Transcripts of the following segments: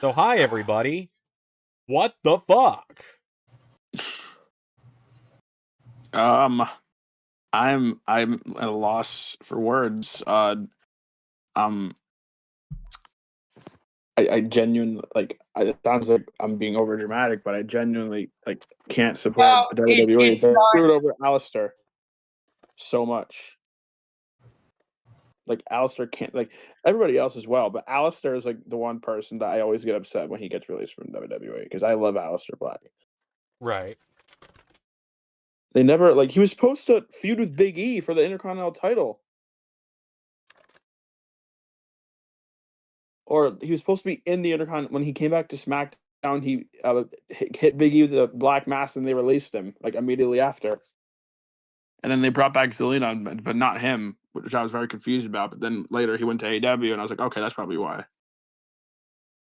So hi everybody. What the fuck? I'm at a loss for words. I genuinely it sounds like I'm being over dramatic, but I genuinely can't support WWE. They screwed over Alistair so much. Alistair can't, everybody else as well, but Alistair is the one person that I always get upset when he gets released from WWE because I love Alistair Black. Right. They never he was supposed to feud with Big E for the Intercontinental title. Or he was supposed to be in the Intercontinental when he came back to SmackDown. He hit Big E with a black mass and they released him immediately after. And then they brought back Zelina, but not him, which I was very confused about. But then later he went to AEW, and I was like, okay, that's probably why.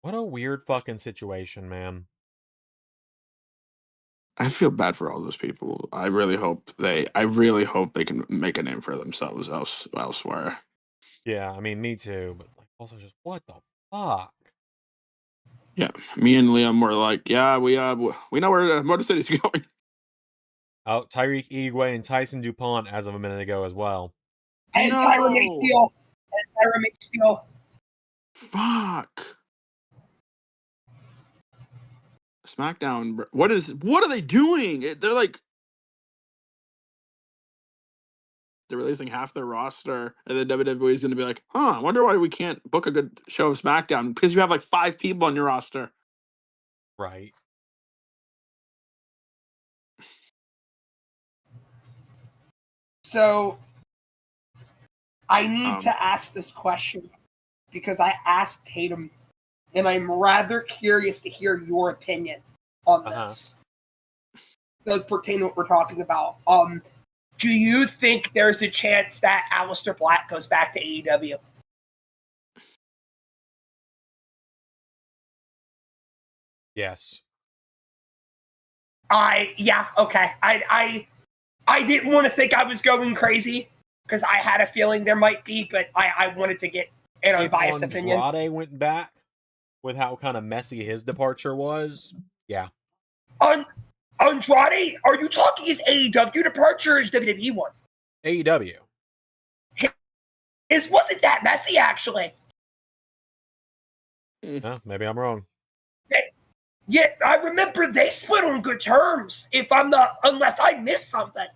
What a weird fucking situation, man. I feel bad for all those people. I really hope they can make a name for themselves elsewhere. Yeah, I mean, me too. But also, just what the fuck? Yeah, me and Liam were like, yeah, we know where Motor City's going. Oh, Tyreek Igwe and Tyson DuPont as of a minute ago as well. And Tyra Steel. Fuck. Smackdown. What are they doing? They're releasing half their roster, and then WWE is going to be like, I wonder why we can't book a good show of SmackDown because you have 5 people on your roster. Right. So I need to ask this question because I asked Tatum, and I'm rather curious to hear your opinion on this. Those pertain to what we're talking about. Do you think there's a chance that Aleister Black goes back to AEW? Yes. Yeah, okay. I didn't want to think I was going crazy because I had a feeling there might be, but I wanted to get an unbiased opinion. If Andrade went back with how kind of messy his departure was, yeah. Andrade, are you talking his AEW departure or his WWE one? AEW. His wasn't that messy, actually. Maybe I'm wrong. Yeah, I remember they split on good terms. Unless I missed something.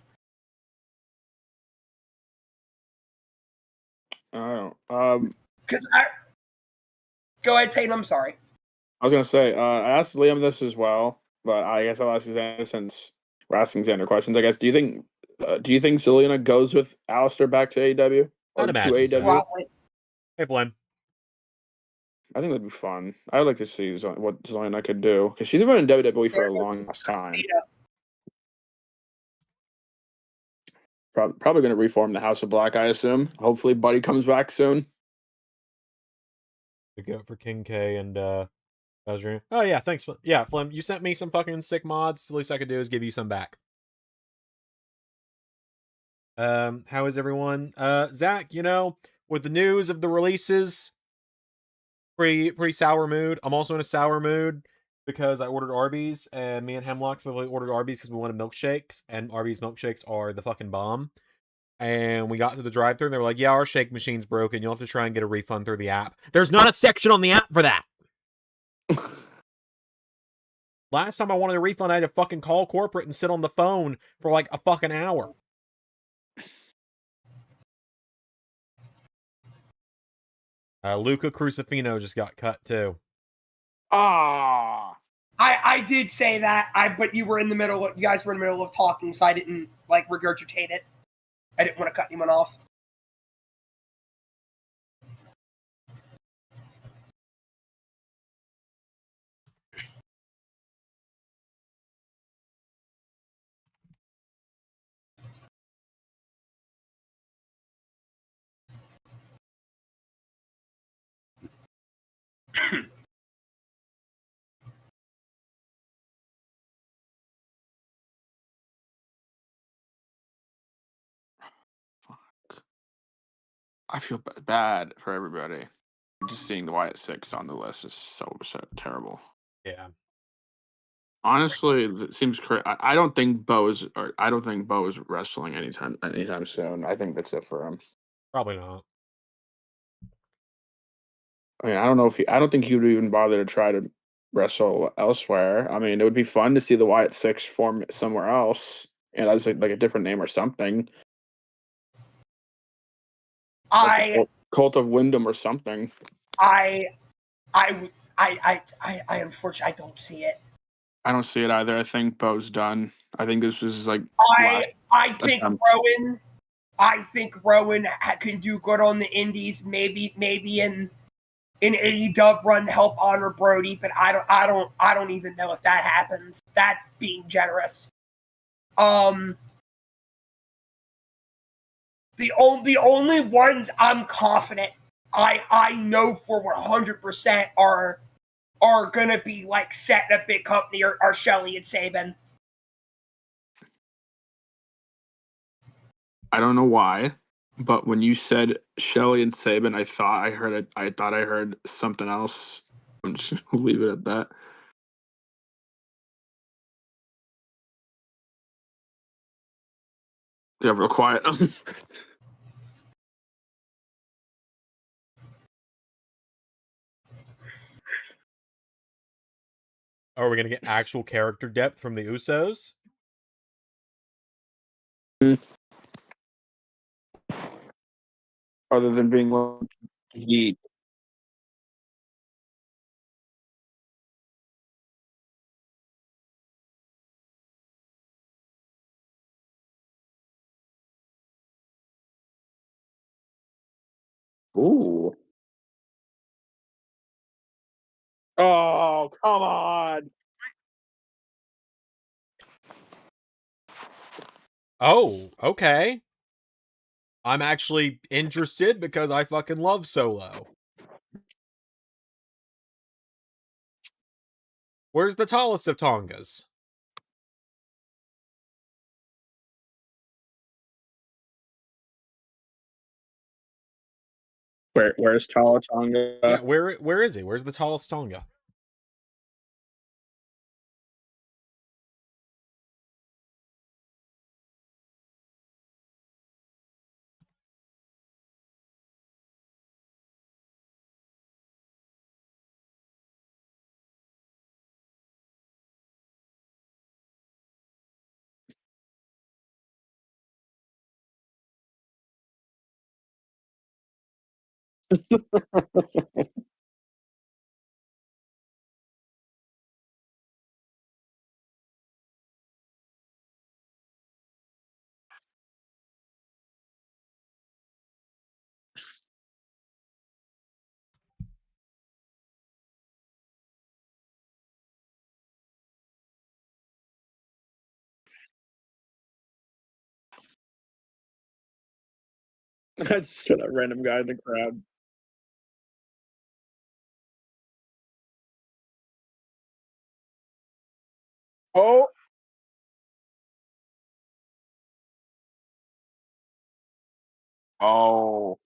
I don't. Go ahead, Tate. I'm sorry. I was gonna say I asked Liam this as well, but I guess I'll ask Xander since we're asking Xander questions. I guess do you think Zelina goes with Aleister back to AEW or I'd to imagine AEW? So. Hey, Flynn. I think that'd be fun. I would like to see what Zelina could do because she's been in WWE for a long time. Probably going to reform the House of Black, I assume. Hopefully, Buddy comes back soon. To go for King K and Buzzring. Oh yeah, thanks. Yeah, Flynn, you sent me some fucking sick mods. The least I could do is give you some back. How is everyone? Zach, with the news of the releases, pretty sour mood. I'm also in a sour mood because I ordered Arby's, and me and Hemlock specifically ordered Arby's because we wanted milkshakes, and Arby's milkshakes are the fucking bomb. And we got to the drive-thru, and they were like, yeah, our shake machine's broken. You'll have to try and get a refund through the app. There's not a section on the app for that. Last time I wanted a refund, I had to fucking call corporate and sit on the phone for a fucking hour. Luca Crucifino just got cut too. I did say that. But you were in the middle. You guys were in the middle of talking, so I didn't regurgitate it. I didn't want to cut anyone off. I feel bad for everybody. just seeing the Wyatt Six on the list is so terrible. Yeah. Honestly, it seems crazy. I don't think Bo is wrestling anytime soon. I think that's it for him. Probably not. I mean, I don't know if I don't think he would even bother to try to wrestle elsewhere. I mean, it would be fun to see the Wyatt Six form somewhere else, and as like a different name or something. Like Cult of Wyndham or something. I unfortunately I don't see it. I don't see it either. I think Bo's done. I think this is like I think Rowan can do good on the indies, maybe in AEW run to help honor Brody, but I don't even know if that happens. That's being generous. The only ones I'm confident I know for 100% are gonna be like set in a big company are Shelly and Sabin. I don't know why, but when you said Shelly and Sabin, I thought I heard something else. I'm just gonna leave it at that. Yeah, real quiet. Are we gonna get actual character depth from the Usos? Other than being heat. Ooh. Oh, come on. Oh, okay. I'm actually interested because I fucking love Solo. Where's the tallest of Tongas? Where's Tonga? Yeah, where is he? Where's the tallest Tonga? Just that random guy in the crowd. Oh. Oh.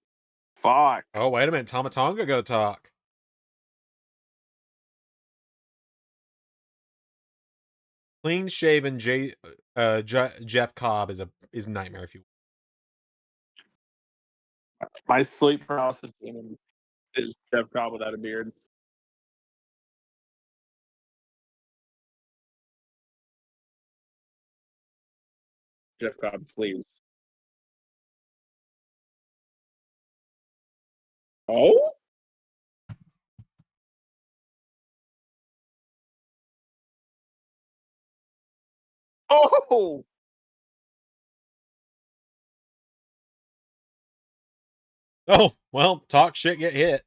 Fuck. Oh, wait a minute. Tamatonga go talk. Clean shaven Jeff Cobb is a nightmare if you. My sleep paralysis is Jeff Cobb without a beard. Jeff Cobb, please. Oh? Oh! Oh, well, talk shit, get hit.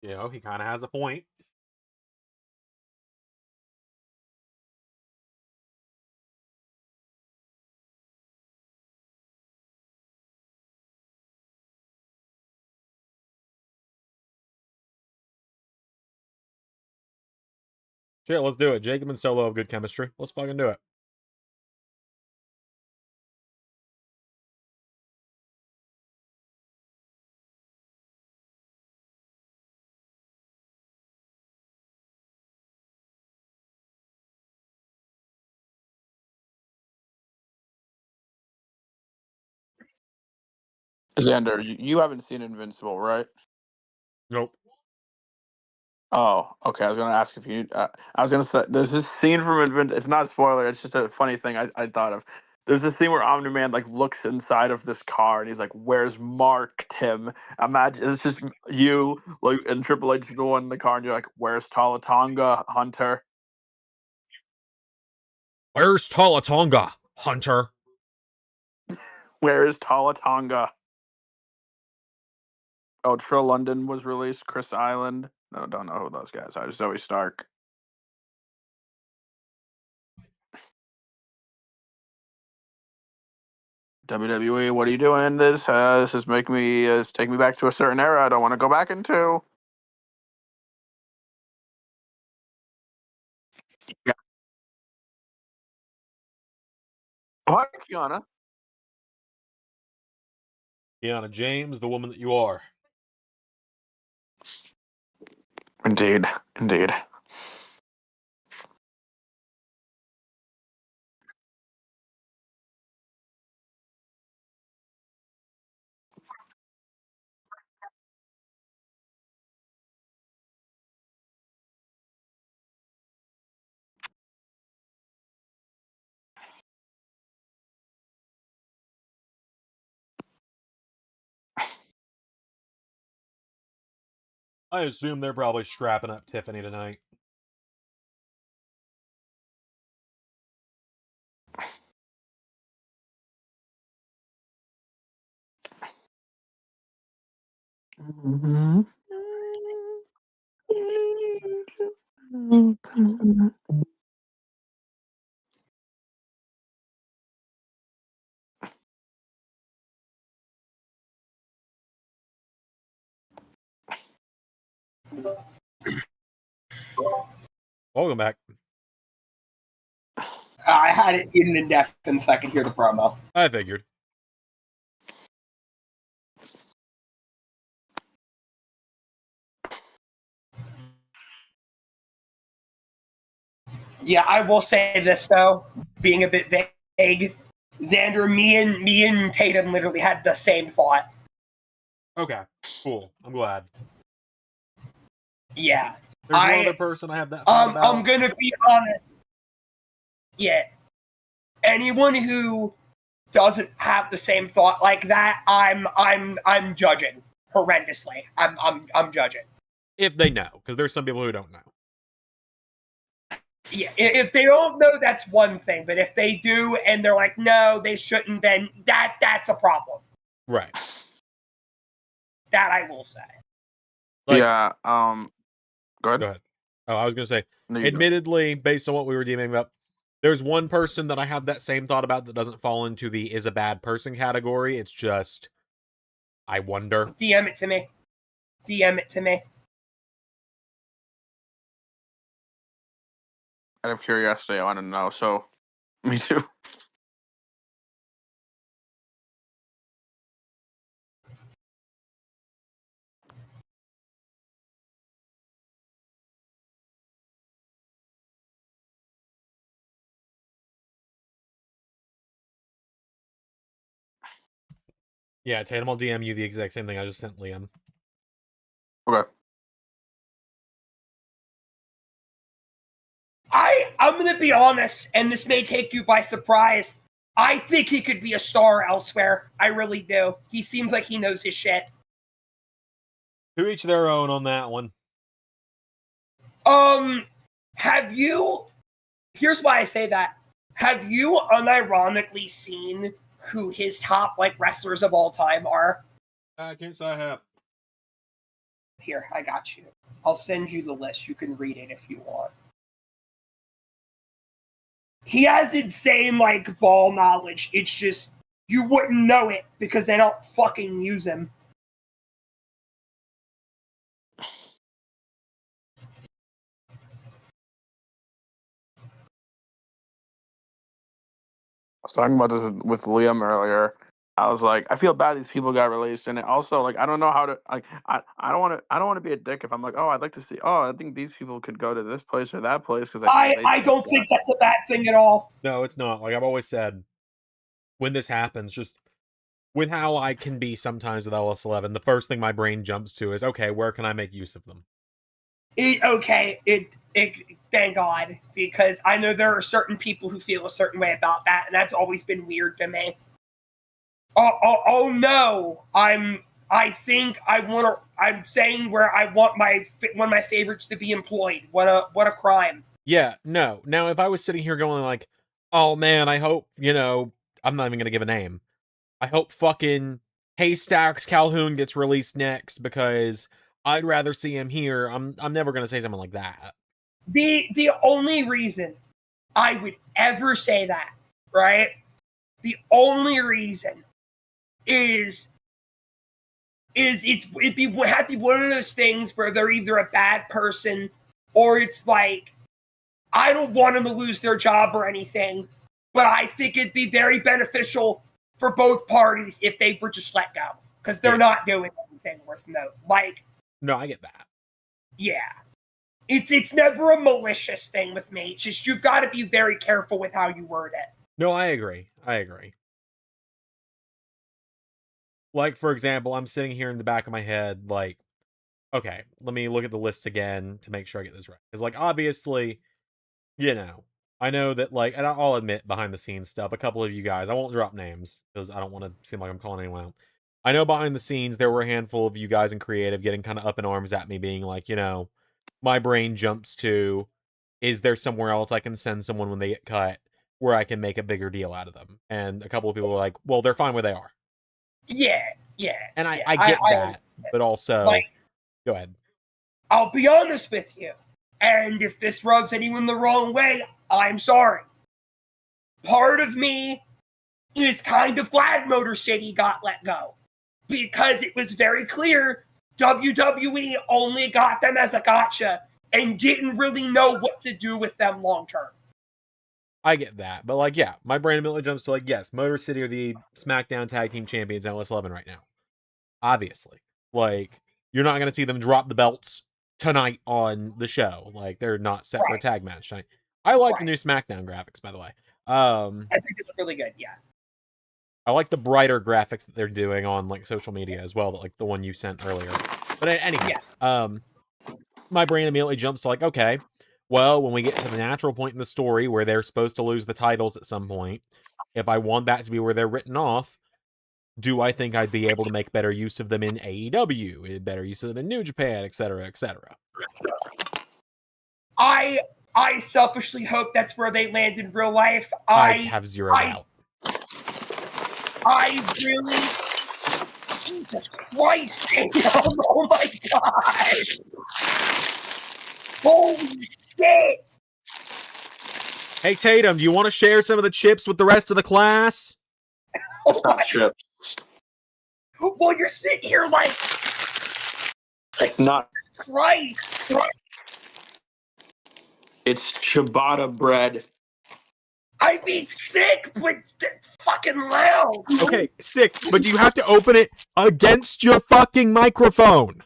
You know, he kind of has a point. Shit, let's do it. Jacob and Solo have good chemistry. Let's fucking do it. Zander, you haven't seen Invincible, right? Nope. Oh, okay. I was gonna ask if you. I was gonna say there's this scene from Invincible. It's not a spoiler. It's just a funny thing I thought of. There's this scene where Omni Man like looks inside of this car and he's like, "Where's Mark, Tim?" Imagine it's just you like and Triple H is the one in the car and you're like, "Where's Talatonga, Hunter?" Where's Talatonga, Hunter? Where is Talatonga? Oh, Trill London was released. Chris Island. No, don't know who those guys are. Zoe Stark. WWE, what are you doing? This is making me take me back to a certain era I don't want to go back into. Yeah. Oh, hi, Kiana. Deanna James, the woman that you are. Indeed, indeed. I assume they're probably strapping up Tiffany tonight. Mm-hmm. Welcome back. I had it in indefinite so I could hear the promo. I figured. Yeah, I will say this though, being a bit vague. Zander, me and Tatum literally had the same thought. Okay, cool. I'm glad. Yeah. There's one other person I have that thought about. I'm gonna be honest. Yeah. Anyone who doesn't have the same thought like that, I'm judging horrendously. I'm judging. If they know, because there's some people who don't know. Yeah, if they don't know, that's one thing. But if they do and they're like, no, they shouldn't, then that's a problem. Right. That I will say. Like, yeah. Go ahead. Oh, I was gonna say, No, admittedly, based on what we were deeming about, there's one person that I have that same thought about that doesn't fall into the is a bad person category. It's just, I wonder. DM it to me. DM it to me. Out of curiosity, I want to know. So, me too. Yeah, Tatum, I'll DM you the exact same thing I just sent Liam. Okay. I'm gonna be honest, and this may take you by surprise. I think he could be a star elsewhere. I really do. He seems like he knows his shit. To each their own on that one. Have you... Here's why I say that. Have you unironically seen who his top, wrestlers of all time are? I can't say I have. Here, I got you. I'll send you the list. You can read it if you want. He has insane, ball knowledge. It's just, you wouldn't know it because they don't fucking use him. was talking about this with Liam earlier. I was like, I feel bad these people got released, and it also like I don't know how to like I don't want to be a dick if I'm like, oh, I'd like to see, oh, I think these people could go to this place or that place because I don't think that's a bad thing at all. No, it's not. Like I've always said, when this happens, just with how I can be sometimes with LS11, the first thing my brain jumps to is, okay, where can I make use of them? Thank God, because I know there are certain people who feel a certain way about that, and that's always been weird to me. Oh no! I'm saying where I want one of my favorites to be employed. What a crime! Yeah, no. Now, if I was sitting here going like, oh man, I hope I'm not even gonna give a name. I hope fucking Haystacks Calhoun gets released next because I'd rather see him here. I'm never gonna say something like that. The only reason I would ever say that, right? The only reason is it'd be one of those things where they're either a bad person or it's like I don't want them to lose their job or anything, but I think it'd be very beneficial for both parties if they were just let go because they're not doing anything worth note. Like, no, I get that. Yeah, it's never a malicious thing with me. It's just you've got to be very careful with how you word it. No, I agree. Like, for example, I'm sitting here in the back of my head, like, okay, let me look at the list again to make sure I get this right. Because, like, obviously, I know that, like, and I'll admit behind the scenes stuff, a couple of you guys, I won't drop names because I don't want to seem like I'm calling anyone out. I know behind the scenes there were a handful of you guys in creative getting kind of up in arms at me, being like, my brain jumps to, is there somewhere else I can send someone when they get cut where I can make a bigger deal out of them? And a couple of people were like, well, they're fine where they are. Yeah. And I get that, but also, go ahead. I'll be honest with you, and if this rubs anyone the wrong way, I'm sorry. Part of me is kind of glad Motor City got let go, because it was very clear WWE only got them as a gotcha and didn't really know what to do with them long term. I get that, but like, yeah, my brain immediately jumps to like, yes, Motor City are the SmackDown Tag Team Champions in LS11 right now. Obviously. Like, you're not going to see them drop the belts tonight on the show. Like, they're not set for a tag match tonight. I like the new SmackDown graphics, by the way. I think it's really good, yeah. I like the brighter graphics that they're doing on like social media as well, like the one you sent earlier. But anyway, my brain immediately jumps to like, okay, well, when we get to the natural point in the story where they're supposed to lose the titles at some point, if I want that to be where they're written off, do I think I'd be able to make better use of them in AEW, better use of them in New Japan, etc., etc.? I selfishly hope that's where they land in real life. I have zero doubt. I really, Jesus Christ, oh my God. Holy shit. Hey, Tatum, do you want to share some of the chips with the rest of the class? It's not chips. Well, you're sitting here like, it's not Christ. It's ciabatta bread. I mean, sick, but fucking loud. Okay, sick, but do you have to open it against your fucking microphone?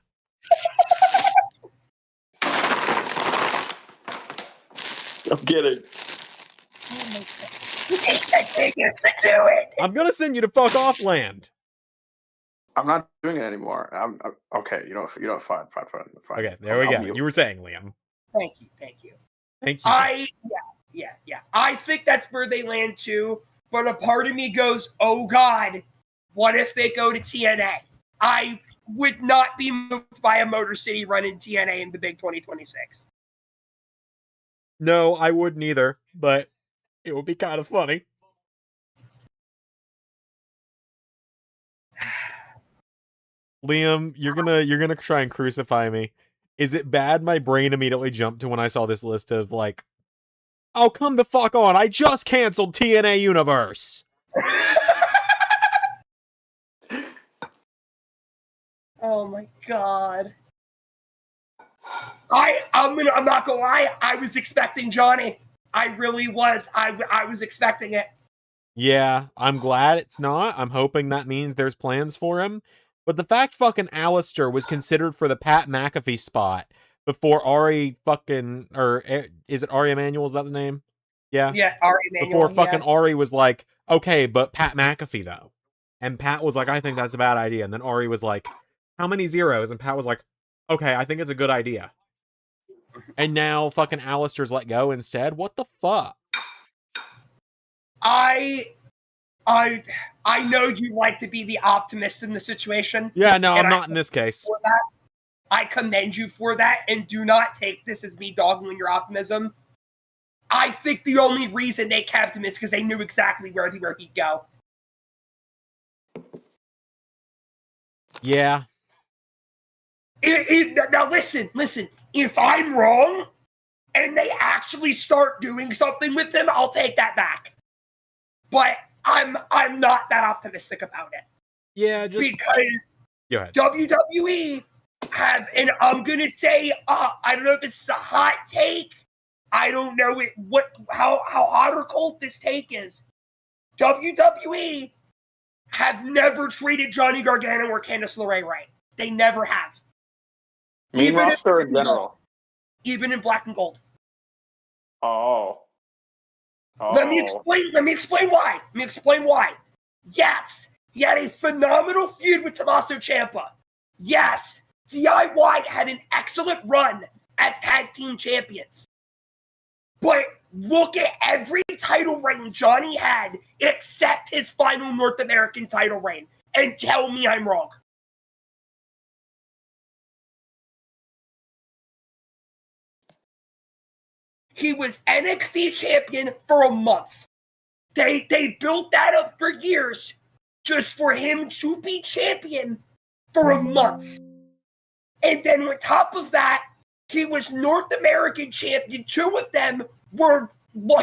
I'm kidding. Oh my God. You can't take us to do it. I'm gonna send you to fuck off land. I'm not doing it anymore. I'm okay. Fine. Okay, there we go. You were saying, Liam. Thank you. Yeah. I think that's where they land too. But a part of me goes, oh God, what if they go to TNA? I would not be moved by a Motor City run in TNA in the big 2026. No, I wouldn't either, but it would be kind of funny. Liam, you're gonna try and crucify me. Is it bad my brain immediately jumped to when I saw this list of like, oh, come the fuck on, I just canceled TNA Universe. Oh my God. I'm not gonna lie, I was expecting Johnny. I really was. I was expecting it. Yeah, I'm glad it's not. I'm hoping that means there's plans for him. But the fact fucking Alistair was considered for the Pat McAfee spot before Ari fucking, or is it Ari Emanuel? Is that the name? Yeah. Yeah, Ari Before Emanuel. fucking Yeah. Ari was like, okay, but Pat McAfee though. And Pat was like, I think that's a bad idea. And then Ari was like, how many zeros? And Pat was like, okay, I think it's a good idea. And now fucking Alistair's let go instead. What the fuck? I know you like to be the optimist in the situation. Yeah, no, I'm and not in this case. For that, I commend you for that, and do not take this as me dogging on your optimism. I think the only reason they kept him is because they knew exactly where he'd go. Yeah. Now listen. If I'm wrong, and they actually start doing something with him, I'll take that back. But I'm not that optimistic about it. Yeah, just because go ahead. WWE have, and I'm gonna say, I don't know if this is a hot take. I don't know how hot or cold this take is. WWE have never treated Johnny Gargano or Candice LeRae right. They never have. Main roster in general. Even in black and gold. Oh. Let me explain why. Yes, he had a phenomenal feud with Tommaso Ciampa. Yes, DIY had an excellent run as tag team champions. But look at every title reign Johnny had except his final North American title reign and tell me I'm wrong. He was NXT champion for a month. They built that up for years just for him to be champion for a month. And then on top of that, he was North American champion. Two of them were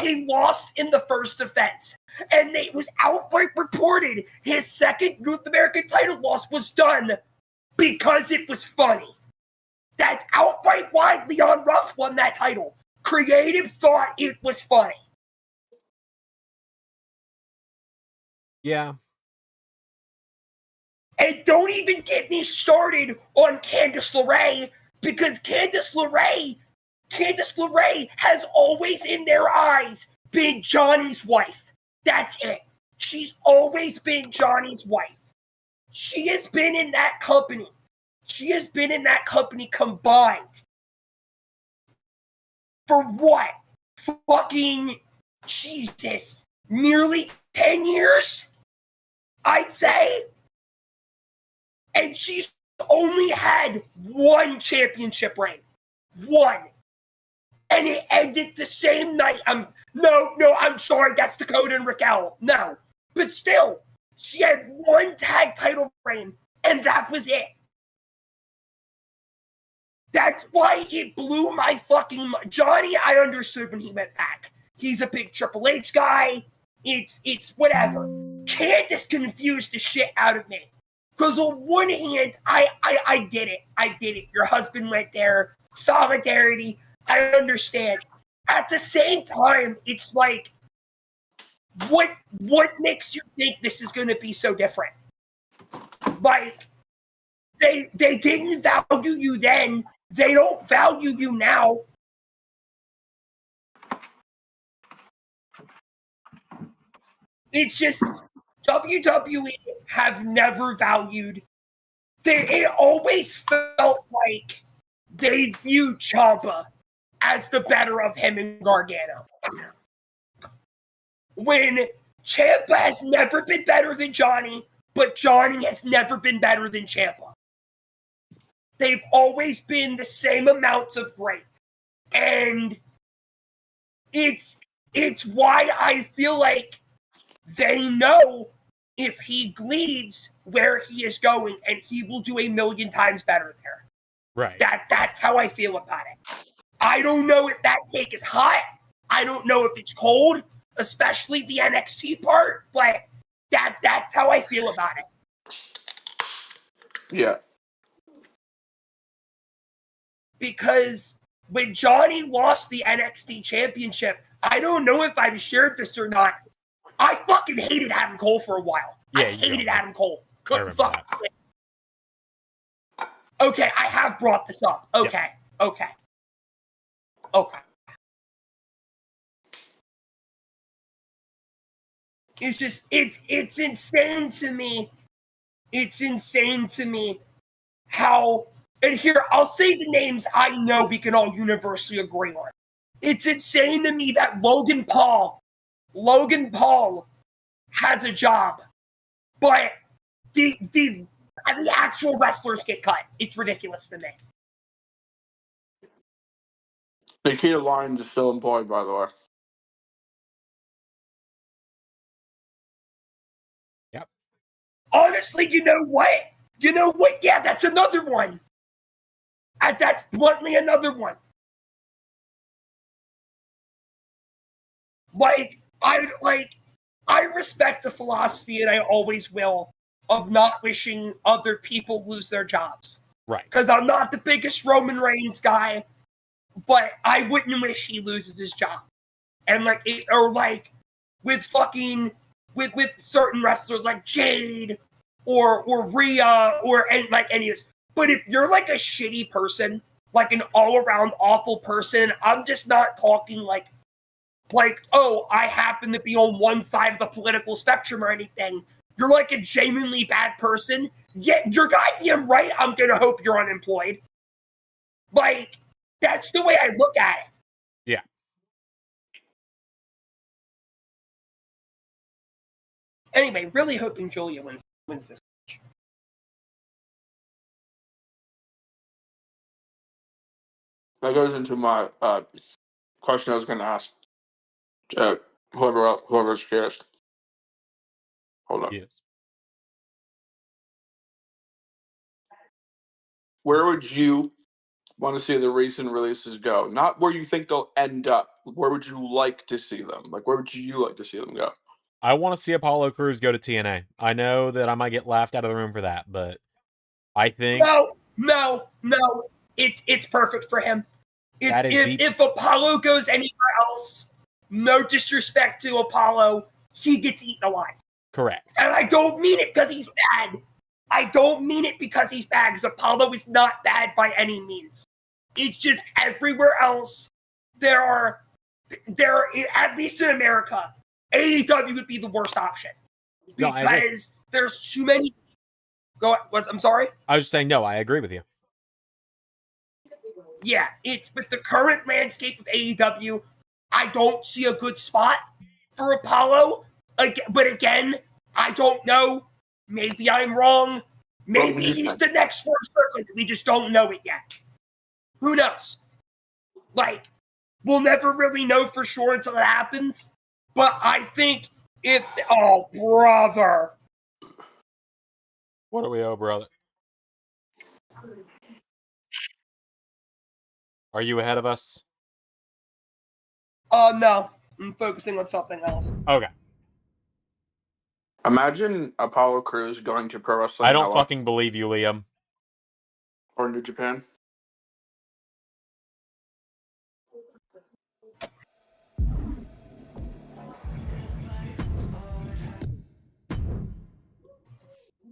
he lost in the first defense. And it was outright reported his second North American title loss was done because it was funny. That's outright why Leon Ruff won that title. Creative thought it was funny. Yeah. And don't even get me started on Candice LeRae, because Candice LeRae has always in their eyes been Johnny's wife. That's it. She's always been Johnny's wife. She has been in that company. Combined. For what? Fucking Jesus. Nearly 10 years? I'd say. And she's only had one championship reign. One. And it ended the same night. I'm sorry, that's Dakota and Raquel. No. But still, she had one tag title reign, and that was it. That's why it blew my fucking mind. Johnny, I understood when he went back. He's a big Triple H guy. It's whatever. Candice confused the shit out of me. Because on one hand, I get it. I get it. Your husband went there. Solidarity. I understand. At the same time, it's like, what makes you think this is going to be so different? Like, they didn't value you then. They don't value you now. It's just WWE have never valued. It always felt like they viewed Ciampa as the better of him and Gargano. When Ciampa has never been better than Johnny, but Johnny has never been better than Ciampa. They've always been the same amounts of great. And it's why I feel like they know if he leaves where he is going, and he will do a million times better there. Right. That's how I feel about it. I don't know if that take is hot. I don't know if it's cold, especially the NXT part, but that's how I feel about it. Yeah. Because when Johnny lost the NXT championship, I don't know if I've shared this or not. I fucking hated Adam Cole for a while. Yeah, I hated Adam Cole. Couldn't fucking. Okay, I have brought this up. Okay. It's just it's insane to me. It's insane to me how, and here I'll say the names I know we can all universally agree on. It's insane to me that Logan Paul has a job, but the actual wrestlers get cut. It's ridiculous to me. Nikita Lyons is still employed, by the way. Yep. Honestly, you know what? Yeah, that's another one. That's bluntly another one. I respect the philosophy, and I always will, of not wishing other people lose their jobs. Right. Because I'm not the biggest Roman Reigns guy, but I wouldn't wish he loses his job. And with certain wrestlers like Jade or Rhea or any of this. But if you're like a shitty person, like an all-around awful person, I'm just not talking like, oh, I happen to be on one side of the political spectrum or anything. You're like a genuinely bad person. Yeah, you're goddamn right. I'm going to hope you're unemployed. Like, that's the way I look at it. Yeah. Anyway, really hoping Julia wins this match. That goes into my question I was going to ask. Whoever's curious. Hold on. Yes. Where would you want to see the recent releases go? Not where you think they'll end up. Where would you like to see them? Like, where would you like to see them go? I want to see Apollo Crews go to TNA. I know that I might get laughed out of the room for that, but I think no. It's perfect for him. If Apollo goes anywhere else, no disrespect to Apollo, he gets eaten alive. Correct. And I don't mean it because he's bad. Because Apollo is not bad by any means. It's just everywhere else, there are at least in America, AEW would be the worst option. Because there's too many. I'm sorry? I was just saying, no, I agree with you. Yeah, it's with the current landscape of AEW, I don't see a good spot for Apollo. But again, I don't know. Maybe I'm wrong. Maybe he's the next Force Strickland. We just don't know it yet. Who knows? We'll never really know for sure until it happens. But I think oh, brother. What do we owe, brother? Are you ahead of us? No. I'm focusing on something else. Okay. Imagine Apollo Crews going to Pro Wrestling. I don't fucking believe you, Liam. Or New Japan.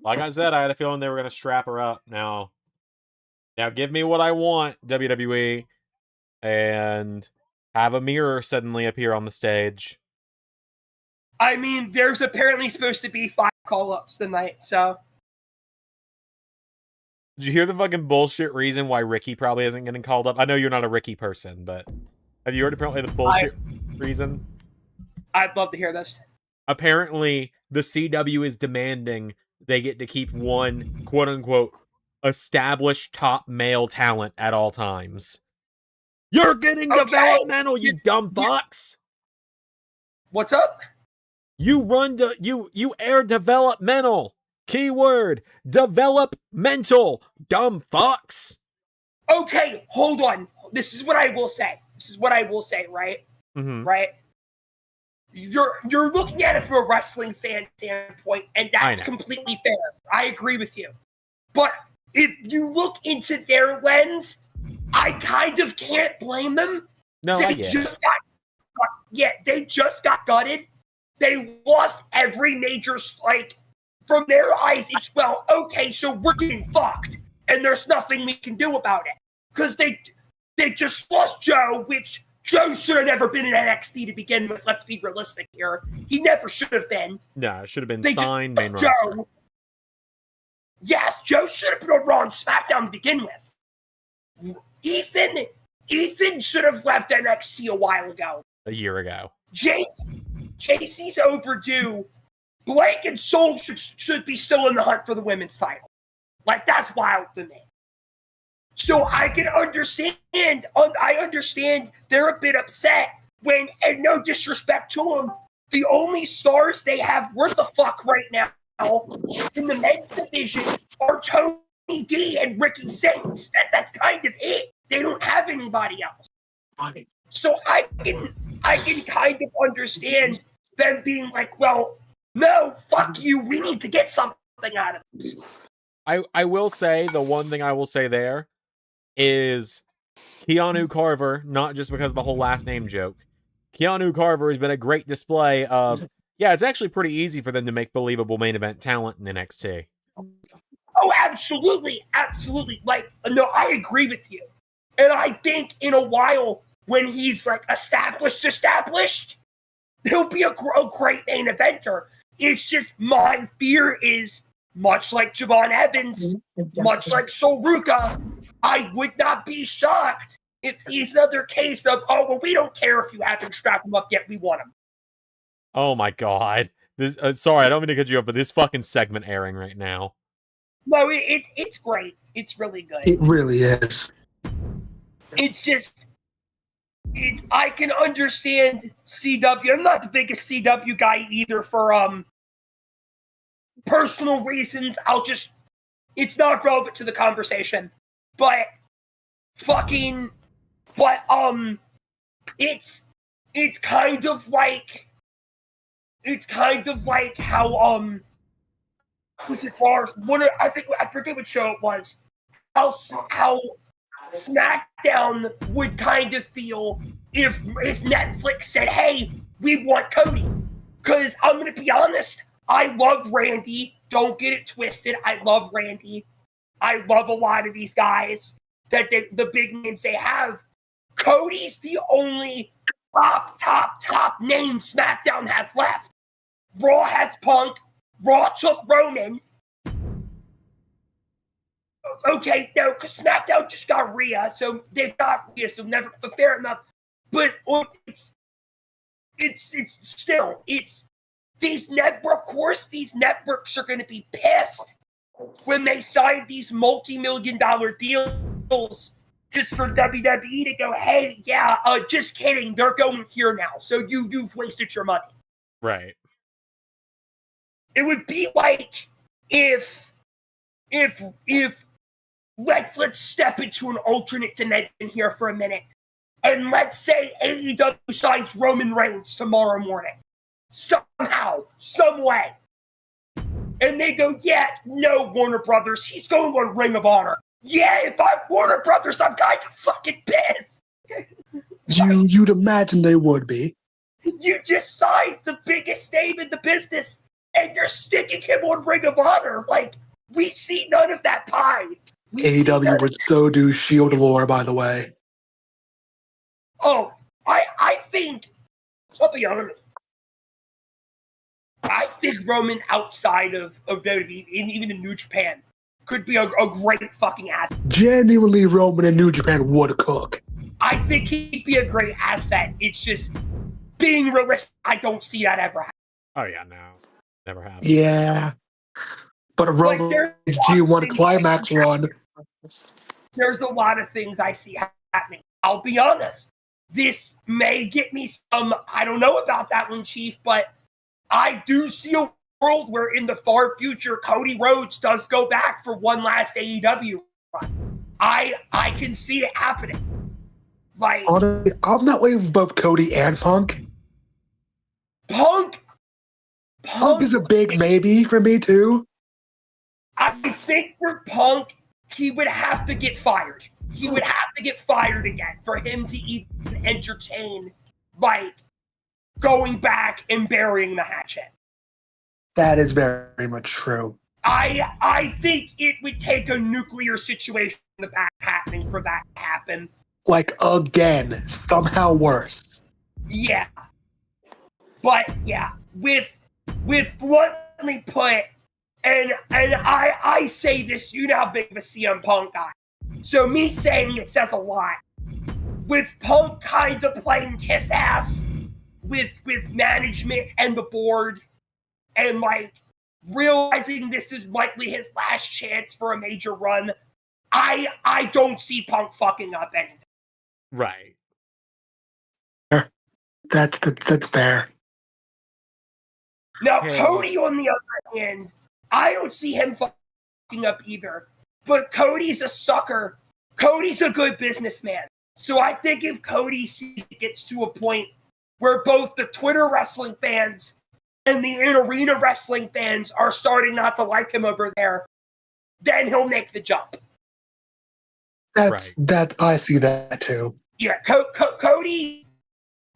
Like I said, I had a feeling they were going to strap her up. Now give me what I want, WWE, and have a mirror suddenly appear on the stage. I mean, there's apparently supposed to be 5 call-ups tonight, so. Did you hear the fucking bullshit reason why Ricky probably isn't getting called up? I know you're not a Ricky person, but have you heard apparently the bullshit reason? I'd love to hear this. Apparently, the CW is demanding they get to keep one, quote-unquote, established top male talent at all times. You're getting developmental, you dumb fucks! What's up? You air developmental. Keyword, developmental, dumb fucks. Okay, hold on. This is what I will say, right? Mm-hmm. Right? You're looking at it from a wrestling fan standpoint, and that's completely fair. I agree with you. But if you look into their lens, I kind of can't blame them. No, they just got gutted. They lost every major, like, from their eyes, it's, well, okay, so we're getting fucked, and there's nothing we can do about it. Because they just lost Joe, which Joe should have never been in NXT to begin with. Let's be realistic here. He never should have been. No, it should have been signed main Joe. roster. Yes, Joe should have been on Raw and SmackDown to begin with. Ethan should have left NXT a while ago. A year ago. JC's overdue. Blake and Soul should be still in the hunt for the women's title. Like, that's wild to me. So I can understand. I understand they're a bit upset when, and no disrespect to them, the only stars they have worth the fuck right now in the men's division are Tony D and Ricky Saints. That's kind of it. They don't have anybody else. So I can kind of understand them being like, well, no, fuck you. We need to get something out of this. I will say, the one thing I will say there is Keanu Carver, not just because of the whole last name joke. Keanu Carver has been a great display of, yeah, it's actually pretty easy for them to make believable main event talent in NXT. Oh, absolutely. Absolutely. Like, no, I agree with you. And I think in a while, when he's like established, he'll be a great main eventer. It's just my fear is, much like Javon Evans, much like Sol Ruka, I would not be shocked if he's another case of, oh, well, we don't care if you haven't strapped him up yet, we want him. Oh my god. This, sorry, I don't mean to cut you up, but this fucking segment airing right now. No, it's great. It's really good. It really is. It's just, I can understand CW. I'm not the biggest CW guy either for personal reasons. It's not relevant to the conversation. But it's kind of like how who's it was? I forget what show it was. How SmackDown would kind of feel if Netflix said, hey, we want Cody. Because I'm going to be honest, I love Randy. Don't get it twisted. I love Randy. I love a lot of these guys, the big names they have. Cody's the only top name SmackDown has left. Raw has Punk. Raw took Roman. Okay, no, because SmackDown just got Rhea, so they've got Rhea, so never fair enough. But it's these network. Of course, these networks are going to be pissed when they sign these multi-million-dollar deals just for WWE to go, hey, yeah, just kidding, they're going here now, so you've wasted your money. Right. It would be like if let's step into an alternate dimension here for a minute, and let's say AEW signs Roman Reigns tomorrow morning. Somehow, some way. And they go, yeah, no, Warner Brothers, he's going on Ring of Honor. Yeah, if I'm Warner Brothers, I'm kind of fucking pissed. You'd imagine they would be. You just signed the biggest name in the business, and you're sticking him on Ring of Honor. Like, we see none of that pie. AEW would so do Shield lore, by the way. Oh, I think, I'll be honest, I think Roman outside of WWE, even in New Japan, could be a great fucking asset. Genuinely, Roman in New Japan would cook. I think he'd be a great asset. It's just, being realistic, I don't see that ever happen. Oh yeah, no. Never happened. Yeah. But a Roman G1 Climax run. There's a lot of things I see happening. I'll be honest. This may get me some, I don't know about that one, Chief, but I do see a world where in the far future, Cody Rhodes does go back for one last AEW run. I can see it happening. Like, I'm that way with both Cody and Punk. Punk is a big maybe for me, too. I think for Punk, he would have to get fired. He would have to get fired again for him to even entertain, like, going back and burying the hatchet. That is very much true. I think it would take a nuclear situation in the back happening for that to happen. Like, again, somehow worse. Yeah. But, yeah, with bluntly put, and I say this, you know how big of a CM Punk guy. So me saying it says a lot. With Punk kind of playing kiss ass with management and the board, and like realizing this is likely his last chance for a major run, I don't see Punk fucking up anything. Right. That's fair. Now, Hey. Cody, on the other hand, I don't see him fucking up either. But Cody's a sucker. Cody's a good businessman. So I think if Cody gets to a point where both the Twitter wrestling fans and the in-arena wrestling fans are starting not to like him over there, then he'll make the jump. I see that too. Yeah,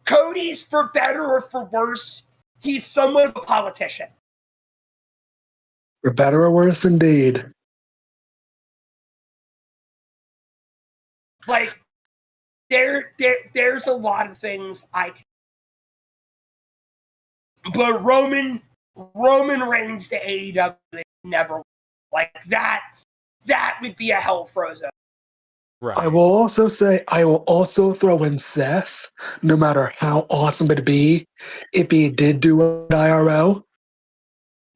Cody's, for better or for worse, he's somewhat of a politician. For better or worse, indeed. Like, there's a lot of things but Roman Reigns to AEW never, like, that would be a hell frozen. Right. I will also throw in Seth, no matter how awesome it'd be if he did do an IRL.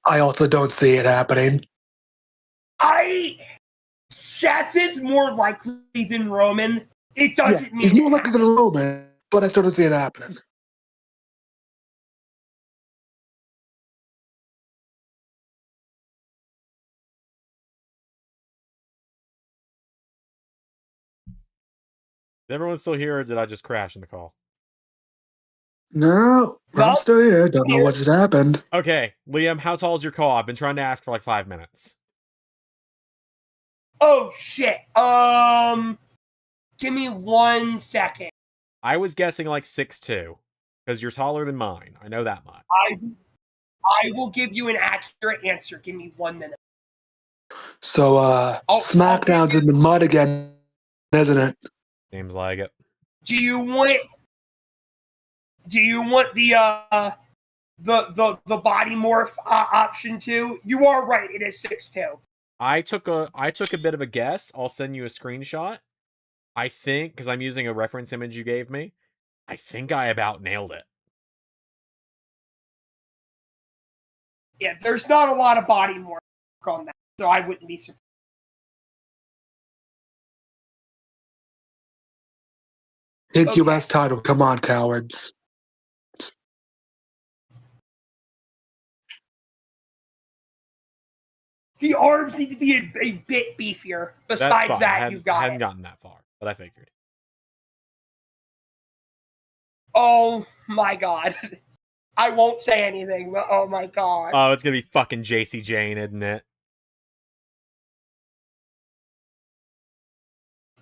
I also don't see it happening. Seth is more likely than Roman. It doesn't mean he's more likely than Roman, but I still don't see it happening. Is everyone still here, or did I just crash in the call? No, I'm still here. Don't know what just happened. Okay, Liam, how tall is your call? I've been trying to ask for like 5 minutes. Oh shit. Give me 1 second. I was guessing like 6'2", because you're taller than mine. I know that much. I will give you an accurate answer. Give me 1 minute. So, Smackdown's in the mud again, isn't it? Seems like it. Do you want the body morph option too? You are right. It is 6'2". I took a bit of a guess. I'll send you a screenshot. I think, because I'm using a reference image you gave me, I think I about nailed it. Yeah, there's not a lot of body morph on that, so I wouldn't be surprised. Hit US title. Come on, cowards. The arms need to be a bit beefier. Besides that, you've got it. I hadn't gotten that far, but I figured. Oh my god. I won't say anything, but oh my god. Oh, it's gonna be fucking JC Jane, isn't it?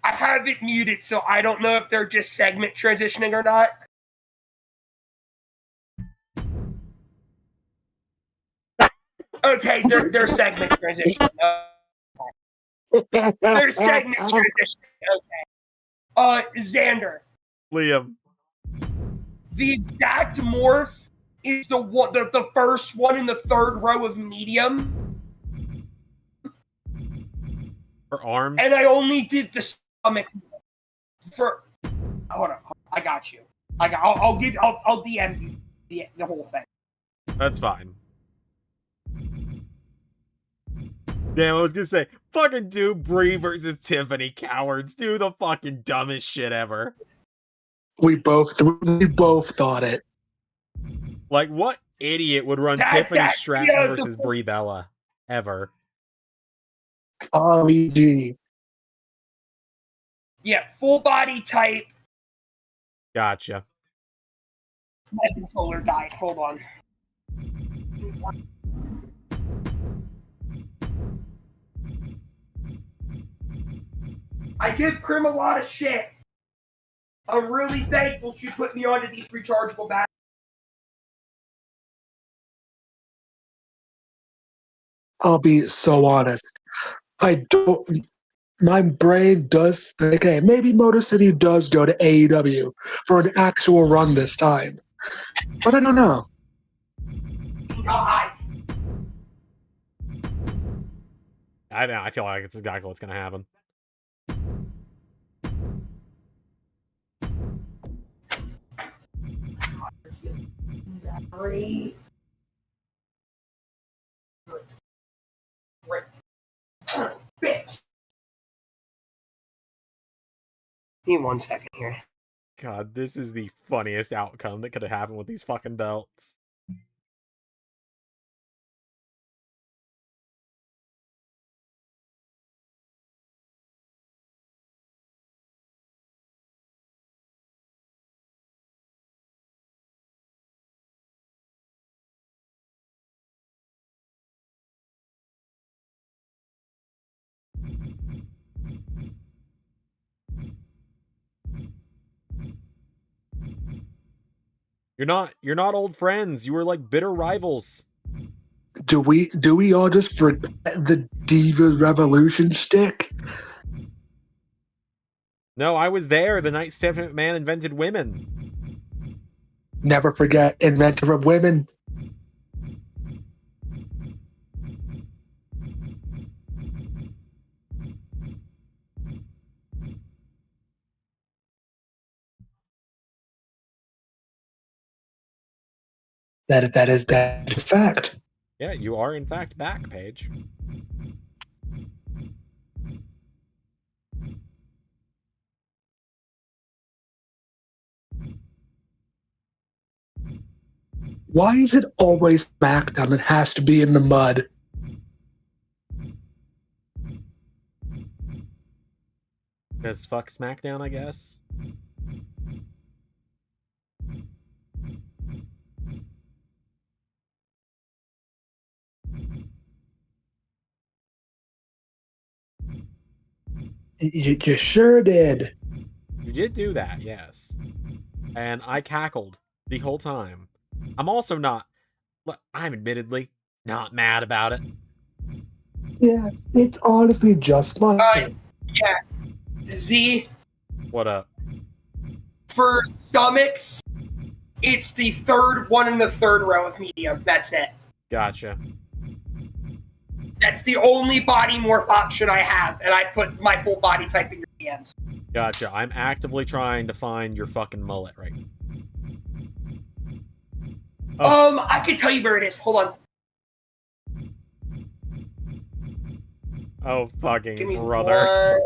I have it muted, so I don't know if they're just segment transitioning or not. Okay, they're segment transitioning. They're segment transitioning. Okay. Zander. Liam. The exact morph is the first one in the third row of medium. For arms? And I only did the stomach for. Hold on, I got you. I'll DM you the whole thing. That's fine. Damn, I was gonna say, fucking do Brie versus Tiffany, cowards. Do the fucking dumbest shit ever. We both thought it. Like, what idiot would run Tiffany Stratton versus Brie Bella ever? REG. Yeah, full body type. Gotcha. My controller died. Hold on. I give Krim a lot of shit. I'm really thankful she put me onto these rechargeable batteries. I'll be so honest. I don't. My brain does think, hey, maybe Motor City does go to AEW for an actual run this time. But I don't know. God. I feel like it's exactly what's going to happen. Great. Son of a bitch. Give me 1 second here. God, this is the funniest outcome that could have happened with these fucking belts. You're not old friends. You were like bitter rivals. Do we all just forget the Diva Revolution stick? No, I was there the night Stephanie McMahon invented women. Never forget, inventor of women. That is a fact. Yeah, you are in fact back, Paige. Why is it always Smackdown that has to be in the mud? Because fuck SmackDown, I guess. You sure did. You did do that, yes. And I cackled the whole time. I'm also not... I'm admittedly not mad about it. Yeah, it's honestly just funny. Yeah. Z, What up? for stomachs, it's the third one in the third row of medium. That's it. Gotcha. That's the only body morph option I have, and I put my full body type in your DMs. Gotcha. I'm actively trying to find your fucking mullet right now. Oh. I can tell you where it is. Hold on. Oh, Give fucking me brother.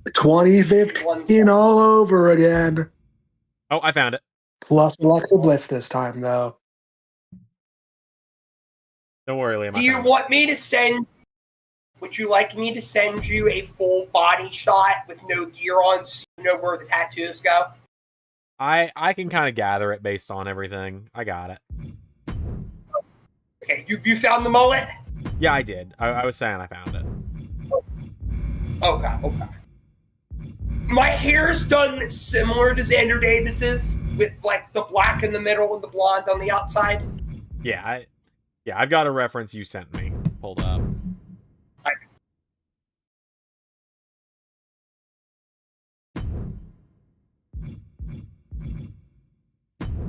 2015 all over again. Oh, I found it. Plus Alexa Bliss this time, though. Don't worry, Liam. Do you want me to send... Would you like me to send you a full body shot with no gear on so you know where the tattoos go? I can kind of gather it based on everything. I got it. Okay, you found the mullet? Yeah, I did. I was saying I found it. Okay. My hair's done similar to Zander Davis's, with like the black in the middle and the blonde on the outside. Yeah, I've got a reference you sent me. Pulled up.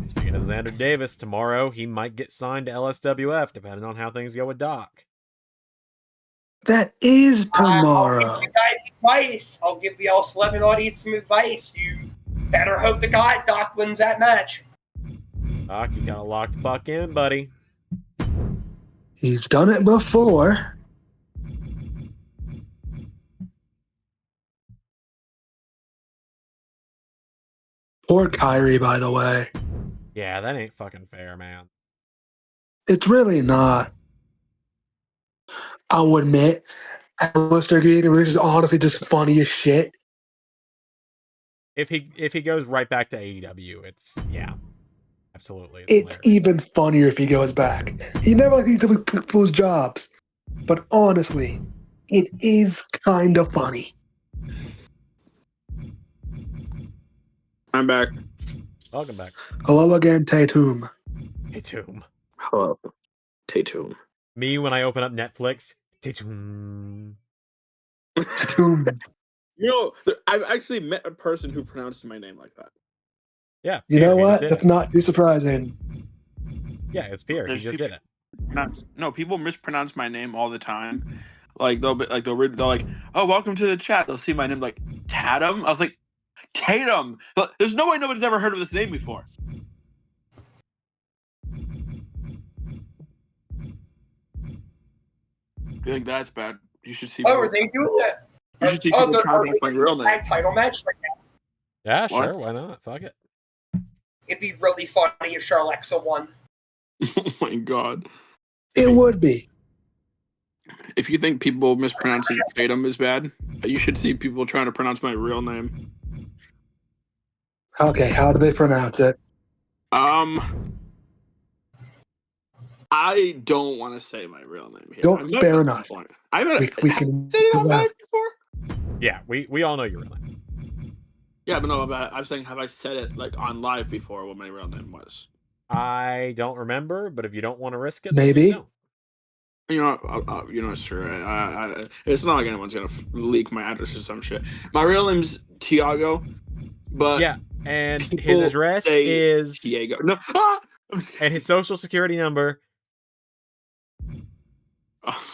Speaking of Zander Davis, tomorrow he might get signed to LSWF, depending on how things go with Doc. That is tomorrow. I'll give you guys advice. I'll give the L11 audience some advice. You better hope to God Doc wins that match. Doc, you gotta lock the fuck in, buddy. He's done it before. Poor Kyrie, by the way. Yeah, that ain't fucking fair, man. It's really not. I'll admit, Alistair getting released is honestly just funny as shit. If he goes right back to AEW, it's absolutely. It's even funnier if he goes back. He never likes to take people's jobs, but honestly, it is kind of funny. I'm back. Welcome back. Hello again, Tatum. Tatum. Hello, Tatum. Me when I open up Netflix. Tatum. You know, I've actually met a person who pronounced my name like that. Yeah. You Pierre, know he just what? did That's it. not too surprising. Yeah, it's Pierre. He There's just did it. No, people mispronounce my name all the time. Like they'll like, oh, welcome to the chat. They'll see my name like Tatum. I was like, Tatum. But there's no way nobody's ever heard of this name before. You think that's bad? You should see. Oh, are they doing that? You should see people trying to pronounce my real name. Title match right now. Yeah, What? sure. Why not? Fuck it. It'd be really funny if Charlexa won. Oh my god. It would be. If you think people mispronouncing Tatum is bad, you should see people trying to pronounce my real name. Okay, how do they pronounce it? I don't want to say my real name here. Don't. Fair enough. I We can said it do on that. live before. Yeah, we all know your real name. Yeah, but no, I'm saying, have I said it like on live before what my real name was? I don't remember, but if you don't want to risk it, then Maybe. don't. You know, it's true. It's not like anyone's gonna leak my address or some shit. My real name's Tiago, but Yeah, and his people address say is Diego. No, and his social security number.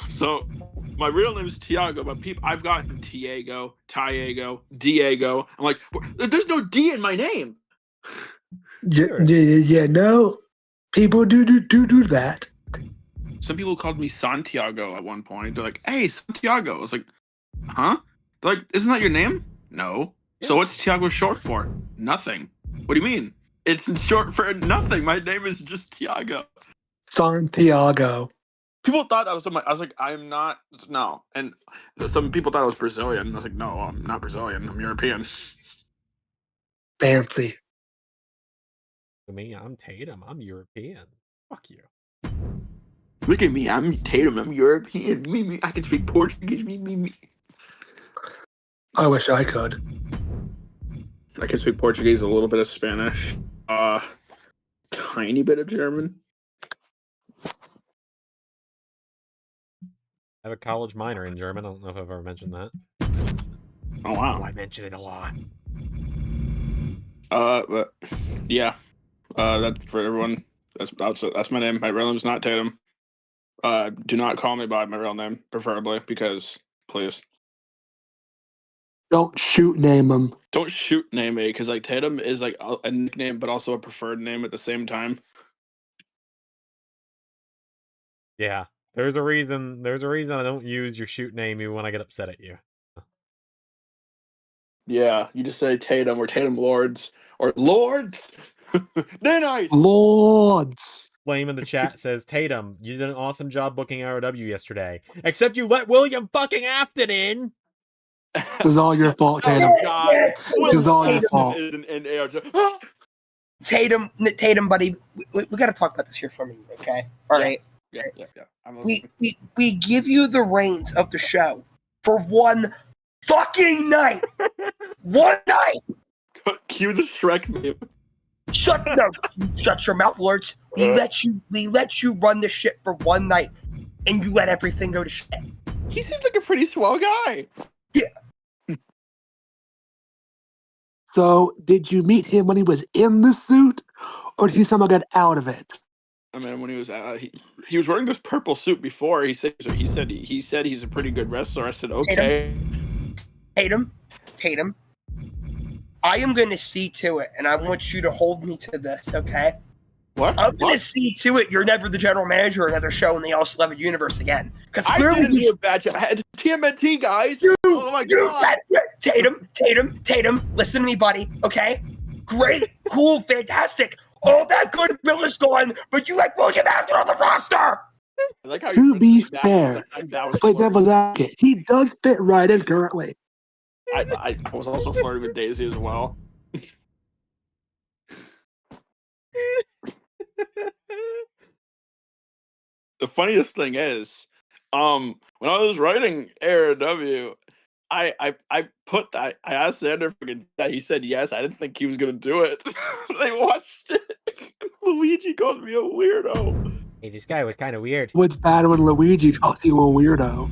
So my real name is Tiago, but I've gotten Tiago, Diego. I'm like, there's no D in my name. Yeah, no. People do that. Some people called me Santiago at one point. They're like, "Hey, Santiago." I was like, "Huh?" They're like, "Isn't that your name?" No. Yeah. So what's Tiago short for? Nothing. What do you mean? It's short for nothing. My name is just Tiago. Santiago. People thought I was I was like, I'm not. No. And some people thought I was Brazilian. I was like, no, I'm not Brazilian. I'm European. Fancy. To me, I'm Tatum. I'm European. Fuck you. Look at me. I'm Tatum. I'm European. Me. I can speak Portuguese. Me. I wish I could. I can speak Portuguese, a little bit of Spanish, tiny bit of German. I have a college minor in German. I don't know if I've ever mentioned that. Oh wow. Oh, I mention it a lot. But yeah, that's for everyone. That's my name. My real name's not Tatum. Do not call me by my real name, preferably, because please Don't shoot name them. don't shoot name me, because like Tatum is like a nickname, but also a preferred name at the same time. Yeah. There's a reason I don't use your shoot name even when I get upset at you. Yeah, you just say Tatum or Tatum Lords or Lords. They're nice. Lords. Flame in the chat says, Tatum, you did an awesome job booking ROW yesterday. Except you let William fucking Afton in. This is all your fault, Tatum. Oh God, This is all your fault. Tatum, buddy, we got to talk about this here for a minute, okay? All right. Yeah. We give you the reins of the show for one fucking night. One night. Cue the Shrek meme. Shut your mouth, Lords. We let you run the shit for one night, and you let everything go to shit. He seems like a pretty swell guy. Yeah. So, did you meet him when he was in the suit, or did he somehow get out of it? I mean, when he was he was wearing this purple suit before. He said he's a pretty good wrestler. I said okay. Tatum. I am going to see to it, and I want you to hold me to this, okay? What? I'm going to see to it you're never the general manager of another show in the All Celebrity universe again. Because I clearly didn't do a bad job. It's TMNT, guys. Oh my God. Tatum, listen to me, buddy, okay? Great, cool, fantastic. All that goodwill is gone, but you like William Afton on the roster. I like how To be that fair, was play flirting. devil's advocate. He does fit right in currently. I was also flirting with Daisy as well. The funniest thing is, when I was writing ARW, I put that. I asked Zander that. He said yes. I didn't think he was gonna do it. I watched it. Luigi called me a weirdo. Hey, this guy was kind of weird. What's bad when Luigi calls you a weirdo?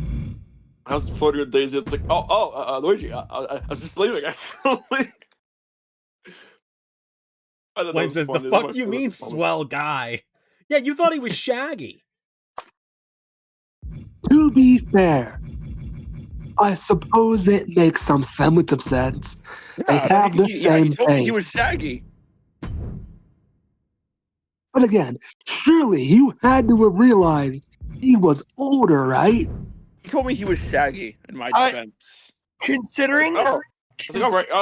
I was floating with Daisy. It's like, Luigi, I was just leaving. Actually. Flame says, the fuck you mean, swell guy? Yeah, you thought he was Shaggy. To be fair, I suppose it makes some semblance of sense. They have the same face. He was Shaggy. But again, surely you had to have realized he was older, right? He told me he was Shaggy in my defense. Considering, Considering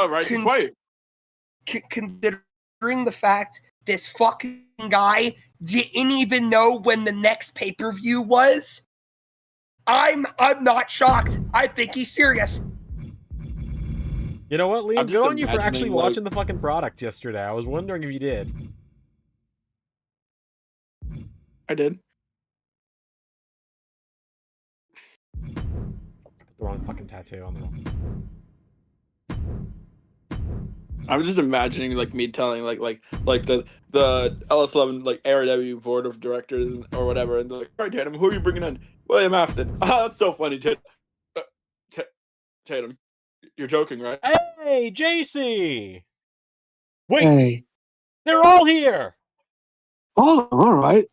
the fact this fucking guy didn't even know when the next pay-per-view was, I'm not shocked. I think he's serious. You know what, Liam? Good on you for actually watching the fucking product yesterday. I was wondering if you did. I did. Put the wrong fucking tattoo on the wrong. I'm just imagining like me telling like the LS11 like ARW board of directors or whatever, and they're like, all right, Tatum, who are you bringing in? William Afton. Oh, that's so funny, Tatum. Tatum, you're joking, right? Hey, JC! Wait, Hey. they're all here! Oh, all right.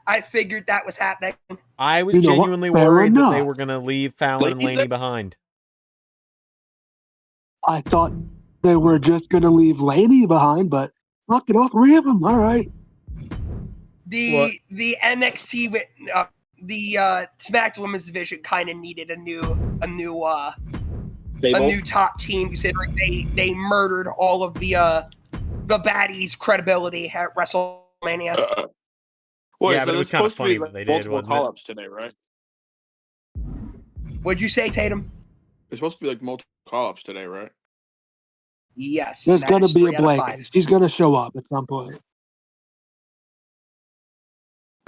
I figured that was happening. I was genuinely worried that they were going to leave Fallon and Laney behind. I thought they were just going to leave Laney behind, but fuck it, all three of them. All right. The NXT with the Smackdown Women's Division kind of needed a new top team, considering they murdered all of the baddies' credibility at WrestleMania. Yeah, but it was kind of funny that they did, wasn't it? Call-ups today, right? What'd you say, Tatum? There's supposed to be like multiple call-ups today, right? Yes. There's going to be a Blake. She's going to show up at some point.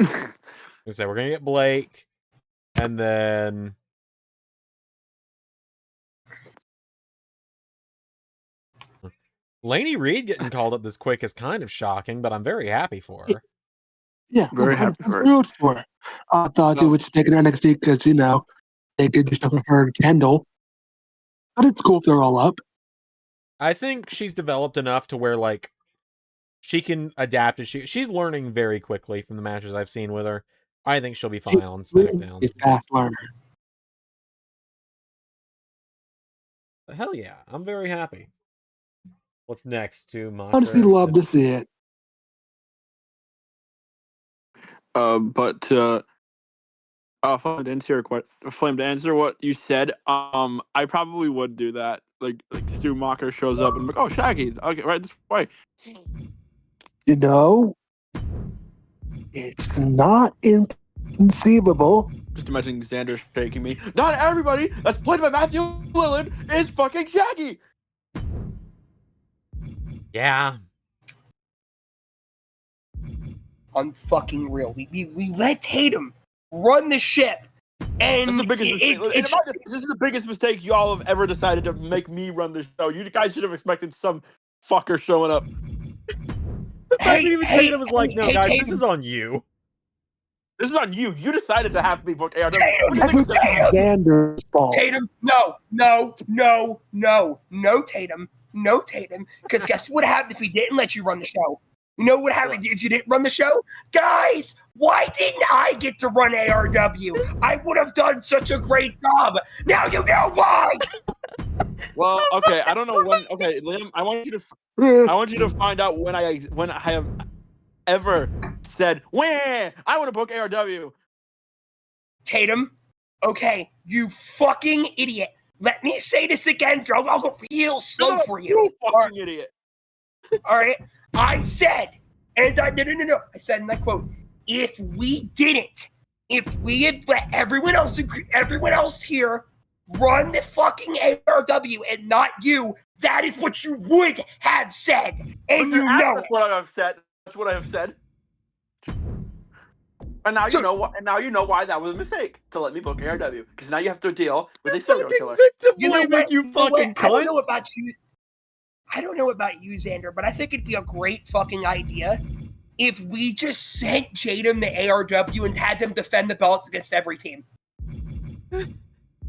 So we're going to get Blake, and then... Laney Reed getting called up this quick is kind of shocking, but I'm very happy for her. Yeah, very happy for her. I thought they would stick in NXT because, they could just have her and Kendall. But it's cool if they're all up. I think she's developed enough to where, like, she can adapt. She's learning very quickly from the matches I've seen with her. I think she'll be fine on SmackDown. She's a fast learner. Hell yeah, I'm very happy. What's next to Macho? Honestly, love to see it. Flame, to answer what you said, I probably would do that. Like Stu Macher shows up and I'm like, oh, Shaggy, okay, right this way. It's not inconceivable. Just imagining Zander shaking me. Not everybody that's played by Matthew Lillard is fucking Shaggy. Yeah. Unfucking real. We let Tatum run the ship. And this is the biggest mistake y'all have ever decided to make me run the show. You guys should have expected some fucker showing up. Tatum was like, no, guys, Tatum. this is on you. This is on you. You decided to have me book ARW. Zander's fault. Tatum, no, Tatum. No, Tatum. Because guess what happened if we didn't let you run the show? You know what happened if you didn't run the show? Guys, why didn't I get to run ARW? I would have done such a great job. Now you know why. Well, okay, I don't know when. Okay, Liam, I want you to find out when I have ever said, "Where I want to book ARW." Tatum, okay, you fucking idiot. Let me say this again, Joe. I'll go real slow for you. You fucking idiot. All right. I said, no. I said, and I quote, if we had let everyone else here run the fucking ARW and not you, that is what you would have said. And you know that's what I have said. That's what I have said. And now you know what. And now you know why that was a mistake to let me book ARW. Because now you have to deal with a serial killer. You fucking cunt. I don't know about you, Zander, but I think it'd be a great fucking idea if we just sent Jadam the ARW and had them defend the belts against every team.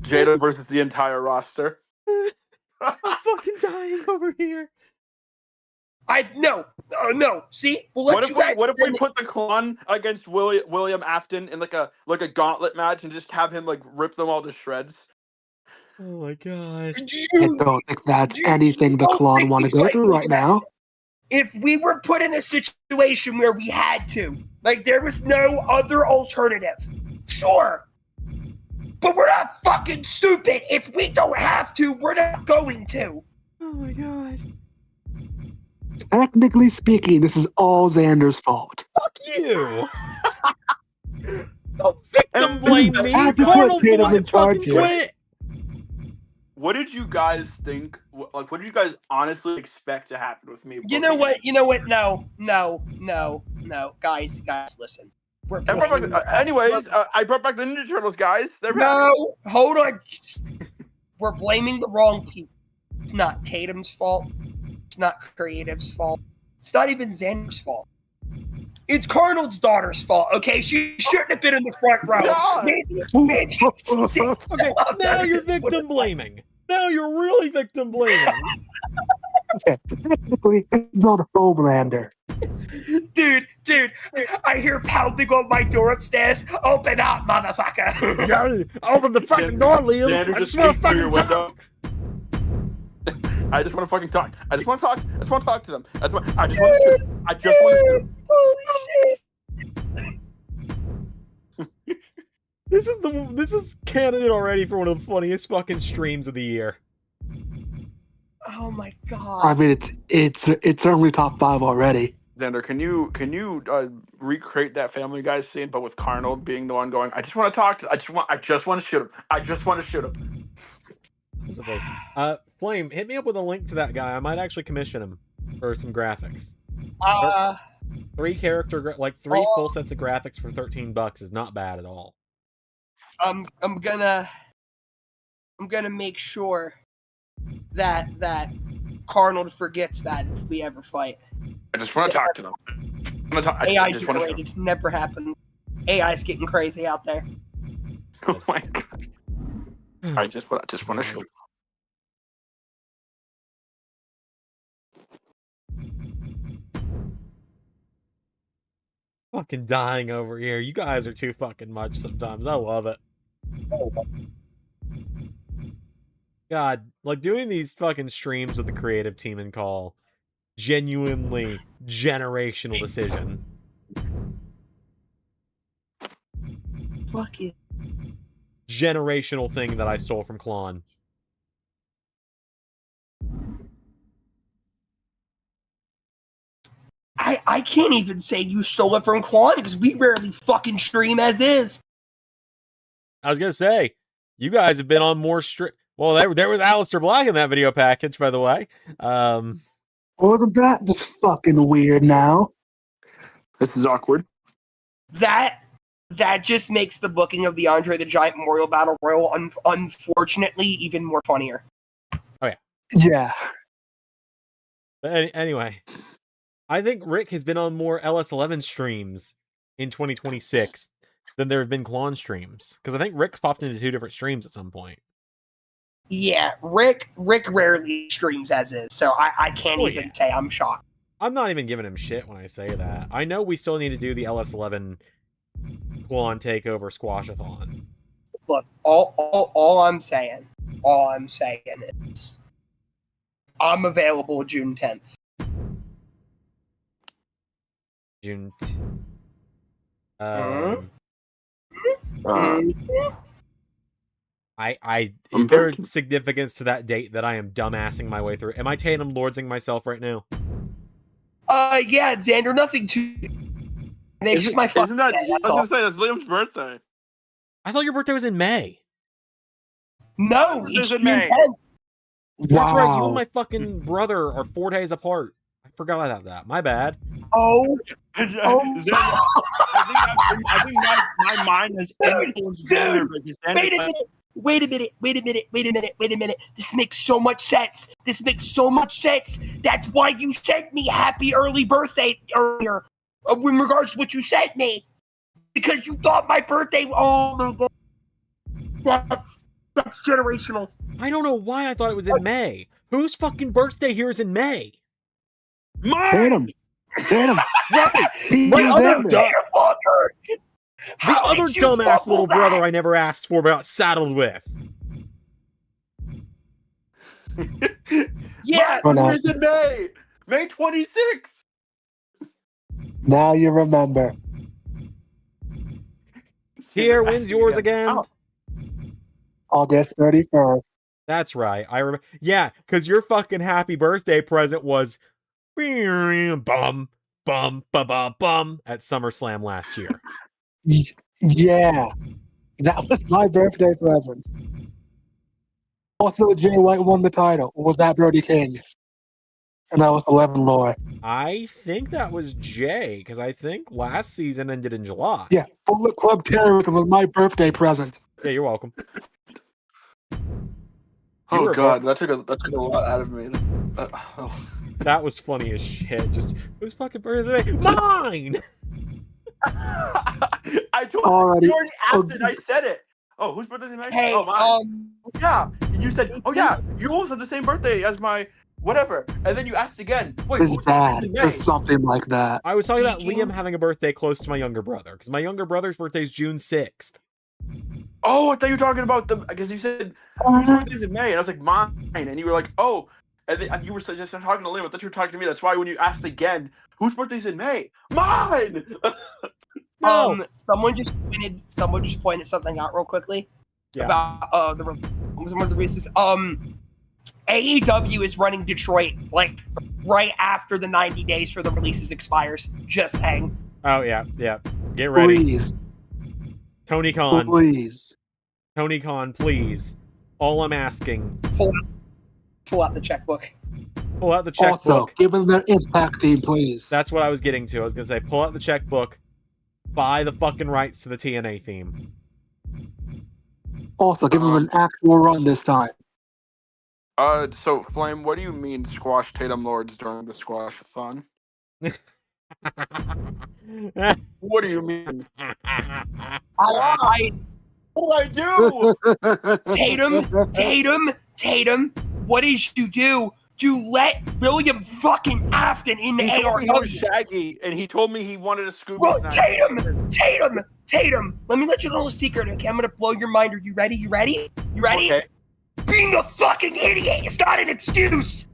Jada versus the entire roster. I'm fucking dying over here. No. See, we'll What if we put the Clon against William Afton in like a gauntlet match and just have him like rip them all to shreds? Oh my god! I don't think that's anything the Clon want to go through right now. If we were put in a situation where we had to, like there was no other alternative, sure. But we're not fucking stupid. If we don't have to, we're not going to. Oh my god. Technically speaking, this is all Zander's fault. Fuck you. Don't victim blame me. Happy to Carnold's the put one him in that fucking charge here. quit. What did you guys think? Like, what did you guys honestly expect to happen with me? You know what? No. Guys, listen. Anyways, I brought back the Ninja Turtles, guys. They're back. No, hold on. We're blaming the wrong people. It's not Tatum's fault. It's not Creative's fault. It's not even Zander's fault. It's Carnold's daughter's fault, okay? She shouldn't have been in the front row. God. Maybe Okay, now you're victim blaming. Now you're really victim blaming. Okay, technically, it's not a Homelander. Dude, I hear pounding on my door upstairs. Open up, motherfucker. Open the fucking door, Liam. Xander I just just want peeked to through your fucking window. talk. I just want to fucking talk. I just want to talk to them. I just want to shoot. Holy shit. This is candidate already for one of the funniest fucking streams of the year. Oh my I god. mean, it's certainly top 5 already. Zander, can you recreate that Family Guy scene, but with Carnold being the one going? I just want to talk to. I just want to shoot him. I just want to shoot him. Flame, hit me up with a link to that guy. I might actually commission him for some graphics. 3 full sets of graphics for $13 is not bad at all. I'm gonna make sure that Carnold forgets that if we ever fight. I just want to talk to them. AI I just want to shoot generated, never happened. AI's getting crazy out there. Oh my god! I just want to shoot. Fucking dying over here. You guys are too fucking much sometimes. I love it. God, like doing these fucking streams with the creative team and call. Genuinely generational decision. Fuck it. Generational thing that I stole from Klon. I can't even say you stole it from Klon because we rarely fucking stream as is. I was gonna say, you guys have been on more well, there was Aleister Black in that video package, by the way. Wasn't that just fucking weird now? This is awkward. That just makes the booking of the Andre the Giant Memorial Battle Royal unfortunately even more funnier. Oh yeah. Yeah. But anyway, I think Rick has been on more LS11 streams in 2026 than there have been Klon streams. Because I think Rick's popped into 2 different streams at some point. Yeah, Rick rarely streams as is, so I can't even say I'm shocked. I'm not even giving him shit when I say that. I know we still need to do the LS11 Klon Takeover Squashathon. Look, all I'm saying is I'm available June 10th. June. Is there a significance to that date that I am dumbasing my way through? Am I Tatum Lordsing myself right now? Yeah, Zander, nothing too. It's just my fucking. Isn't that? I was gonna say that's Liam's birthday. I thought your birthday was in May. No, it's June May. 10th. That's right. You and my fucking brother are 4 days apart. I forgot about that. My bad. Oh. I think my mind has influenced Zander. Wait a minute. This makes so much sense. That's why you sent me happy early birthday earlier. in regards to what you sent me because you thought my birthday. Oh my god, that's generational. I don't know why I thought it was in May. Whose fucking birthday here is in May? Mine. Hit him. Right. My other How The other did you dumbass fumble little that? brother I never asked for but got saddled with. Yeah, Oh, no. Mine is in May 26th. Now you remember. Here, when's yours again? Oh. August 31st. That's right. I remember. Yeah, because your fucking happy birthday present was bum, bum, bum, bum, bum at SummerSlam last year. Yeah. That was my birthday present. Also, Jay White won the title. Or was that Brody King? And I was 11 Lord. I think that was Jay, because I think last season ended in July. Yeah, Bullet Club Terrorism was my birthday present. Yeah, you're welcome. Oh were god, that took a lot out of me. That was funny as shit. Just, whose fucking birthday? Mine! I told Already. you already asked it. I said it. Oh, whose birthday is it? hey, Oh, mine. Yeah, and you said, oh yeah, you also have the same birthday as my whatever, and then you asked again. Wait, His whose birthday dad is in or May? something like that. I was talking about Liam having a birthday close to my younger brother, because my younger brother's birthday is June 6th. Oh, I thought you were talking about the. I guess you said whose birthday is in May, and I was like mine, and you were like, oh, and then you were just talking to Liam. I thought you were talking to me. That's why when you asked again, whose birthday's in May? Mine. No. Someone just pointed something out real quickly about one of the races. AEW is running Detroit like right after the 90 days for the releases expires. Just saying. Oh yeah. Get ready. Please. Tony Khan. Please. Tony Khan, please. All I'm asking. Pull out the checkbook. Pull out the Also, checkbook. give them their Impact team, please. That's what I was getting to. I was going to say, pull out the checkbook. Buy the fucking rights to the TNA theme. Also, give them an actual run this time. So Flame, what do you mean squash Tatum Lords during the squash-a-thon? What do you mean? I What do I do? Tatum, what did you do? You let William fucking Afton in the He told me he was ARW. Shaggy, and he told me he wanted a Scooby Well, snack. Tatum, let me let you know a secret, okay? I'm gonna blow your mind. Are you ready? You ready? Okay. Being a fucking idiot is not an excuse!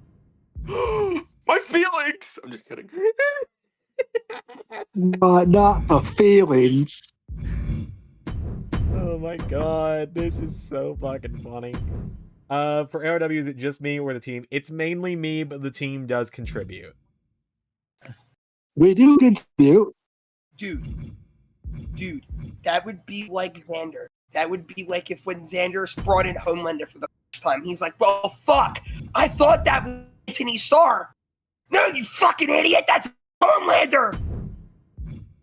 My feelings! I'm just kidding. Not the feelings. Oh my god, this is so fucking funny. For ARW, is it just me or the team? It's mainly me, but the team does contribute. We do contribute. Dude, that would be like Zander. That would be like if when Zander brought in Homelander for the first time, he's like, well, fuck, I thought that was Anthony Starr. No, you fucking idiot, that's Homelander!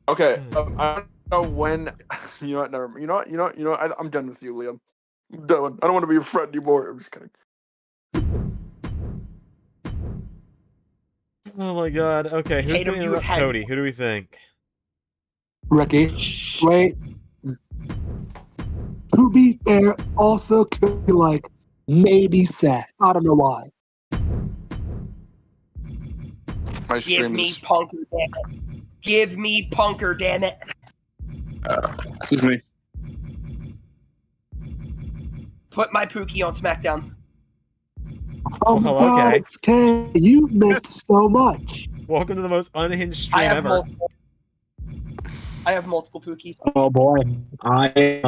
Okay, I don't know when. You know what? Never. You know what? I'm done with you, Liam. I'm done. I don't want to be your friend anymore. I'm just kidding. Oh my god. Okay, who's Tatum, going to you interrupt had- Cody? Who do we think? Ricky, wait. To be fair, also could be like maybe Seth. I don't know why. My Give stream me is. Punker, damn it. Give me Punker, damn it. Excuse me. Put my Pookie on Smackdown. Oh Well, my okay. god, Kay, you missed so much. Welcome to the most unhinged I stream have ever. multiple Pookies. Oh boy, I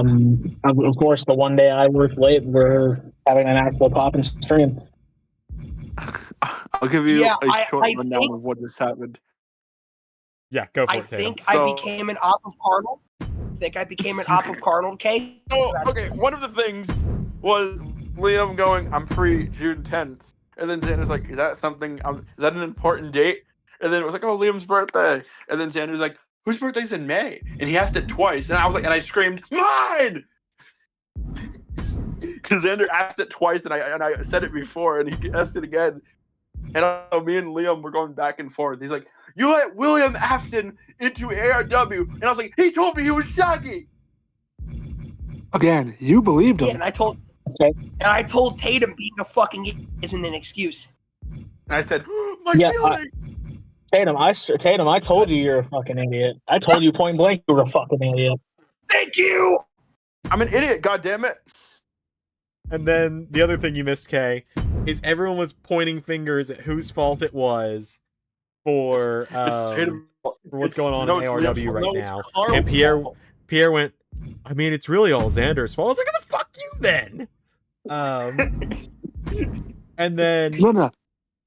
of course the one day I work late, we're having an actual poppin' stream. I'll give you Yeah, a short I rundown think- of what just happened. Yeah, go for I it, Tatum. think So- I became an op of Carnold. Okay? Oh, okay. One of the things was Liam going, "I'm free June 10th," and then Xander's like, "Is that something? Is that an important date?" And then it was like, "Oh, Liam's birthday," and then Xander's like, "Whose birthday's in May?" And he asked it twice, and I was like, and I screamed, "Mine!" Because Xander asked it twice, and I said it before, and he asked it again. And me and Liam were going back and forth. He's like, "You let William Afton into ARW," and I was like, "He told me he was Shaggy." Again, you believed Yeah, him. and I told Tatum being a fucking isn't an excuse. And I said, "My Yeah, feelings." Tatum, I told you you're a fucking idiot. I told you point blank you were a fucking idiot. Thank you. I'm an idiot. God damn it. And then the other thing you missed, Kay, is everyone was pointing fingers at whose fault it was for what's going on in ARW right now. And Pierre went, I mean, it's really all Zander's fault. I was like, "What the fuck you then?" And then No.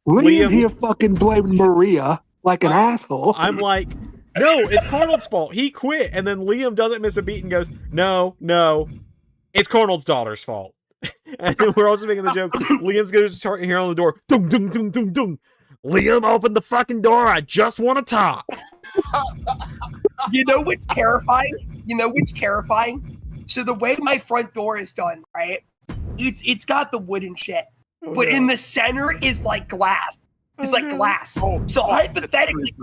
Liam here fucking blamed Maria like an asshole. I'm like, no, it's Carnold's fault. He quit. And then Liam doesn't miss a beat and goes, no, it's Carnold's daughter's fault. And then we're all just making the joke. Liam's gonna start hearing on the door. Dung, dung, dung, dung, dung. Liam, open the fucking door. I just want to talk. You know what's terrifying? So the way my front door is done, right? It's got the wooden shit, but in the center is like glass. It's like glass. So hypothetically,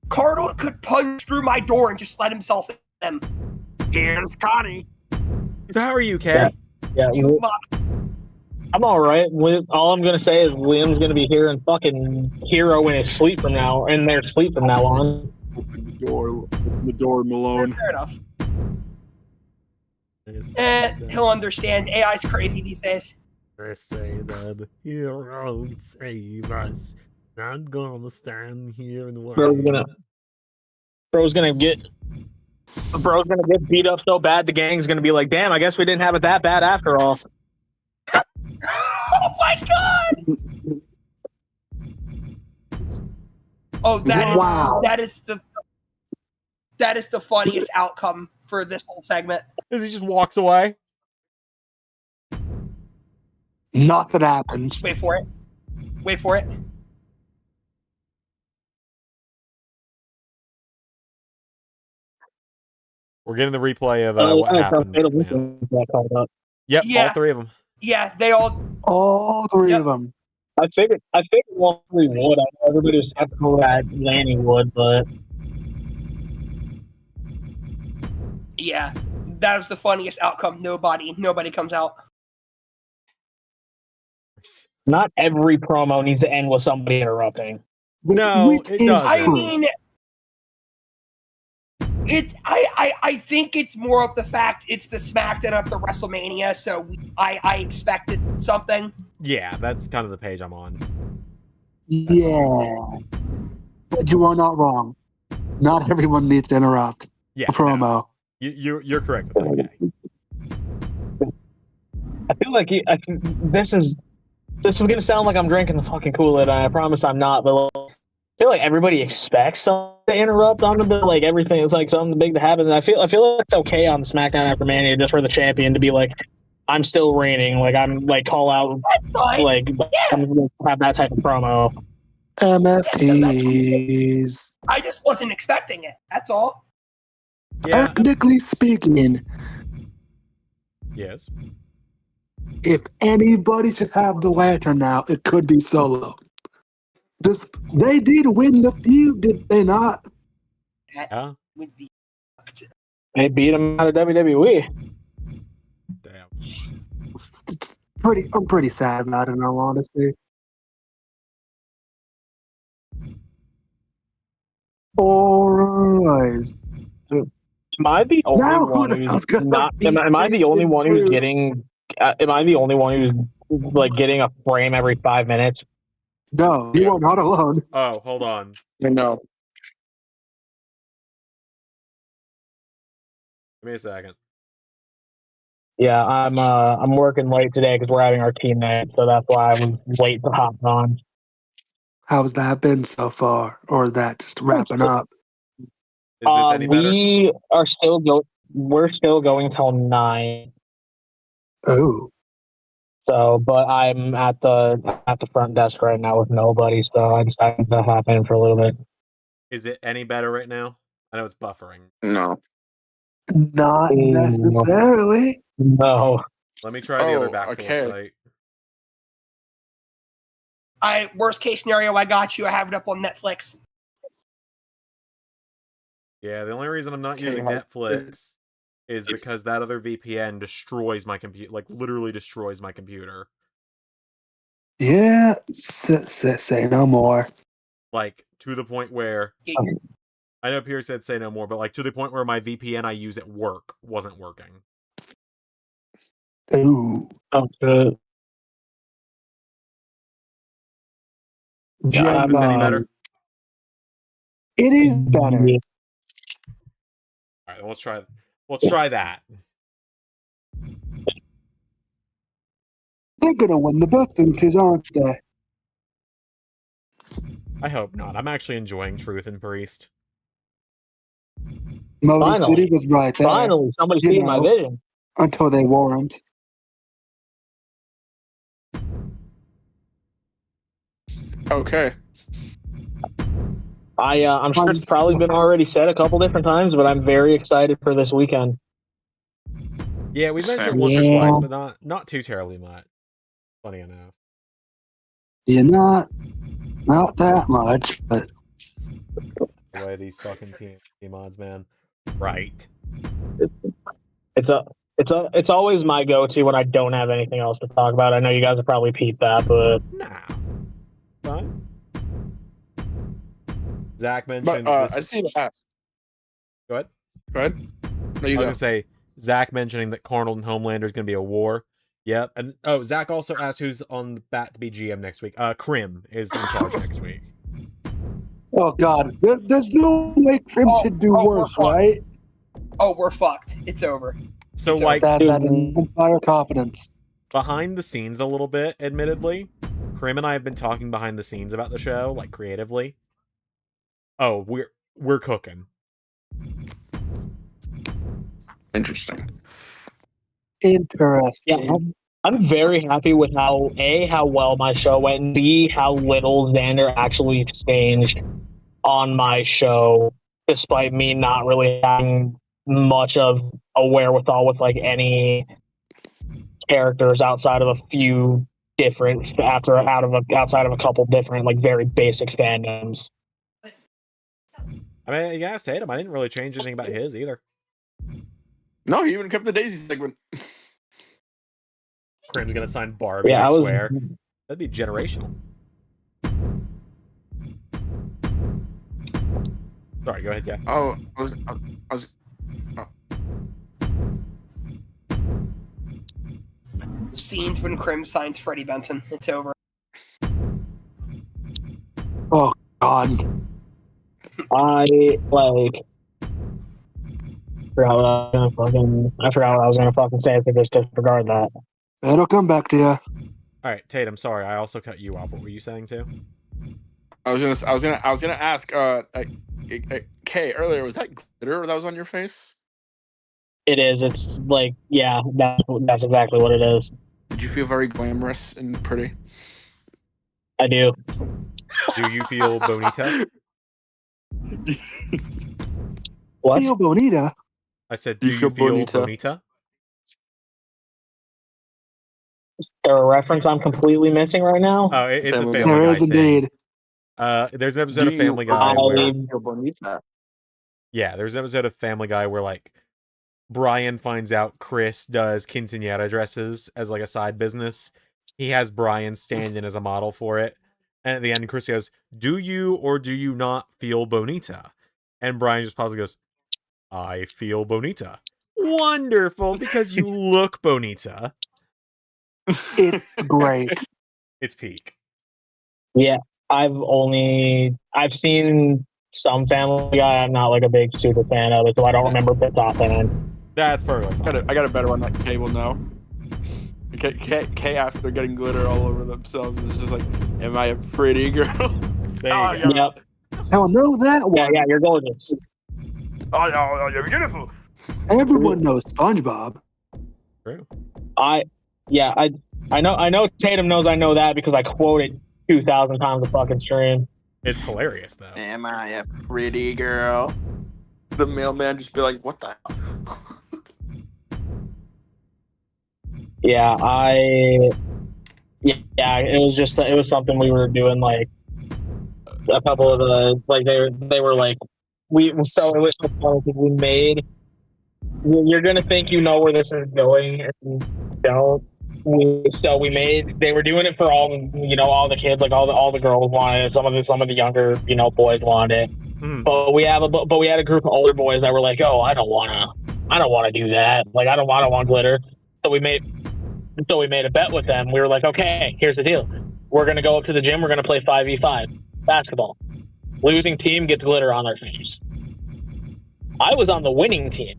Carnold could punch through my door and just let himself in. Here's Connie. So how are you, Kay? Yeah, I'm all right. All I'm gonna say is Liam's gonna be here and fucking Hero in his sleep from now, in their sleep from now on. Open the door, Malone. Fair enough. He'll understand. AI's crazy these days. I say that Hero save us. I'm gonna stand here and wait. Bro's gonna get beat up so bad the gang's gonna be like, damn, I guess we didn't have it that bad after all. Oh my god! Oh, that is the funniest outcome for this whole segment. As he just walks away. Nothing happens. Wait for it. We're getting the replay of what happened. Yep, Yeah. all three of them. Yeah, they all three Yep. of them. I figured all three would. I know everybody was skeptical that Lanny would, but yeah, that was the funniest outcome. Nobody comes out. not every promo needs to end with somebody interrupting. No, Which it is doesn't. I true. mean, I think it's more of the fact it's the Smackdown of the WrestleMania, so I expected something. Yeah, that's kind of the page I'm on. Yeah. But you are not wrong. Not everyone needs to interrupt Yeah, a promo. you're correct with that, okay. I feel like this is gonna sound like I'm drinking the fucking Kool-Aid. I promise I'm not, but I feel like everybody expects something to interrupt on the bill, like everything is like something big to happen. And I feel like it's okay on SmackDown after Mania just for the champion to be like, I'm still reigning, like I'm like call out, That's fine. like I'm gonna have that type of promo. MFTs. I just wasn't expecting it. That's all. Yeah, Technically speaking, yes. if anybody should have the lantern now, it could be Solo. They did win the feud, did they not? Yeah. Would be They beat him out of WWE. Damn. I'm pretty sad about it, in all honesty. All right. Am I the only Now who one the who's hell's gonna not? beat Am I the only one who's Drew? getting? Am I the only one who's like getting a frame every 5 minutes? No, you are not alone. Oh, hold on. I know. Give me a second. Yeah, I'm working late today because we're having our team night, so that's why I was late to hop on. How's that been so far? Or is that just wrapping up? Is this any better? We are still We're still going till 9. Oh. So, but I'm at the front desk right now with nobody, so I decided to hop in for a little bit. Is it any better right now? I know it's buffering. No. Not necessarily. No. Let me try the other backdoor okay. site. Worst case scenario, I got you. I have it up on Netflix. Yeah, the only reason I'm not using Netflix is because that other VPN destroys my computer, like literally destroys my computer. Yeah, say no more. Like to the point where I know Pierre said say no more, but like to the point where my VPN I use at work wasn't working. Ooh. Sounds good. Yeah, is this any better? It is better. Yeah. All right, let's try that. They're gonna win the best inches, aren't they? I hope not. I'm actually enjoying Truth and Priest. Motor Finally. City was right there. Finally, somebody You seen my know. vision. Until they weren't. Okay. I'm sure it's probably been already said a couple different times, but I'm very excited for this weekend. Yeah, we've mentioned it once or twice, but not too terribly much. Funny enough. Yeah, not that much, but The way these fucking team mods, man. Right. It's always my go-to when I don't have anything else to talk about. I know you guys have probably peeped that, but Nah. Fine. Zach But mentioned I see that. Go ahead. Go ahead. No, I you was go. gonna say Zach mentioning that Carnold and Homelander is gonna be a war. Yep. And Zach also asked who's on the bat to be GM next week. Krim is in charge next week. oh god, there's no way Krim could do we're worse, fucked. right? Oh, we're fucked. It's over. So It's like That entire confidence. behind the scenes a little bit, admittedly, Krim and I have been talking behind the scenes about the show, like creatively. Oh, we're cooking. Interesting. Interesting. yeah, I'm very happy with how well my show went, and B, how little Zander actually exchanged on my show, despite me not really having much of a wherewithal with like any characters outside of a few different outside of a couple different like very basic fandoms. I mean, you guys hate him. I didn't really change anything about his either. No, he even kept the Daisy segment. Krim's gonna sign Barbie, Yeah, I I was swear. That'd be generational. Sorry, go ahead, yeah. Oh, I was. Scenes when Krim signs Freddie Benson. It's over. Oh god. I like. I forgot what I was gonna fucking say if I just disregard that. It'll come back to you. All right, Tatum. Sorry, I also cut you off. What were you saying too? I was gonna ask. Kay, earlier, was that glitter that was on your face? It is. It's like, yeah, that's exactly what it is. Did you feel very glamorous and pretty? I do. Do you feel bonita? What? Feel bonita. I said, do you feel bonita? Is there a reference I'm completely missing right now? Oh, it's a Family Family Guy. There Guy is thing. indeed. There's an episode of Family Guy I- where Feel bonita. yeah, there's an episode of Family Guy where like Brian finds out Chris does quinceañera dresses as like a side business. He has Brian stand in as a model for it, and at the end, Chris goes, "Do you or do you not feel bonita?" And Brian just pauses and goes, "I feel bonita." Wonderful, because you look bonita. It's great. It's peak. Yeah, I've seen some Family Guy. I'm not like a big super fan of it, so I don't remember bits offhand. That's perfect. I got a better one that Kay will know. Kay after getting glitter all over themselves is just like, "Am I a pretty girl?" There Oh, you go. yeah. Yep. Hell, know that one. Yeah, you're gorgeous. Oh, you're beautiful. Everyone knows SpongeBob. True. I know Tatum knows I know that because I quote it 2,000 times a fucking stream. It's hilarious though. Am I a pretty girl? The mailman just be like, "What the hell?" Yeah, Yeah, it was something we were doing, like, a couple of the, like, they were like, so it was just funny because we made, you're gonna think you know where this is going, and you don't. They were doing it for all the kids, like all the girls wanted it, some of the younger boys wanted it. Mhm. But we had a group of older boys that were like, oh, I don't wanna do that, like I don't want glitter. So we made a bet with them. We were like, okay, here's the deal, we're gonna go up to the gym, we're gonna play 5v5 basketball. Losing team gets glitter on their face. I was on the winning team.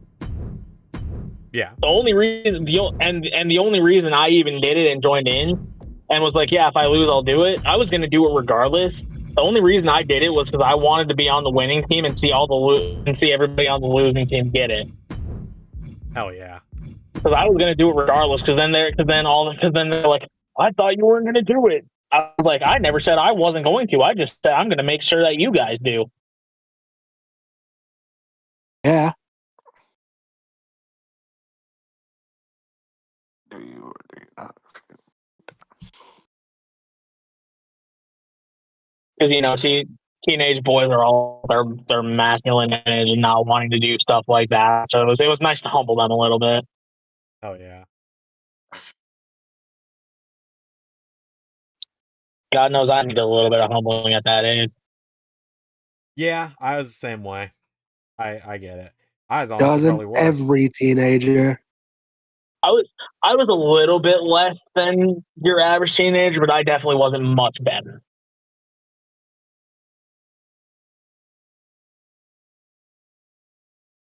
Yeah. The only reason, the only reason I even did it and joined in and was like, yeah, if I lose, I'll do it. I was going to do it regardless. The only reason I did it was because I wanted to be on the winning team and see everybody on the losing team get it. Hell yeah. Because I was going to do it regardless. Because then they're like, I thought you weren't going to do it. I was like, I never said I wasn't going to. I just said I'm going to make sure that you guys do. Yeah. Do you or do you not? Because teenage boys are all they're masculine and not wanting to do stuff like that. So it was nice to humble them a little bit. Oh yeah. God knows I need a little bit of humbling at that age. Yeah, I was the same way. I get it. I was honestly Doesn't probably worse. every teenager? I was a little bit less than your average teenager, but I definitely wasn't much better.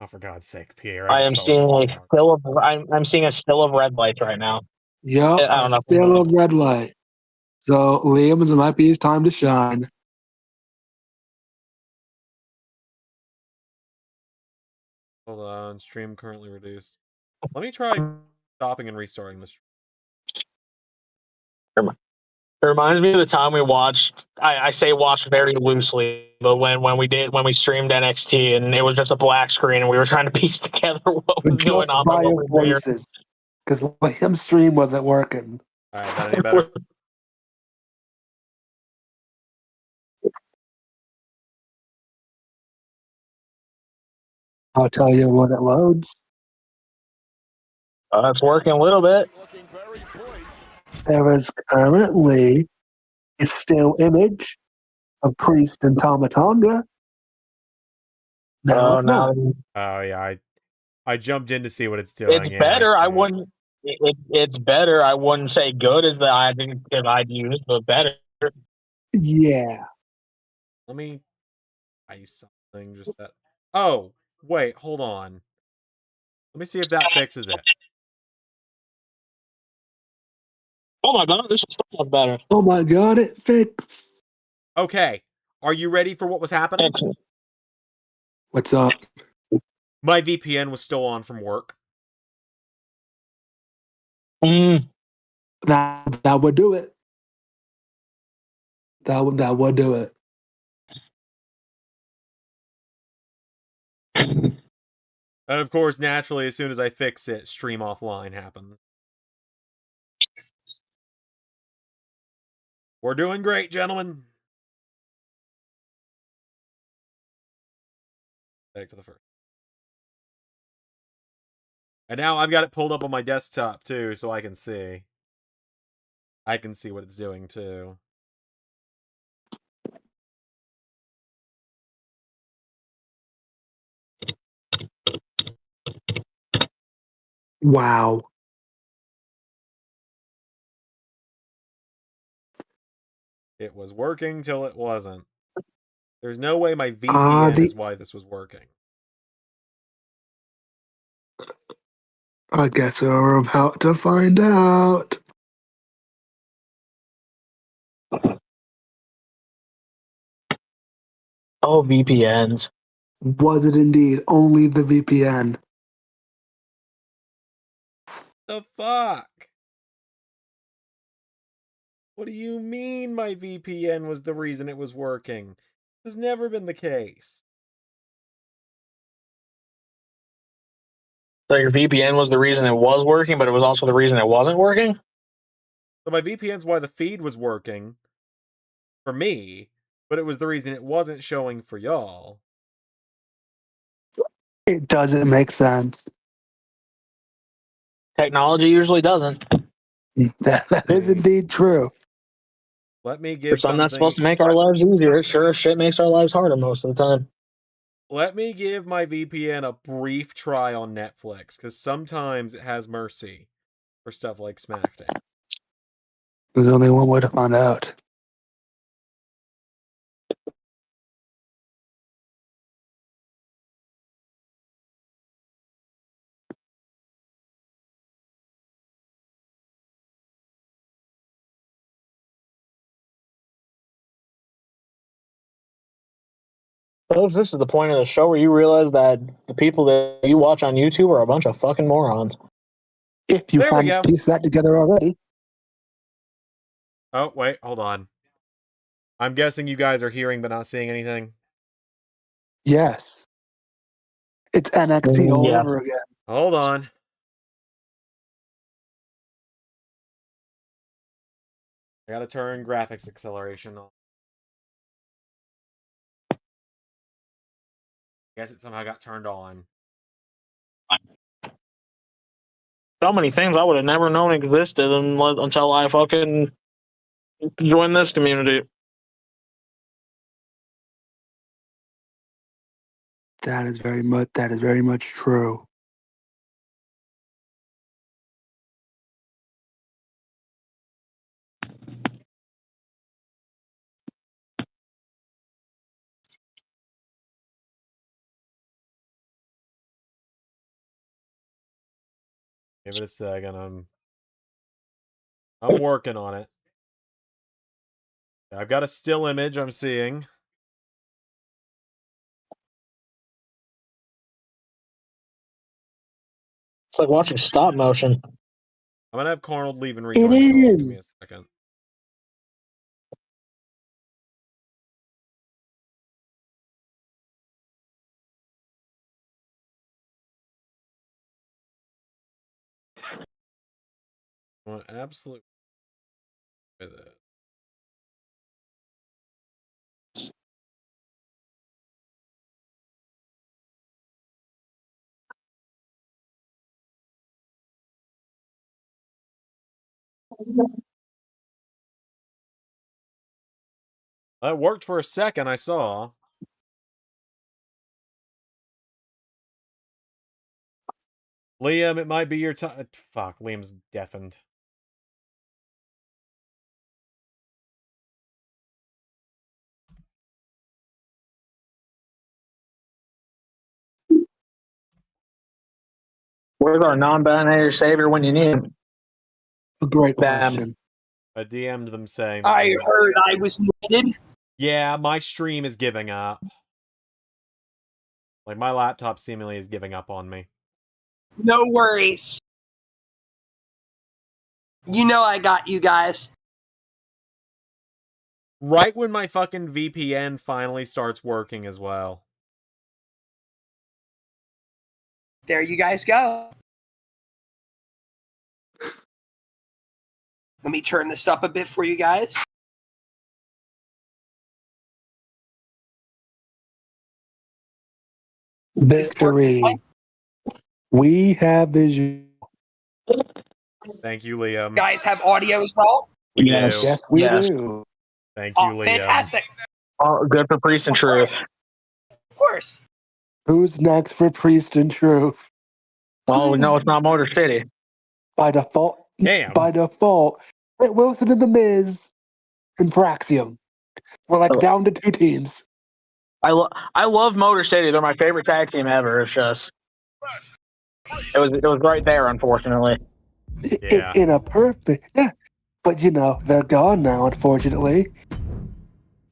Oh, for God's sake, Pierre! I'm seeing a still of red lights right now. Yup, I don't know. still a red light. So Liam, it might be his time to shine. Hold on, stream currently reduced. Let me try stopping and restarting this. It reminds me of the time we watched. I say watched very loosely, but when we streamed NXT and it was just a black screen and we were trying to piece together what was going Just on. by your voices. Because Liam's stream wasn't working. All right, that any better? I'll tell you when it loads. It's working a little bit. There is currently a still image of Priest and Tama Tonga. No, it's not. Oh yeah, I jumped in to see what it's doing. It's better. I wouldn't. It's better. I wouldn't say good as the I'd use, but better. Yeah. Let me ice something. Just that. Oh wait, hold on. Let me see if that fixes it. Oh my god, this is so much better. Oh my god, it fixed. Okay, are you ready for what was happening? What's up? My VPN was still on from work. That would do it. That would do it. And of course, naturally, as soon as I fix it, stream offline happens. We're doing great, gentlemen. Back to the first. And now I've got it pulled up on my desktop, too, so I can see. I can see what it's doing, too. Wow. It was working till it wasn't. There's no way my VPN is why this was working. I guess we're about to find out. Oh, VPNs. Was it indeed only the VPN? The fuck? What do you mean my VPN was the reason it was working? This has never been the case. So your VPN was the reason it was working, but it was also the reason it wasn't working? So my VPN's why the feed was working for me, but it was the reason it wasn't showing for y'all. It doesn't make sense. Technology usually doesn't. That is indeed true. Let me For give something that's supposed to something. make our lives easier, it sure as shit makes our lives harder most of the time. Let me give my VPN a brief try on Netflix, because sometimes it has mercy for stuff like Smackdown. There's only one way to find out. Folks, this is the point of the show where you realize that the people that you watch on YouTube are a bunch of fucking morons. If you There we kind go. of piece that together already. Oh, wait, hold on. I'm guessing you guys are hearing but not seeing anything. Yes. It's NXT all Yeah. over again. Hold on. I gotta turn graphics acceleration on. Guess it somehow got turned on. So many things I would have never known existed until I fucking joined this community. That is very much true. Give it a second. I'm working on it. I've got a still image I'm seeing. It's like watching stop motion. I'm gonna have Carnold leave and It rejoin the call. Give is. me a second. I want absolute with it. That worked for a second, I saw. Liam, it might be your time. Fuck, Liam's deafened. Where's our non-binary savior when you need him? A great Bam. question. I DM'd them saying that I heard I was needed. yeah, my stream is giving up. Like, my laptop seemingly is giving up on me. No worries. You know I got you guys. Right when my fucking VPN finally starts working as well. There you guys go. Let me turn this up a bit for you guys. Victory. We have vision. Thank you, Liam. You guys have audio as well? We Yes. do. Yes, we Yes. do. Thank you, Oh, Liam. fantastic. Oh, good for priest and Of truth. course. Of course. Who's next for Priest and Truth? Well, we know it's not Motor City. By default. Damn. By default. Britt Wilson and The Miz and Praxium. We're like down to 2 teams. I love Motor City. They're my favorite tag team ever. It's just it was right there, unfortunately. Yeah. In a perfect, yeah. But you know, they're gone now, unfortunately.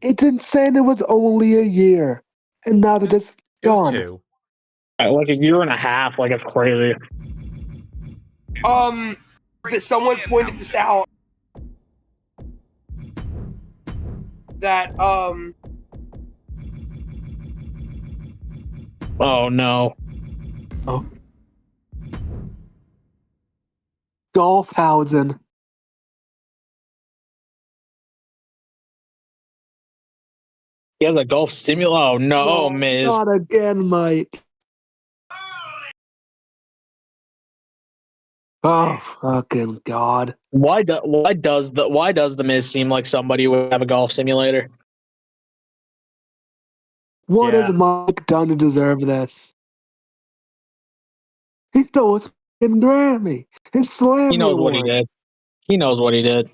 It's insane it was only a year. And now they're just It was gone. 2. Like a year and a half. Like it's crazy. Someone pointed this out. That, Oh no. Golfhausen. He has a golf simulator. Oh no, Miz. Not again, Mike. Oh fucking god! Why does the Miz seem like somebody who would have a golf simulator? What Yeah. has Mike done to deserve this? He stole his fucking Grammy. His Slammy He knows what he Award. did. He knows what he did.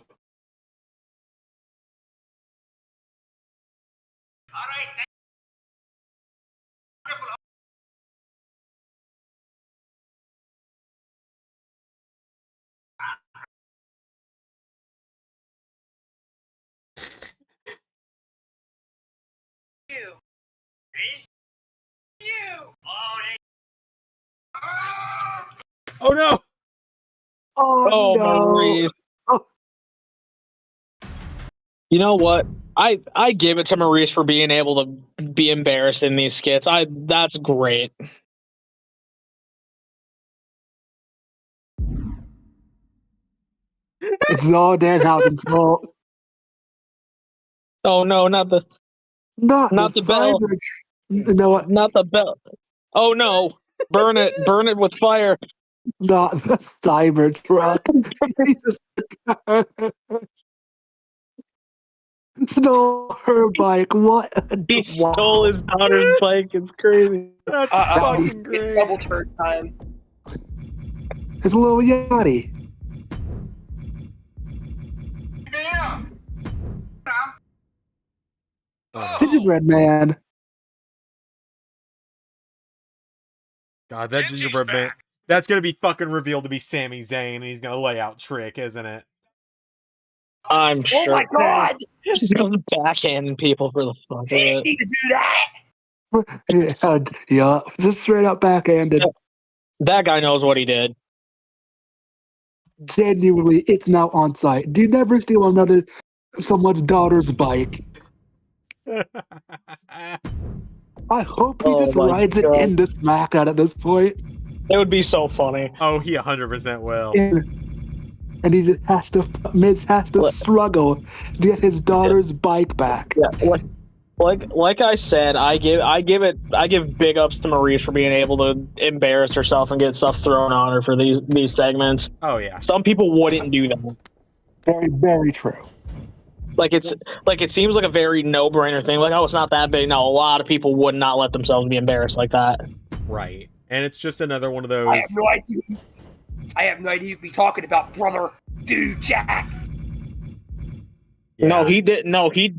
Oh no! Oh, no! Maurice. Oh. You know what? I give it to Maurice for being able to be embarrassed in these skits. That's great. It's all Danhausen's fault. Oh no, not the Not the bell. Cyber. You know what? Not the bell. Oh no. Burn it with fire. Not the Cybertruck. He just stole her bike. What? He stole his daughter's bike. It's crazy. That's fucking great. It's double turn time. It's a little Yachty. Gingerbread man. God, that gingerbread man. That's gonna be fucking revealed to be Sami Zayn, and he's gonna lay out Trick, isn't it? I'm sure. Oh my god! Just goes backhanding people for the fuck of He didn't it. need to do that! Yeah, just straight up backhanded. That guy knows what he did. Genuinely, it's now on site. Do you never steal someone's daughter's bike? I hope he Oh just my rides God. it into SmackDown at this point. It would be so funny. Oh, he 100% will. And Miz has to struggle to get his daughter's bike back. Yeah, like I said, I give big ups to Maurice for being able to embarrass herself and get stuff thrown on her for these segments. Oh yeah. Some people wouldn't do that. Very, very true. It seems like a very no-brainer thing. Like, oh, it's not that big. No, a lot of people would not let themselves be embarrassed like that. Right. And it's just another one of those. I have no idea you'd be talking about, brother. Dude, Jack. Yeah. No, he did. No, he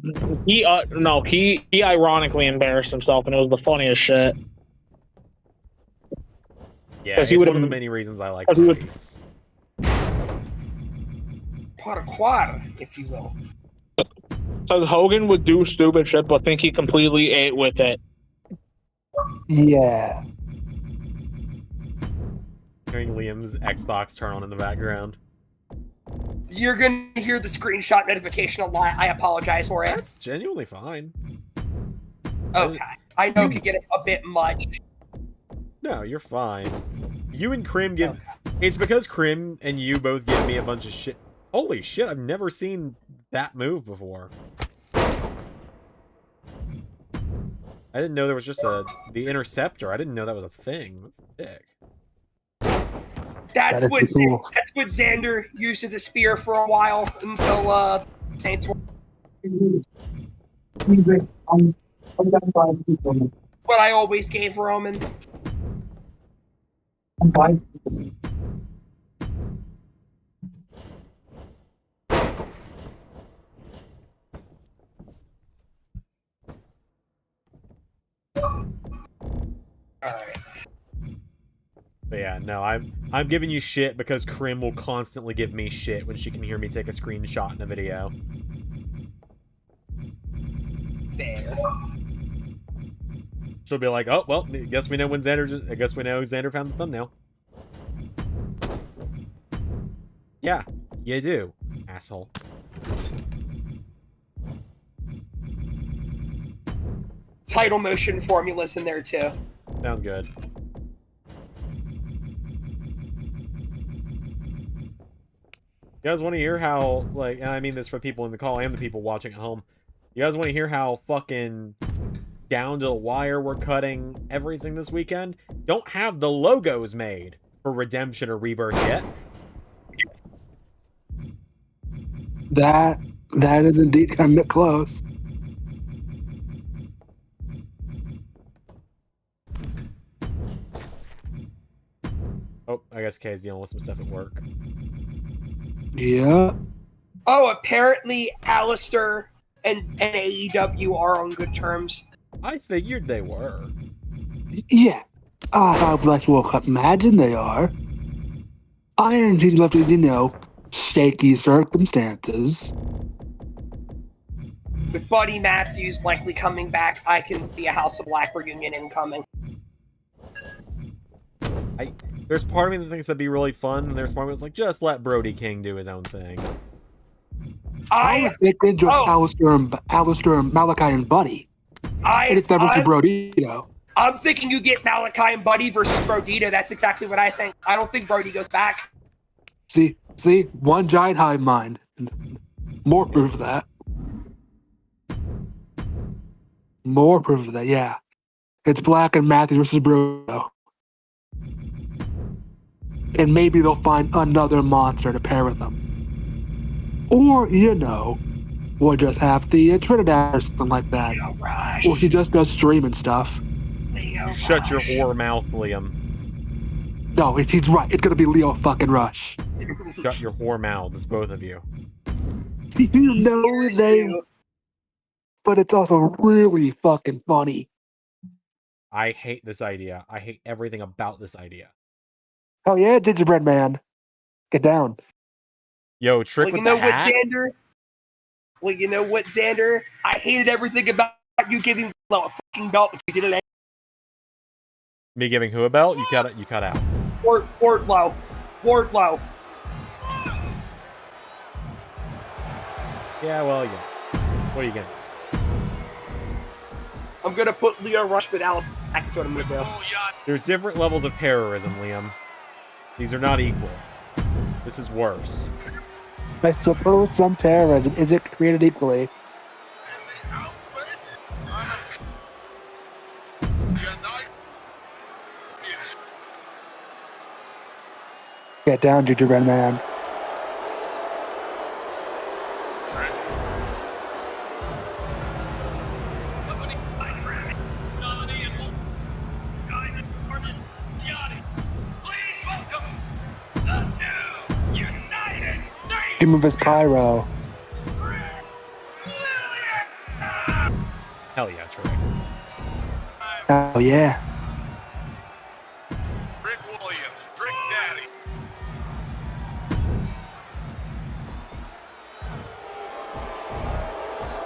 ironically embarrassed himself, and it was the funniest shit. Yeah, 'Cause it's he one would've- of the many reasons I like 'cause he would- Maurice. Quad, if you will. So Hogan would do stupid shit, but think he completely ate with it. Yeah. Hearing Liam's Xbox turn on in the background. You're gonna hear the screenshot notification a lot. I apologize for it. That's genuinely fine. Okay. I know it could get a bit much. No, you're fine. You and Krim give... It's because Krim and you both give me a bunch of shit. Holy shit, I've never seen that move before. I didn't know there was just the Interceptor. I didn't know that was a thing. That's sick. That's That is what cool. that's what Zander used as a spear for a while until Saints were what I always gave Roman. Alright. But yeah, no, I'm giving you shit because Krim will constantly give me shit when she can hear me take a screenshot in a video. There. She'll be like, "Oh, well, I guess we know when I guess we know Zander found the thumbnail." Yeah, you do, asshole. Title motion formulas in there too. Sounds good. You guys want to hear how, like, and I mean this for people in the call and the people watching at home, You guys want to hear how fucking down to the wire we're cutting everything this weekend? Don't have the logos made for Redemption or Rebirth yet. That is indeed kind of close. Oh, I guess Kay's dealing with some stuff at work. Yeah. Oh, apparently Alistair and AEW are on good terms. I figured they were. Yeah. How much will imagine they are. Iron She's left in, shaky circumstances. With Buddy Matthews likely coming back, I can see a House of Black reunion incoming. There's part of me that thinks that'd be really fun, and there's part of me that's like, just let Brody King do his own thing. I was thinking just Alistair and Malachi and Buddy. And it's never to Brodito. I'm thinking you get Malachi and Buddy versus Brodito. That's exactly what I think. I don't think Brody goes back. See, one giant hive mind. More proof of that. More proof of that, yeah. It's Black and Matthews versus Bruno. And maybe they'll find another monster to pair with them. Or, we'll just have the Trinidad or something like that. Or she just does streaming stuff. Shut your whore mouth, Liam. No, if he's right, it's gonna be Leo fucking Rush. Shut your whore mouths, both of you. But it's also really fucking funny. I hate this idea. I hate everything about this idea. Oh yeah, Gingerbread Man. Get down. Yo, Trick with the hat? Zander? Well, you know what, Zander? I hated everything about you giving a fucking belt, but you did it. Me giving who a belt? You cut out. Wardlow. Yeah, well, yeah. What are you getting? I'm gonna put Leo Rush with Alice. That's what I'm gonna do. There's different levels of terrorism, Liam. These are not equal. This is worse. I suppose some terrorism isn't created equally. Get down, Gingerbread Man. Give him his pyro. Hell yeah, Troy. Oh yeah. Rick Williams, Rick Daddy.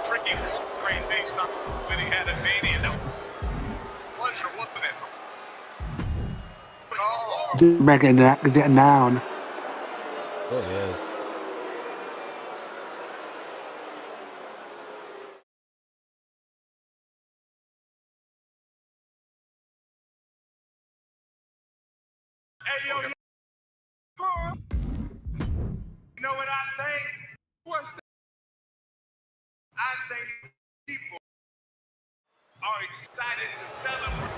Tricky train based on when he had a mania. Pleasure, what was it? Oh. Making that noun. It really is. Hey, yo, you know what I think? What's that? I think people are excited to celebrate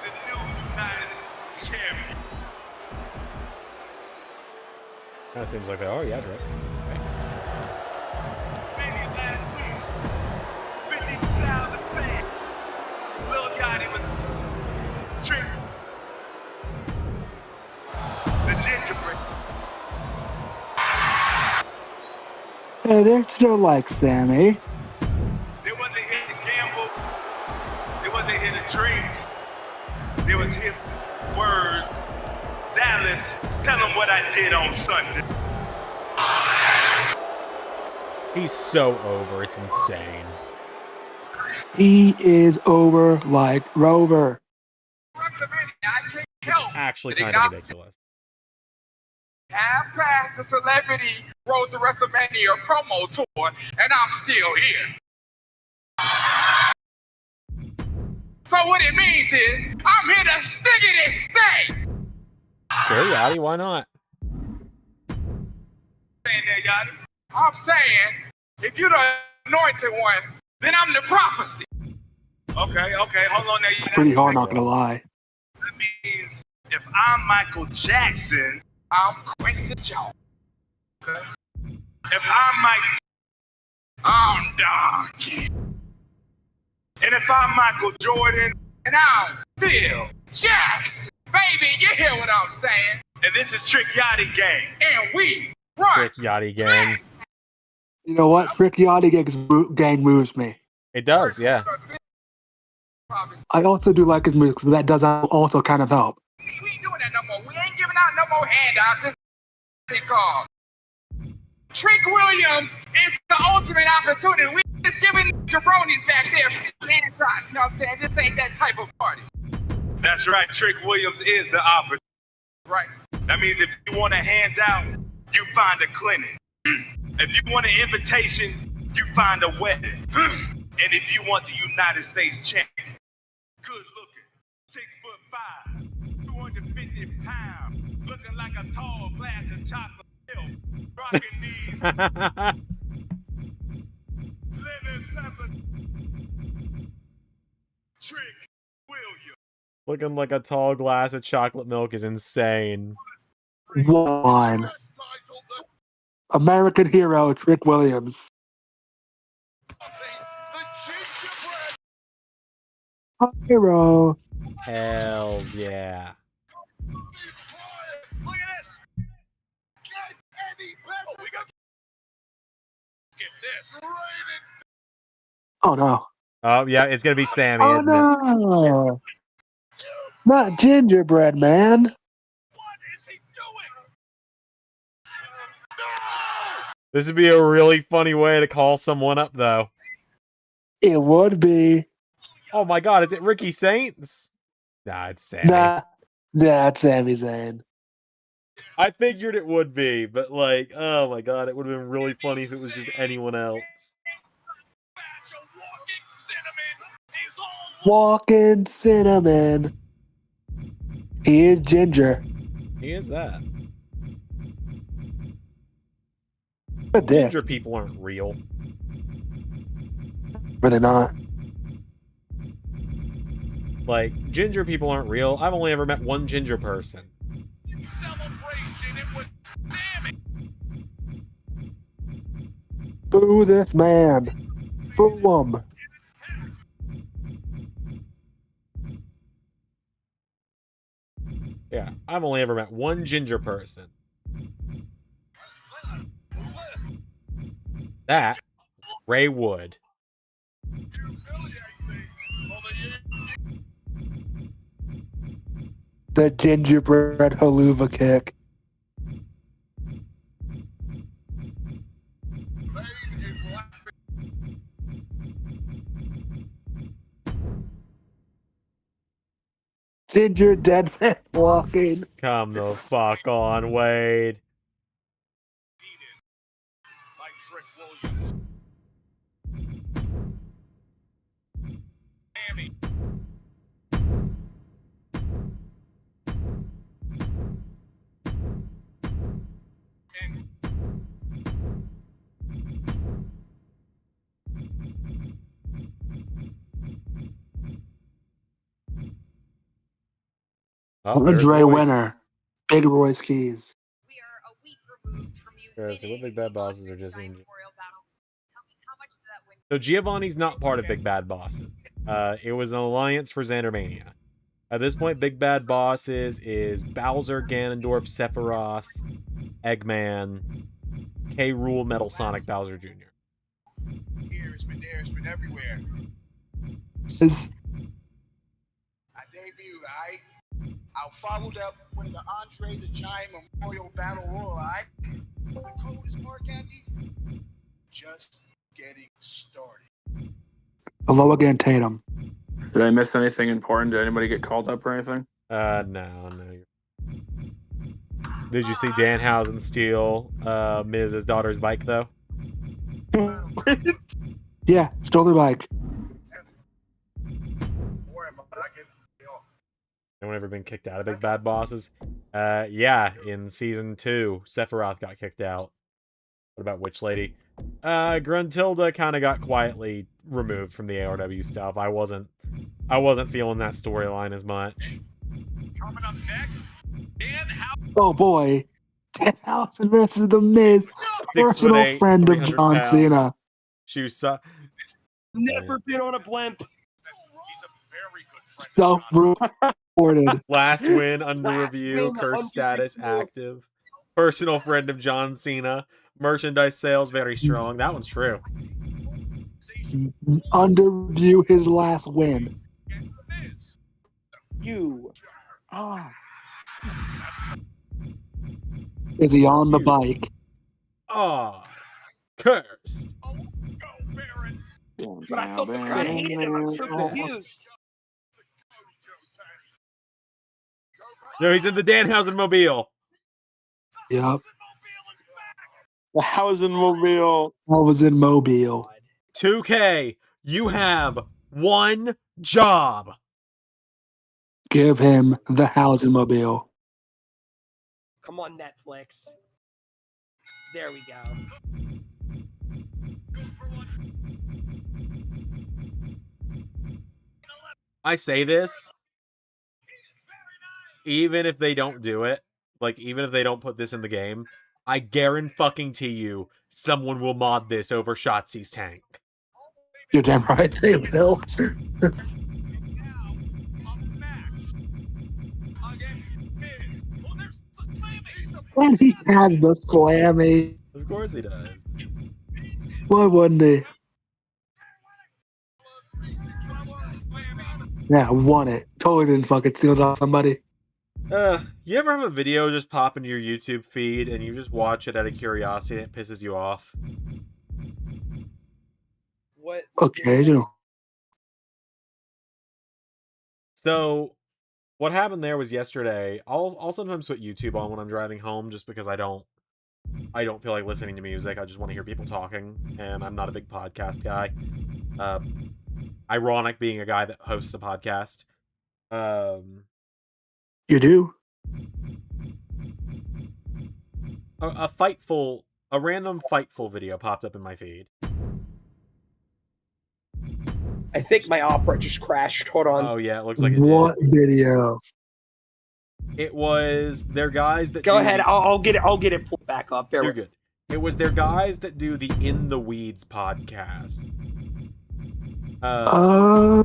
the new United States champion. Kind of seems like they are, yeah, Drake. Okay. Maybe last week, 50,000 fans. Lil Gotti was tricked. The gingerbread. Hey, they're still like Sammy. There wasn't here to gamble. There wasn't here to drink. There was here words. Dallas, tell them what I did on Sunday. He's so over, it's insane. He is over like Rover. Wrestlemania, I can't help. Actually kind of ridiculous. Half past the celebrity Road to WrestleMania promo tour, and I'm still here. So what it means is, I'm here to stickity stay. Sure, Yachty, why not? Saying that, Yachty. I'm saying, if you done anointed one, then I'm the prophecy. Okay, hold on there. It's pretty hard, not gonna lie. That means if I'm Michael Jackson, I'm Quincy Jones. Okay? If I'm Mike, I'm Donkey. And if I'm Michael Jordan, and I'm Phil Jackson. Baby, you hear what I'm saying? And this is Trick Yachty Gang. And we run. Trick Yachty Gang. You know what? Trick Yachty gang moves me. It does, yeah. I also do like his moves, because that does also kind of help. We ain't doing that no more. We ain't giving out no more handouts. This is called Trick Williams is the ultimate opportunity. We just giving jabronis back there handouts. You know what I'm saying? This ain't that type of party. That's right. Trick Williams is the opportunity. Right. That means if you want a handout, you find a clinic. If you want an invitation, you find a wedding. And if you want the United States champion, good looking, 6'5", 250 pounds, looking like a tall glass of chocolate milk, rocking these lemon pepper. Trick Williams. Looking like a tall glass of chocolate milk is insane. One. American hero, Trick Williams. Hero. Hells yeah. Look at this. Get this. Oh no. Oh yeah, it's gonna be Sammy. Oh isn't it? no. Not gingerbread man. What is he doing? No! This would be a really funny way to call someone up, though. It would be. Oh my god, is it Ricky Saints? Nah, it's Sammy. Nah, it's Sami Zayn. I figured it would be, but like, oh my god, it would have been really funny if it was just anyone else. Walking cinnamon. He is ginger. He is that. A dick. Ginger people aren't real. Really not. Like, ginger people aren't real. I've only ever met one ginger person. Boo this man. Boo him. Yeah, I've only ever met one ginger person. That, Ray Wood. The gingerbread haluva kick. Ginger dead man walking. Come the fuck on, Wade. Oh, there's Andre Royce. winner. Big Royce Keys. We are a week removed from you Yeah, so what winning Big Bad the Bosses are just Giant injured. Memorial Battle. Tell me, how much did that win? So Giovanni's not part of Big Bad Bosses. It was an alliance for ZanderMania. At this point, Big Bad Bosses is Bowser, Ganondorf, Sephiroth, Eggman, K. Rool, Metal Sonic, Bowser Jr. Here, it's been there, it's been everywhere. Is I debuted, alright? I followed up with the Andre the Giant Memorial Battle Royal, alright? The code is Mark Andy. Just getting started. hello again, Tatum. Did I miss anything important? Did anybody get called up or anything? No. Did you see Danhausen steal Miz's daughter's bike, though? Yeah, stole the bike. Anyone ever been kicked out of Big Bad Bosses? Yeah, in season 2, Sephiroth got kicked out. What about Witch Lady? Gruntilda kind of got quietly removed from the ARW stuff. I wasn't feeling that storyline as much. Coming up next, Dan Oh boy, Danhausen versus the Miz, 6'8", personal friend of 300 John pounds. Cena. She was Never been on a blimp. He's a very good friend. Self-reported. last win under Last review, win curse under status review. active, personal friend of John Cena, merchandise sales very strong. That one's true. Under review, his last win. Against the Miz. You. Ah. Is he on the bike? Ah, cursed. Oh, go, Baron. But I thought the crowd hated him. I'm so confused. No, he's in the Danhausen mobile. Yep. The housing mobile. I was in Mobile. 2K, you have one job. Give him the housing mobile. Come on, Netflix. There we go. I say this, even if they don't do it, like, even if they don't put this in the game, I guarantee you someone will mod this over Shotzi's tank. You're damn right they will. And he has the slammy. Of course he does. Why wouldn't he? Yeah, won it. Totally didn't fucking steal it off somebody. You ever have a video just pop into your YouTube feed and you just watch it out of curiosity and it pisses you off? What? Occasional. So, what happened there was yesterday. I'll sometimes put YouTube on when I'm driving home just because I don't feel like listening to music. I just want to hear people talking, and I'm not a big podcast guy. Ironic being a guy that hosts a podcast. You do? A random Fightful video popped up in my feed. I think my opera just crashed. Hold on. Oh yeah, it looks like it What did. video? It was their guys that Go ahead. I'll get it pulled back up. There You're we go. good. It was their guys that do the In the Weeds podcast. Oh,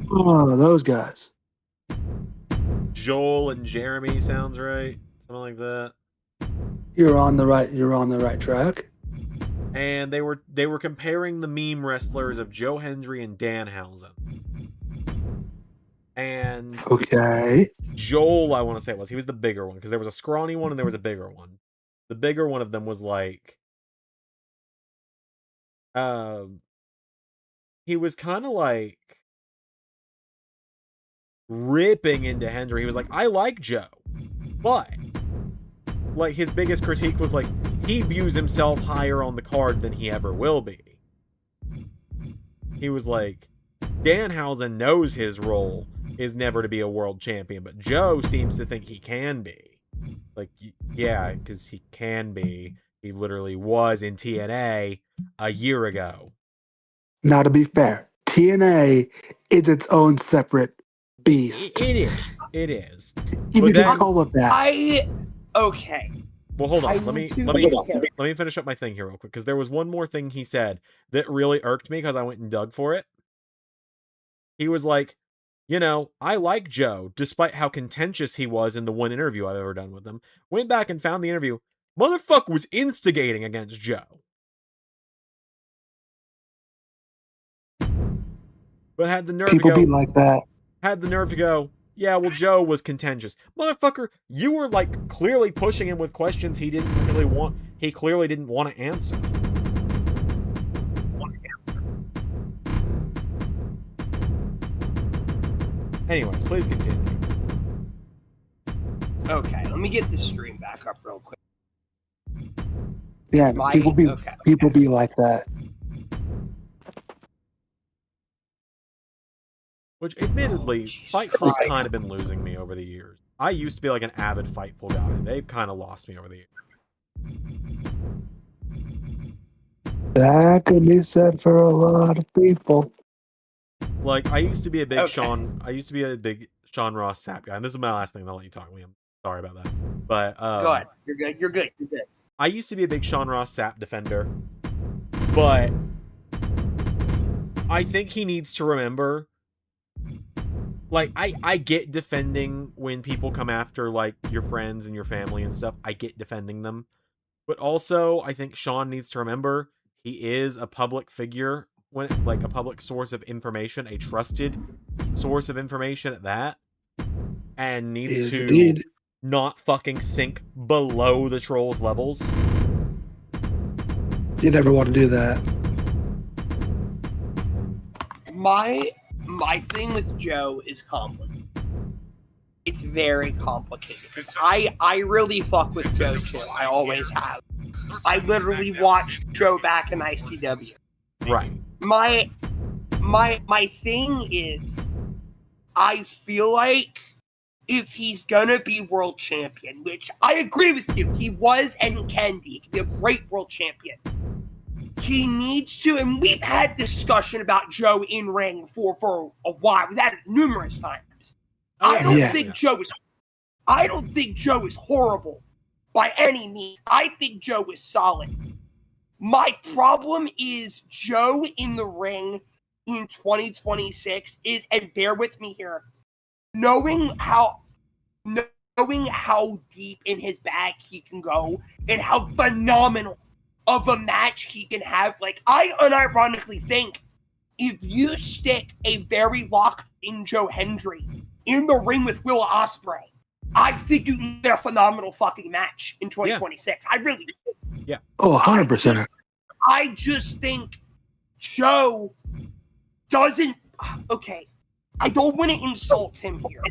those guys. Joel and Jeremy sounds right, something like that. You're on the right track. And they were comparing the meme wrestlers of Joe Hendry and Danhausen. And Okay. Joel, I want to say he was the bigger one because there was a scrawny one and there was a bigger one. The bigger one of them was like, he was kind of like ripping into Hendry. He was like, I like Joe, but like his biggest critique was like he views himself higher on the card than he ever will be. He was like, Danhausen knows his role is never to be a world champion, but Joe seems to think he can be. Like, yeah, because he can be. He literally was in TNA a year ago. Now, to be fair, TNA is its own separate beast. It is. It is. If you But then- can call it that. Okay. Well, hold I on. Let need me to- finish up my thing here real quick because there was one more thing he said that really irked me because I went and dug for it. He was like, you know, I like Joe, despite how contentious he was in the one interview I've ever done with him. Went back and found the interview. Motherfucker was instigating against Joe. But had the nerve People to go, be like that. had the nerve to go, yeah, well, Joe was contentious. Motherfucker, you were like clearly pushing him with questions he clearly didn't want to answer. Anyways, please continue. Okay. Let me get the stream back up real quick. Yeah, My- people be okay. like that. Which, admittedly, Jesus Fightful's Christ. kind of been losing me over the years. I used to be like an avid Fightful guy. They've kind of lost me over the years. That could be said for a lot of people. Like, I used to be a big Okay. Sean Ross Sapp guy, and this is my last thing. I'll let you talk, Liam. Sorry about that. But Good. You're good. You're good. You're good. I used to be a big Sean Ross Sapp defender, but I think he needs to remember, like, I get defending when people come after, like, your friends and your family and stuff. I get defending them. But also, I think Sean needs to remember he is a public figure, like a public source of information, a trusted source of information at that, and needs to Indeed. not fucking sink below the trolls' levels. You never want to do that. My thing with Joe is complicated. It's very complicated because I really fuck with Joe too. I always have. I literally watched Joe back in ICW. Right. My thing is, I feel like if he's gonna be world champion, which I agree with you, he was and he can be. He can be a great world champion. He needs to, and we've had discussion about Joe in ring for a while. We've had it numerous times. I don't think Joe is horrible by any means. I think Joe is solid. My problem is Joe in the ring in 2026 is, and bear with me here, knowing how deep in his bag he can go and how phenomenal of a match he can have. Like, I unironically think if you stick a very locked in Joe Hendry in the ring with Will Ospreay, I think you can get a phenomenal fucking match in 2026. I really do. Yeah. Oh, 100%. I just think Joe doesn't... Okay, I don't want to insult him here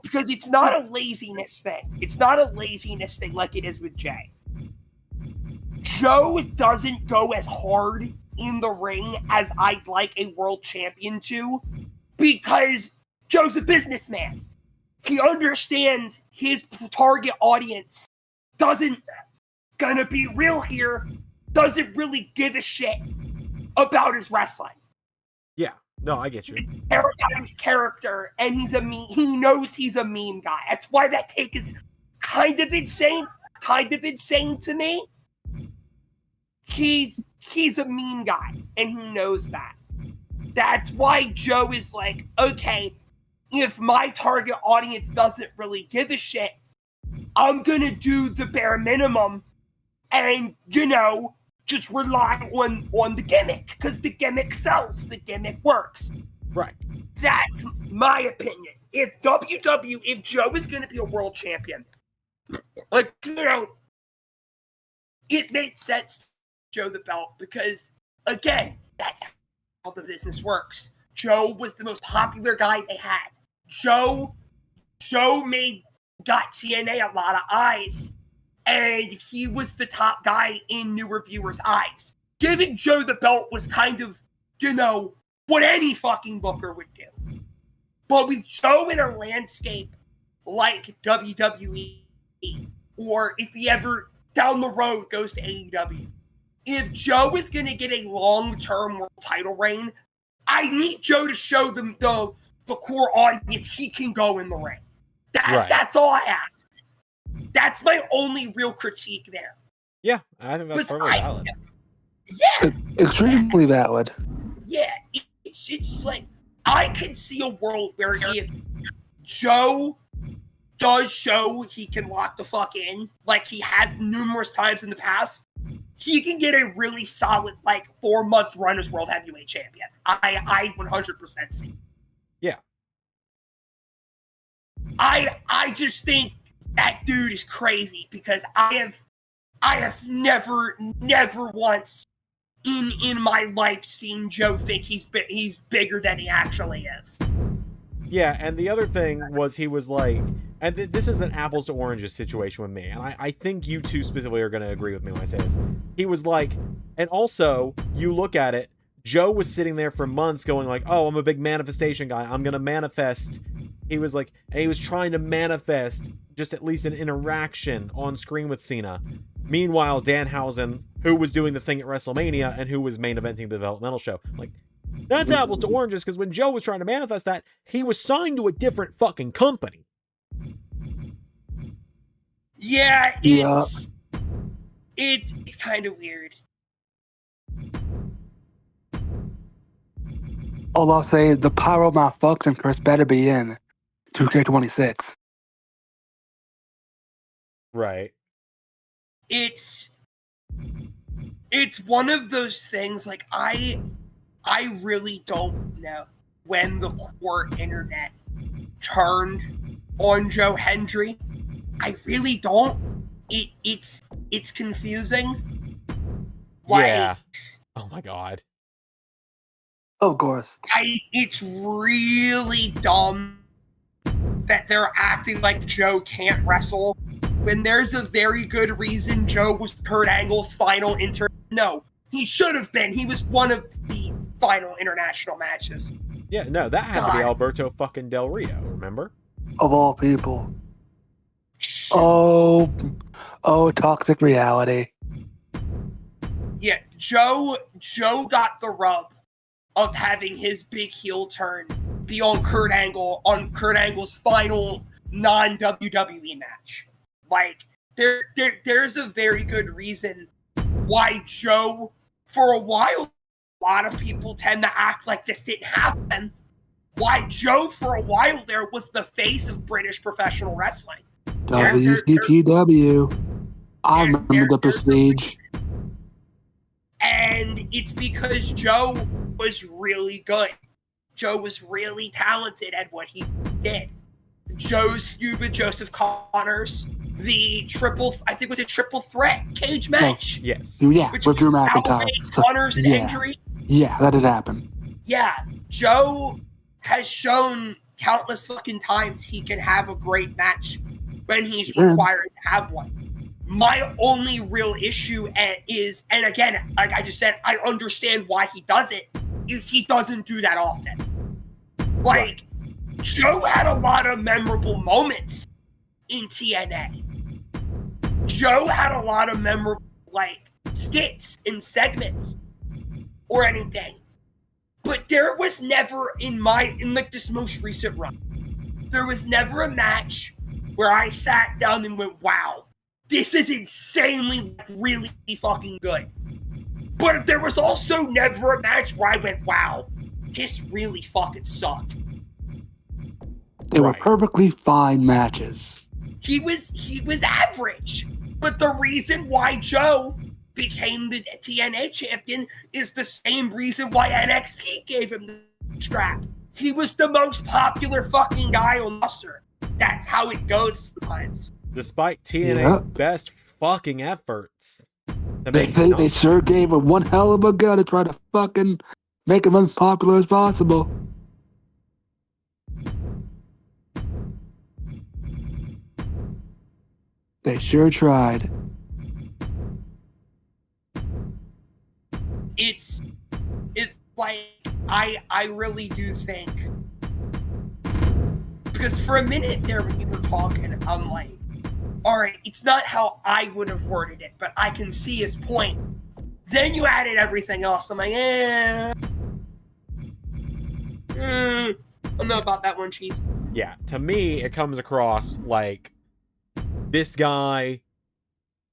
because it's not a laziness thing. It's not a laziness thing like it is with Jay. Joe doesn't go as hard in the ring as I'd like a world champion to because Joe's a businessman. He understands his target audience doesn't gonna be real here, doesn't really give a shit about his wrestling. Yeah. No, I get you. About his character, and he knows he's a meme guy. That's why that take is kind of insane to me. He's a meme guy, and he knows that. That's why Joe is like, okay, if my target audience doesn't really give a shit, I'm gonna do the bare minimum and, just rely on the gimmick, because the gimmick sells, the gimmick works. Right. That's my opinion. If Joe is gonna be a world champion, like, it made sense to Joe the belt because, again, that's how the business works. Joe was the most popular guy they had. Joe got TNA a lot of eyes, and he was the top guy in new reviewers' eyes. Giving Joe the belt was kind of, what any fucking booker would do. But with Joe in a landscape like WWE, or if he ever down the road goes to AEW, if Joe is going to get a long-term world title reign, I need Joe to show them the core audience he can go in the ring. That's all I ask. That's my only real critique there. Yeah, I think that's totally valid. Yeah. Extremely valid. Yeah, it's like, I can see a world where if Joe does show he can lock the fuck in, like he has numerous times in the past, he can get a really solid, 4-month run as World Heavyweight Champion. I 100% see. Yeah. I just think that dude is crazy because I have never once in my life seen Joe think he's bigger than he actually is. Yeah, and the other thing was he was like, and this is an apples to oranges situation with me, and I think you two specifically are going to agree with me when I say this. He was like, and also, you look at it, Joe was sitting there for months going like, oh, I'm a big manifestation guy. I'm going to manifest he was like, and he was trying to manifest just at least an interaction on screen with Cena. Meanwhile, Danhausen, who was doing the thing at WrestleMania and who was main eventing the developmental show, like, that's apples to oranges, because when Joe was trying to manifest that, he was signed to a different fucking company. Yeah, it's kind of weird. All I'll say is the pyro malfunction curse better be in 2K26. Right. It's one of those things, like, I really don't know when the core internet turned on Joe Hendry. I really don't. It's confusing. Like, Yeah. Oh my god. Of course. It's really dumb that they're acting like Joe can't wrestle when there's a very good reason Joe was Kurt Angle's final No, he should have been. He was one of the final international matches. Yeah, no, that had to be Alberto fucking Del Rio, remember? Of all people. Oh, toxic reality. Yeah, Joe got the rub of having his big heel turn be on Kurt Angle's final non-WWE match. Like, there's a very good reason why Joe, for a while, a lot of people tend to act like this didn't happen. Why Joe, for a while there, was the face of British professional wrestling. WCW. I remember the Prestige. And it's because Joe was really good. Joe was really talented at what he did. Joe's feud with Joseph Connors, the triple threat cage match. Oh, yes. Yeah, with Drew McIntyre. Connors and Hendry. Yeah, that did happen. Yeah, Joe has shown countless fucking times he can have a great match when he's required to have one. My only real issue is, and again, like I just said, I understand why he does it, is he doesn't do that often. Like, Joe had a lot of memorable moments in TNA. Joe had a lot of memorable, like, skits and segments or anything. But there was never, in this most recent run, there was never a match where I sat down and went, wow, this is insanely, really fucking good. But there was also never a match where I went, wow, this really fucking sucked. They were perfectly fine matches. He was average. But the reason why Joe became the TNA champion is the same reason why NXT gave him the strap. He was the most popular fucking guy on the roster. That's how it goes sometimes. Despite TNA's best fucking efforts. They sure gave him one hell of a go to try to fucking make him as popular as possible. They sure tried. It's like, I really do think, because for a minute there when you were talking, I'm like, all right, it's not how I would have worded it, but I can see his point. Then you added everything else. I'm like, I don't know about that one, Chief. Yeah, to me, it comes across like this guy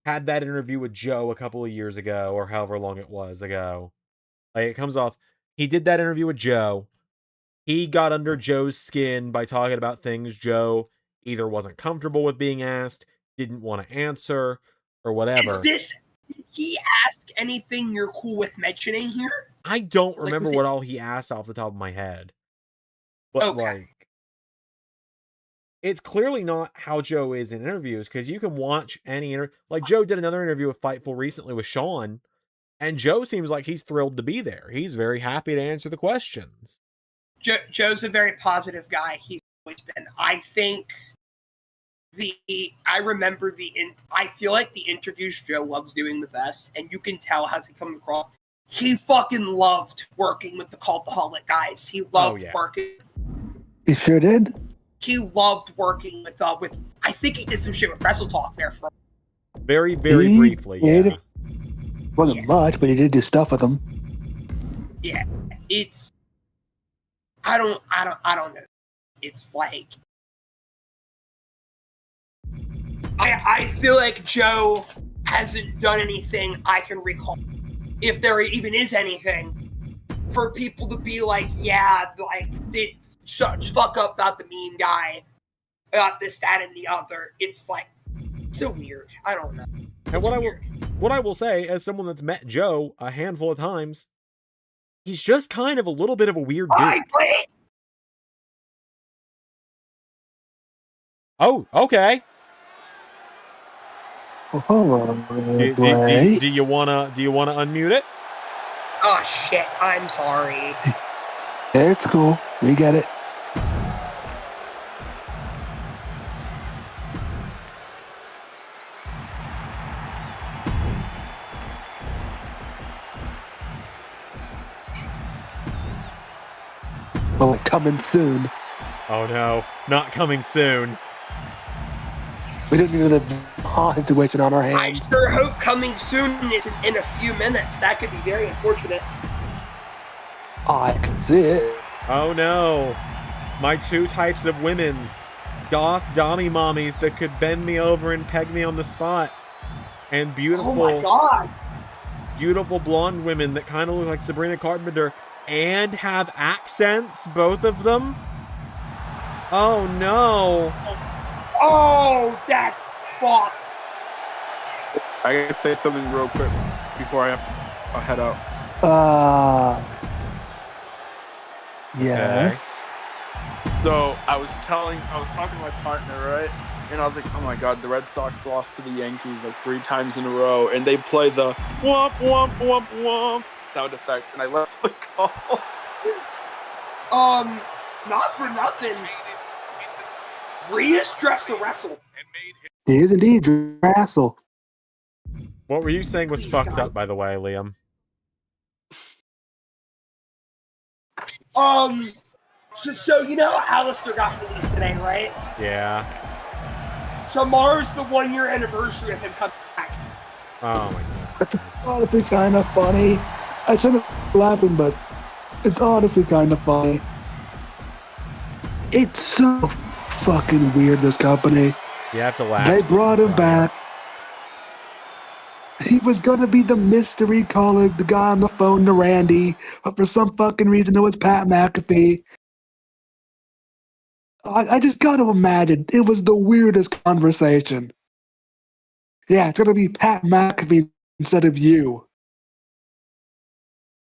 had that interview with Joe a couple of years ago, or however long it was ago. Like, it comes off, he did that interview with Joe. He got under Joe's skin by talking about things Joe either wasn't comfortable with being asked, didn't want to answer, or whatever. Did he ask anything you're cool with mentioning here? I don't remember what all he asked off the top of my head. But, like, it's clearly not how Joe is in interviews, because you can watch any interview. Like, Joe did another interview with Fightful recently with Sean, and Joe seems like he's thrilled to be there. He's very happy to answer the questions. Joe's a very positive guy. He's always been. I think I feel like the interviews Joe loves doing the best, and you can tell how he comes across. He fucking loved working with the Cultaholic guys. He loved working. He sure did. he loved working with I think he did some shit with Wrestle Talk there for Very, very He briefly, did. yeah. Wasn't much, but he did do stuff with them. yeah. It's I don't know. It's like I feel like Joe hasn't done anything I can recall, if there even is anything, for people to be like, yeah, like fuck up about the mean guy, about this, that, and the other. It's like so weird. I don't know. And what I will say, as someone that's met Joe a handful of times, he's just kind of a little bit of a weird dude. Oh, okay. Do you wanna unmute it? Oh shit! I'm sorry. It's cool. We get it. Well, coming soon. Oh no, not coming soon. We didn't need the situation on our I hands. sure hope coming soon isn't in a few minutes. That could be very unfortunate. I can see it. Oh no, my two types of women, goth dommy mommies that could bend me over and peg me on the spot, and beautiful, Oh my god, beautiful blonde women that kind of look like Sabrina Carpenter and have accents, both of them. Oh no. Oh, that's fucked. I gotta say something real quick before I have to head out. Yes. So I was talking to my partner, right? And I was like, oh my god, the Red Sox lost to the Yankees like 3 times in a row, and they play the womp womp womp womp sound effect, and I left the call. Not for nothing. Bree is dressed to wrestle. He is indeed Drassel. What were you saying was Please, fucked God. up, by the way, Liam? So you know how Alistair got released today, right? Yeah. Tomorrow's the 1-year anniversary of him coming back. Oh my god. Honestly, kind of funny. I shouldn't be laughing, but it's honestly kind of funny. It's so fucking weird, this company. You have to laugh. They brought him back. He was gonna be the mystery caller, the guy on the phone to Randy, but for some fucking reason it was Pat McAfee. I just gotta imagine, it was the weirdest conversation. Yeah, it's gonna be Pat McAfee instead of you.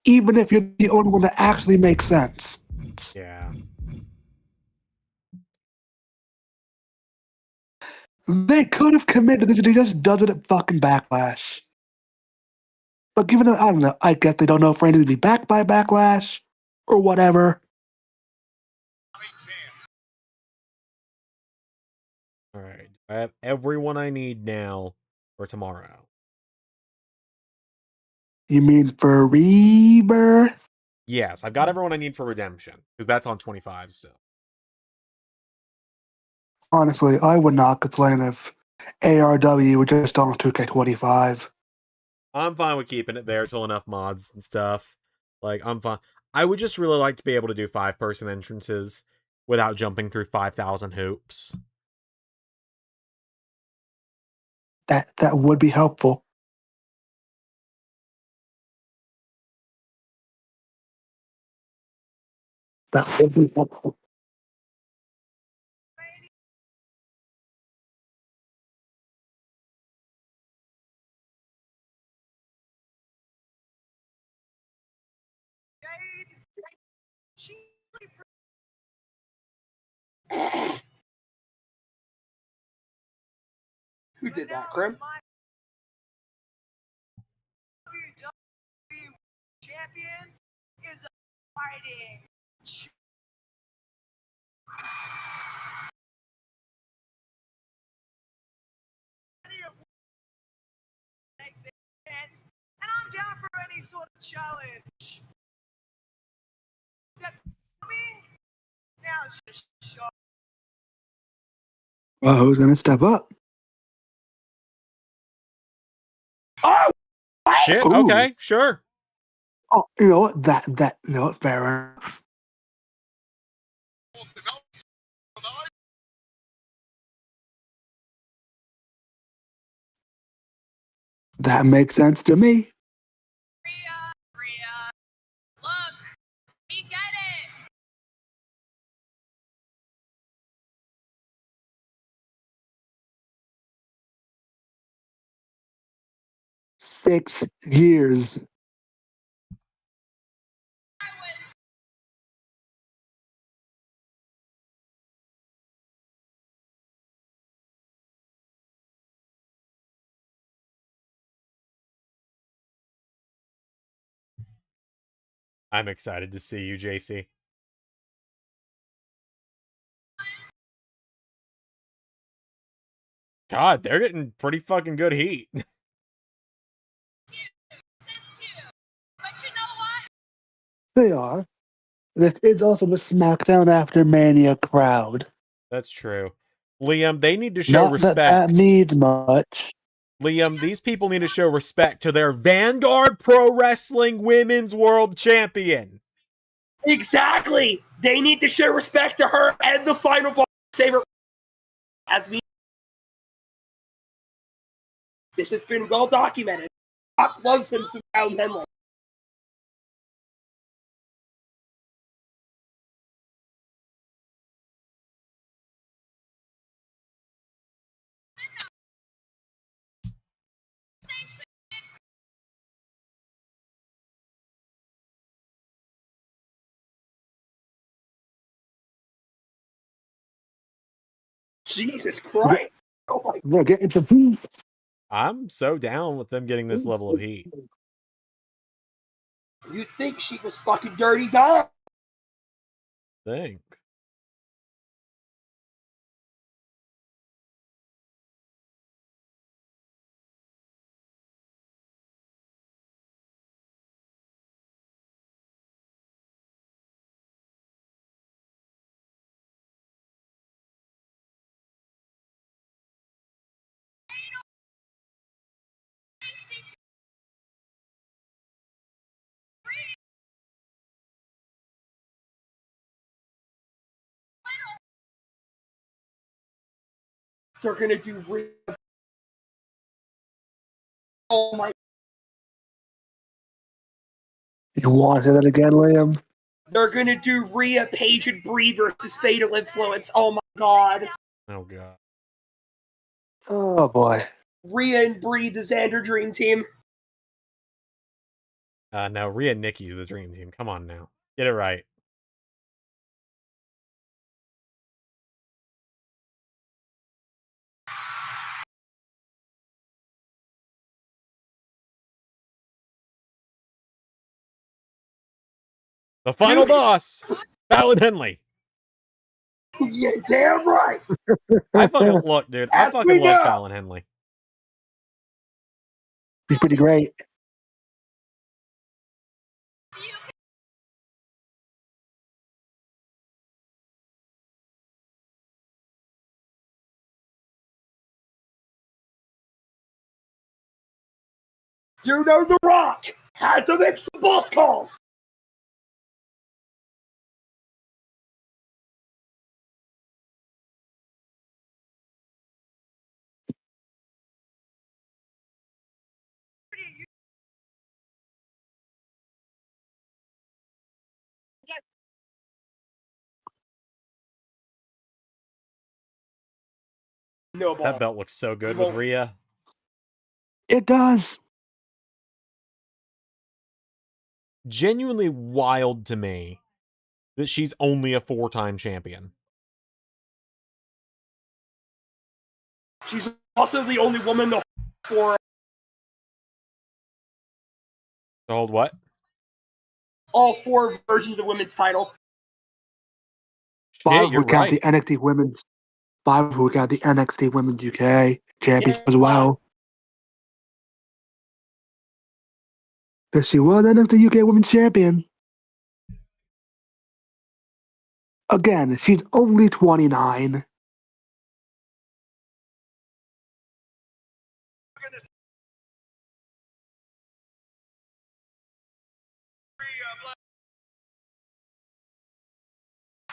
Even if you're the only one that actually makes sense. Yeah. They could have committed this and he just does it at fucking Backlash. But given that, I don't know, I guess they don't know if Randy's gonna be back by Backlash or whatever. Alright. I have everyone I need now for tomorrow. You mean for Rebirth? Yes, I've got everyone I need for Redemption, because that's on 25 still. Honestly, I would not complain if ARW were just on 2K25. I'm fine with keeping it there till enough mods and stuff. Like, I'm fine. I would just really like to be able to do 5-person entrances without jumping through 5,000 hoops. That would be helpful. That would be helpful. Who did that, Grim? WCW champion is fighting. And I'm down for any sort of challenge. Except me, now it's just short. Well, who's going to step up? Oh, what? Shit. Ooh. Okay. Sure. Oh, you know what? You know what? Fair enough. That makes sense to me. Rhea, look, we get it. 6 years. I'm excited to see you, JC. God, they're getting pretty fucking good heat. But you know what? They are. This is also the Smackdown After Mania crowd. That's true. Liam, they need to show Not respect. that needs much. Liam, these people need to show respect to their Vanguard Pro Wrestling Women's World Champion. Exactly. They need to show respect to her and the final boss favorite. As we, this has been well documented. Rock loves him some Alan Henley. Jesus Christ. Oh my. They're getting some heat. I'm so down with them getting this level of heat. You'd think she was fucking Dirty Dom. Think. They're gonna do real. Oh my. You want to say that again, Liam? They're gonna do Rhea, Paige, and Brie versus Fatal Influence. Oh my god. Oh, God. Oh, boy. Rhea and Brie, the Zander Dream Team. No, Rhea and Nikki's the dream team. Come on now. Get it right. The final boss, Fallon Henley. Yeah, damn right. I fucking look, dude. I As fucking we love know. Fallon Henley. He's pretty great. You know The Rock had to make some boss calls. No ball. That belt looks so good with Rhea. It does. Genuinely wild to me that she's only a 4-time champion. She's also the only woman to for To hold what? all 4 versions of the women's title. Five Shit, you're who got right. the NXT Women's. 5 who got the NXT Women's UK champions Yeah. as well. Because she was NXT UK Women's Champion. Again, she's only 29.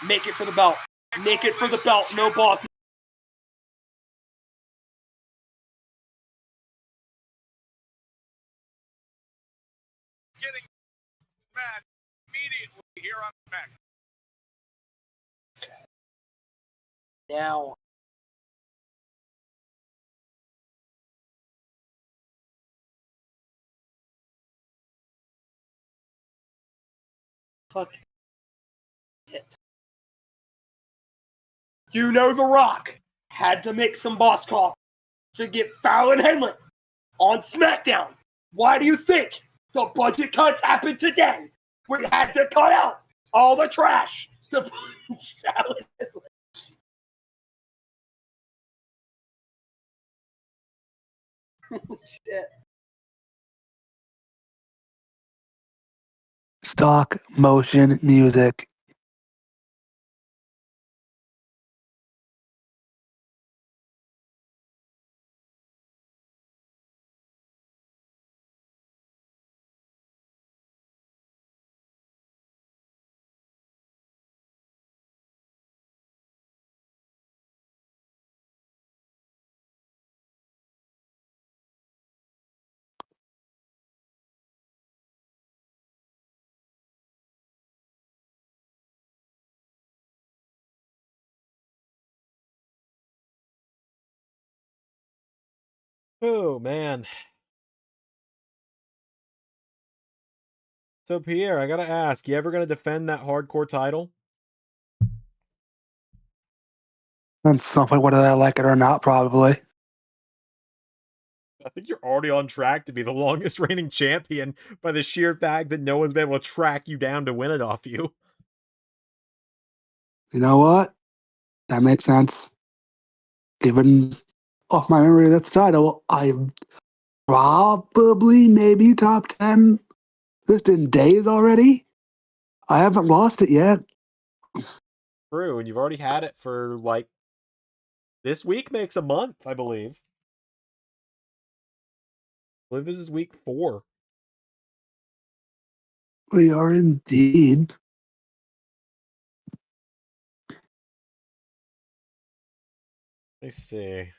Make it for the belt. Make it for the belt. No boss. Getting mad immediately here on Smack. Now. Fuck it. You know The Rock had to make some boss calls to get Fallon Henley on SmackDown. Why do you think the budget cuts happened today? We had to cut out all the trash to put Fallon Henley. Shit. Stock motion music. Oh, man. So, Pierre, I gotta ask, you ever gonna defend that hardcore title? And something, whether I like it or not, probably. I think you're already on track to be the longest reigning champion by the sheer fact that no one's been able to track you down to win it off you. You know what? That makes sense. Given off my memory of that title, I'm probably maybe top 10 just in days already. I haven't lost it yet. True, and you've already had it for, like, this week makes a month, I believe. I believe this is week 4. We are indeed. Let's see.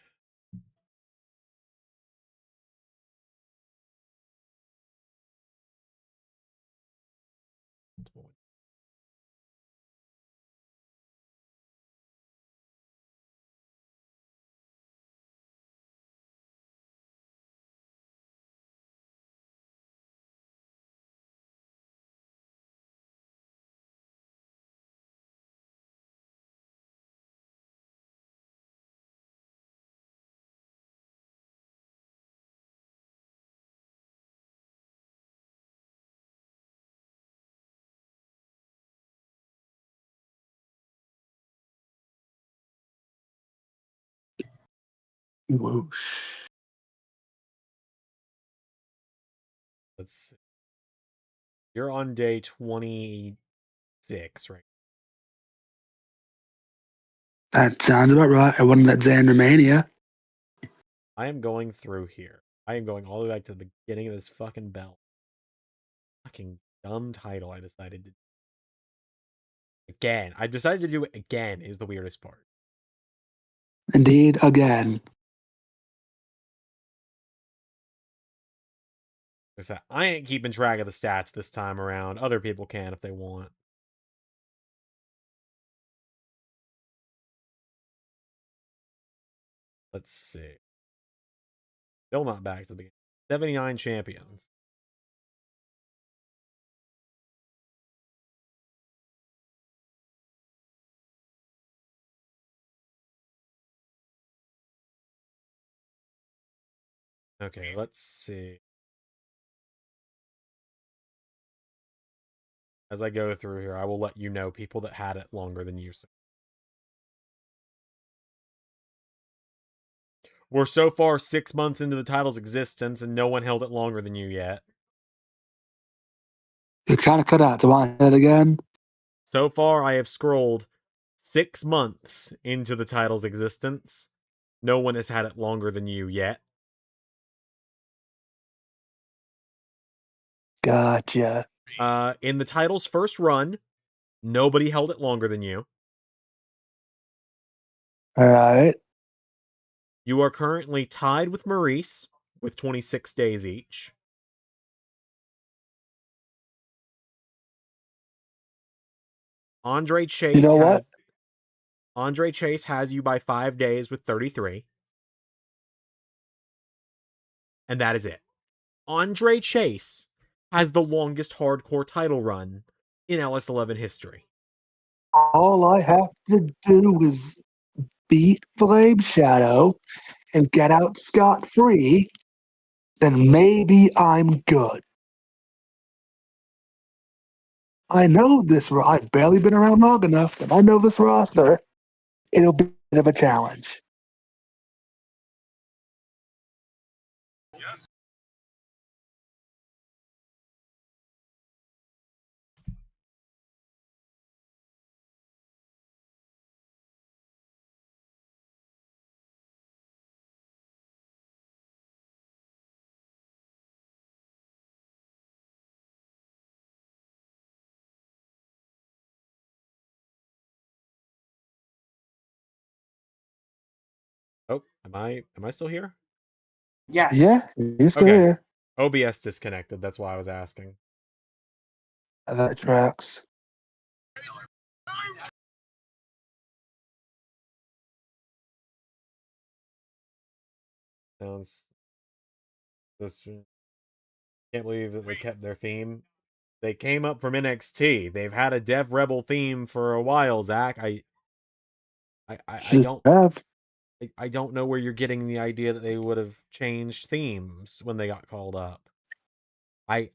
Whoosh. Let's see. You're on day 26, right? That sounds about right. I won that ZanderMania. I am going through here. I am going all the way back to the beginning of this fucking belt. Fucking dumb title I decided to do. Again. I decided to do it again is the weirdest part. Indeed, again. I ain't keeping track of the stats this time around. Other people can if they want. Let's see. Still not back to the beginning. 79 champions. Okay, let's see. As I go through here, I will let you know people that had it longer than you. We're so far 6 months into the title's existence, and no one held it longer than you yet. You kind of cut out. Do I want to hit again? So far, I have scrolled 6 months into the title's existence. No one has had it longer than you yet. Gotcha. In the title's first run, nobody held it longer than you. All right. You are currently tied with Maurice with 26 days each. Andre Chase You know what? Andre Chase has you by 5 days with 33. And that is it. Andre Chase has the longest hardcore title run in LS11 history. All I have to do is beat Flame Shadow and get out scot-free, then maybe I'm good. I know this. I've barely been around long enough, and I know this roster. It'll be a bit of a challenge. Yes. Oh, am I still here? Yes. Yeah, you're still Okay. here. OBS disconnected, that's why I was asking. That tracks. Sounds this can't believe that they kept their theme. They came up from NXT. They've had a Dev Rebel theme for a while, Zach. I don't Have. I don't know where you're getting the idea that they would have changed themes when they got called up. A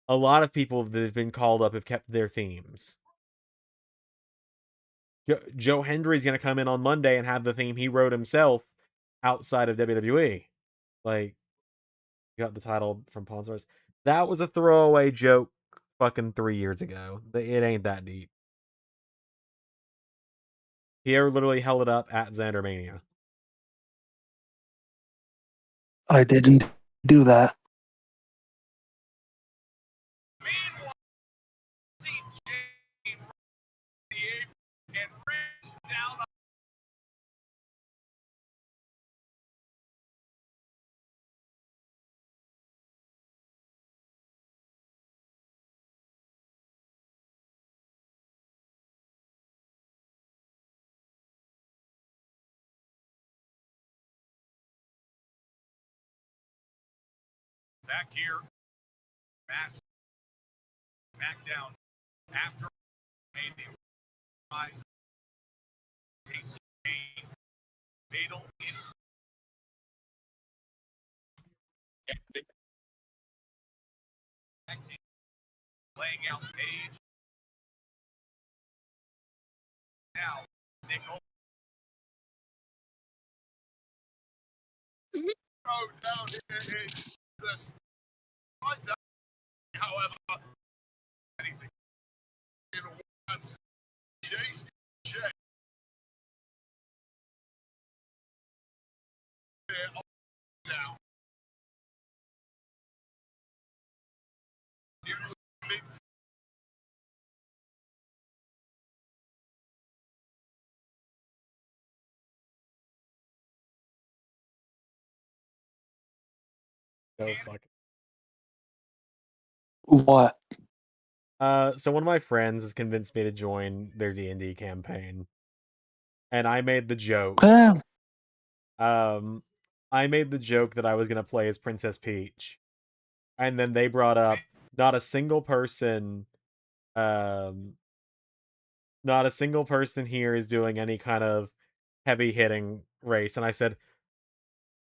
lot of people that have been called up have kept their themes. Joe Hendry's going to come in on Monday and have the theme he wrote himself outside of WWE. Like, you got the title from Pawn Stars. That was a throwaway joke fucking 3 years ago. It ain't that deep. Pierre literally held it up at ZanderMania. I didn't do that. Meanwhile, CJ the apron and reach down the back here. Mass Smackdown after made the rise. Fatal in laying out Page. Now, Nick Road down in this. However, anything in once, Jason J. Now, new big No fuck. What? So one of my friends has convinced me to join their D&D campaign. And I made the joke. I made the joke that I was gonna play as Princess Peach. And then they brought up not a single person not a single person here is doing any kind of heavy hitting race. And I said,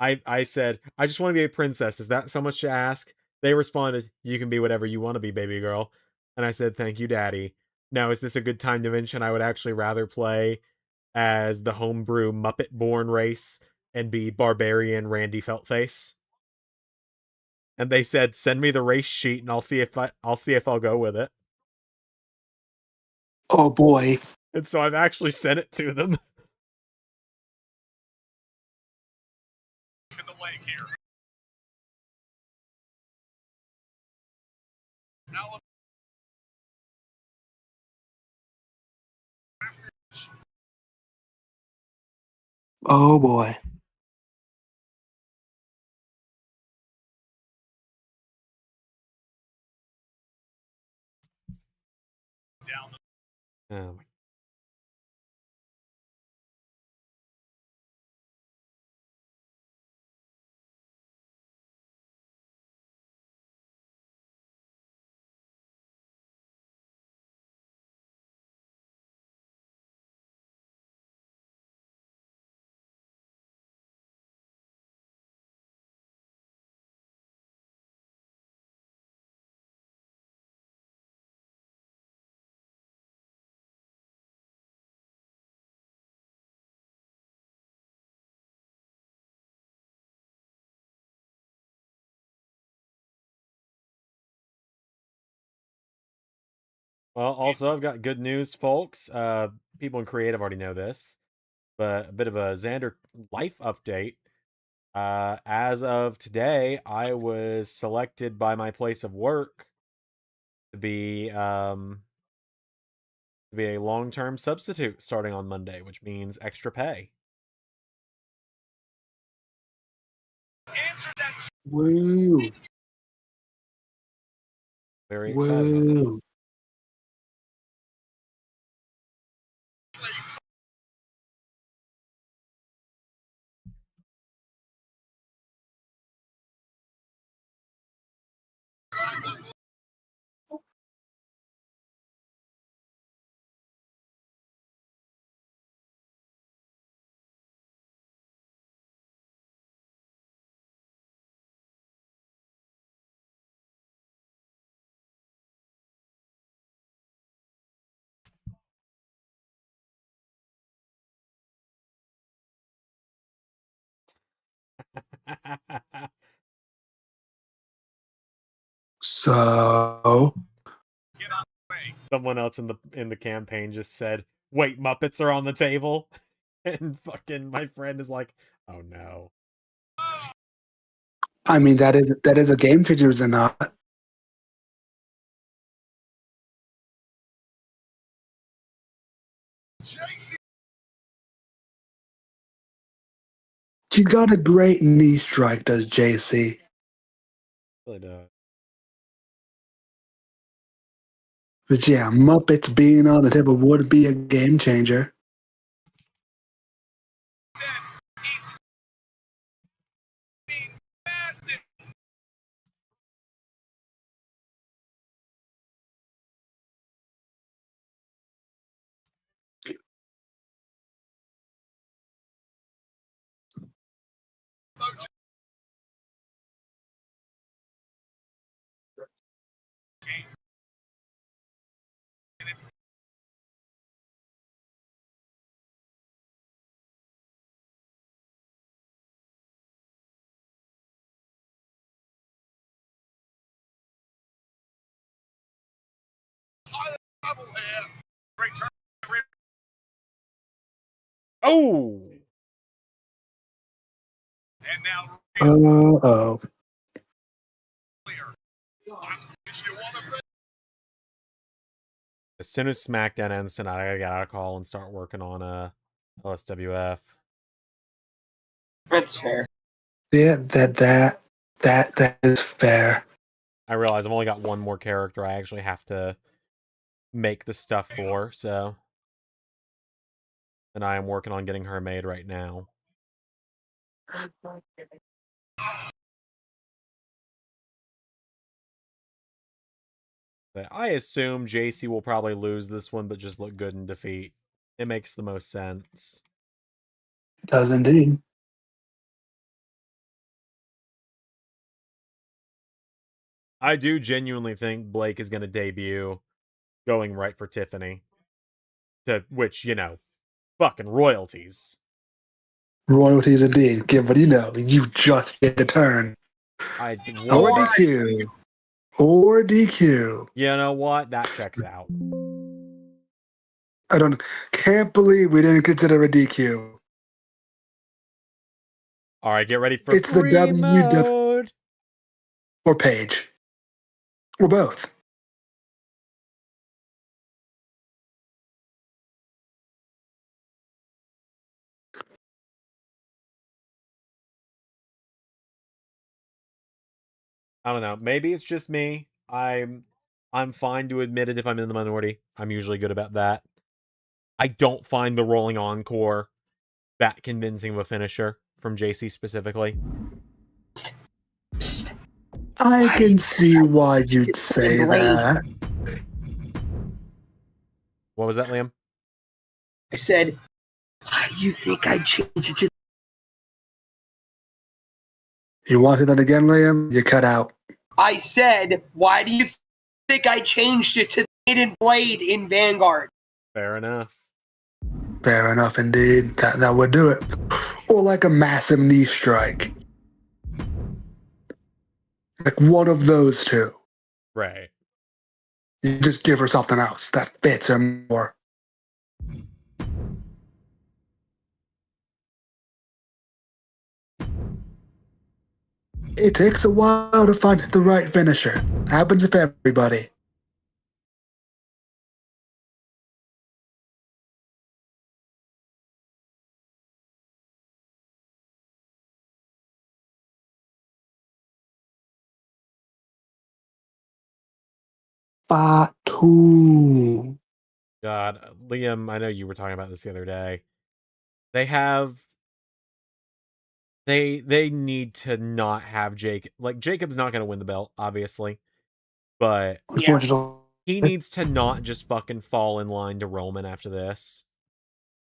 I said, I just want to be a princess. Is that so much to ask? They responded, you can be whatever you want to be, baby girl. And I said, thank you, daddy. Now, is this a good time to mention I would actually rather play as the homebrew Muppet born race and be barbarian Randy Feltface? And they said, send me the race sheet and I'll see if I'll go with it. Oh boy. And so I've actually sent it to them. in the leg here. Now, message Oh boy. Oh, my- Well, also, I've got good news, folks. People in creative already know this, but a bit of a Xander life update. As of today, I was selected by my place of work to be a long-term substitute starting on Monday, which means extra pay. Woo. Very excited about that. Woo. So Someone else in the campaign just said, "Wait, Muppets are on the table," and fucking my friend is like, "Oh no." I mean that is a game changer, is it not? She's got a great knee strike, does JC. But But yeah, Muppets being on the table would be a game changer. oh, Oh. as soon as SmackDown ends tonight, I gotta call and start working on LSWF. That's fair. Yeah, that is fair. I realize I've only got one more character I actually have to make the stuff for, so, and I am working on getting her made right now. But I assume JC will probably lose this one, but just look good in defeat. It makes the most sense. It does indeed. I do genuinely think Blake is going to debut going right for Tiffany. To which, fucking royalties. Royalties indeed. Give what you just get the turn. Or Or DQ. Or DQ. You know what? That checks out. Can't believe we didn't consider a DQ. All right, get ready for It's the free WW mode. or Page. Or both. I don't know. Maybe it's just me. I'm fine to admit it if I'm in the minority. I'm usually good about that. I don't find the rolling encore that convincing of a finisher from JC specifically. Psst. I Why can see why you'd say Blade? that. What was that, Liam? I said, why do you think I changed it to? You wanted that again, Liam? You cut out. I said, why do you think I changed it to Hidden Blade in Vanguard? Fair enough. Fair enough, indeed. That would do it. Or like a massive knee strike. Like one of those two. Right. You just give her something else that fits her more. It takes a while to find the right finisher. Happens with everybody. Fatu. God, Liam, I know you were talking about this the other day. They need to not have Jake. Like, Jacob's not going to win the belt, obviously. But Yeah. he needs to not just fucking fall in line to Roman after this.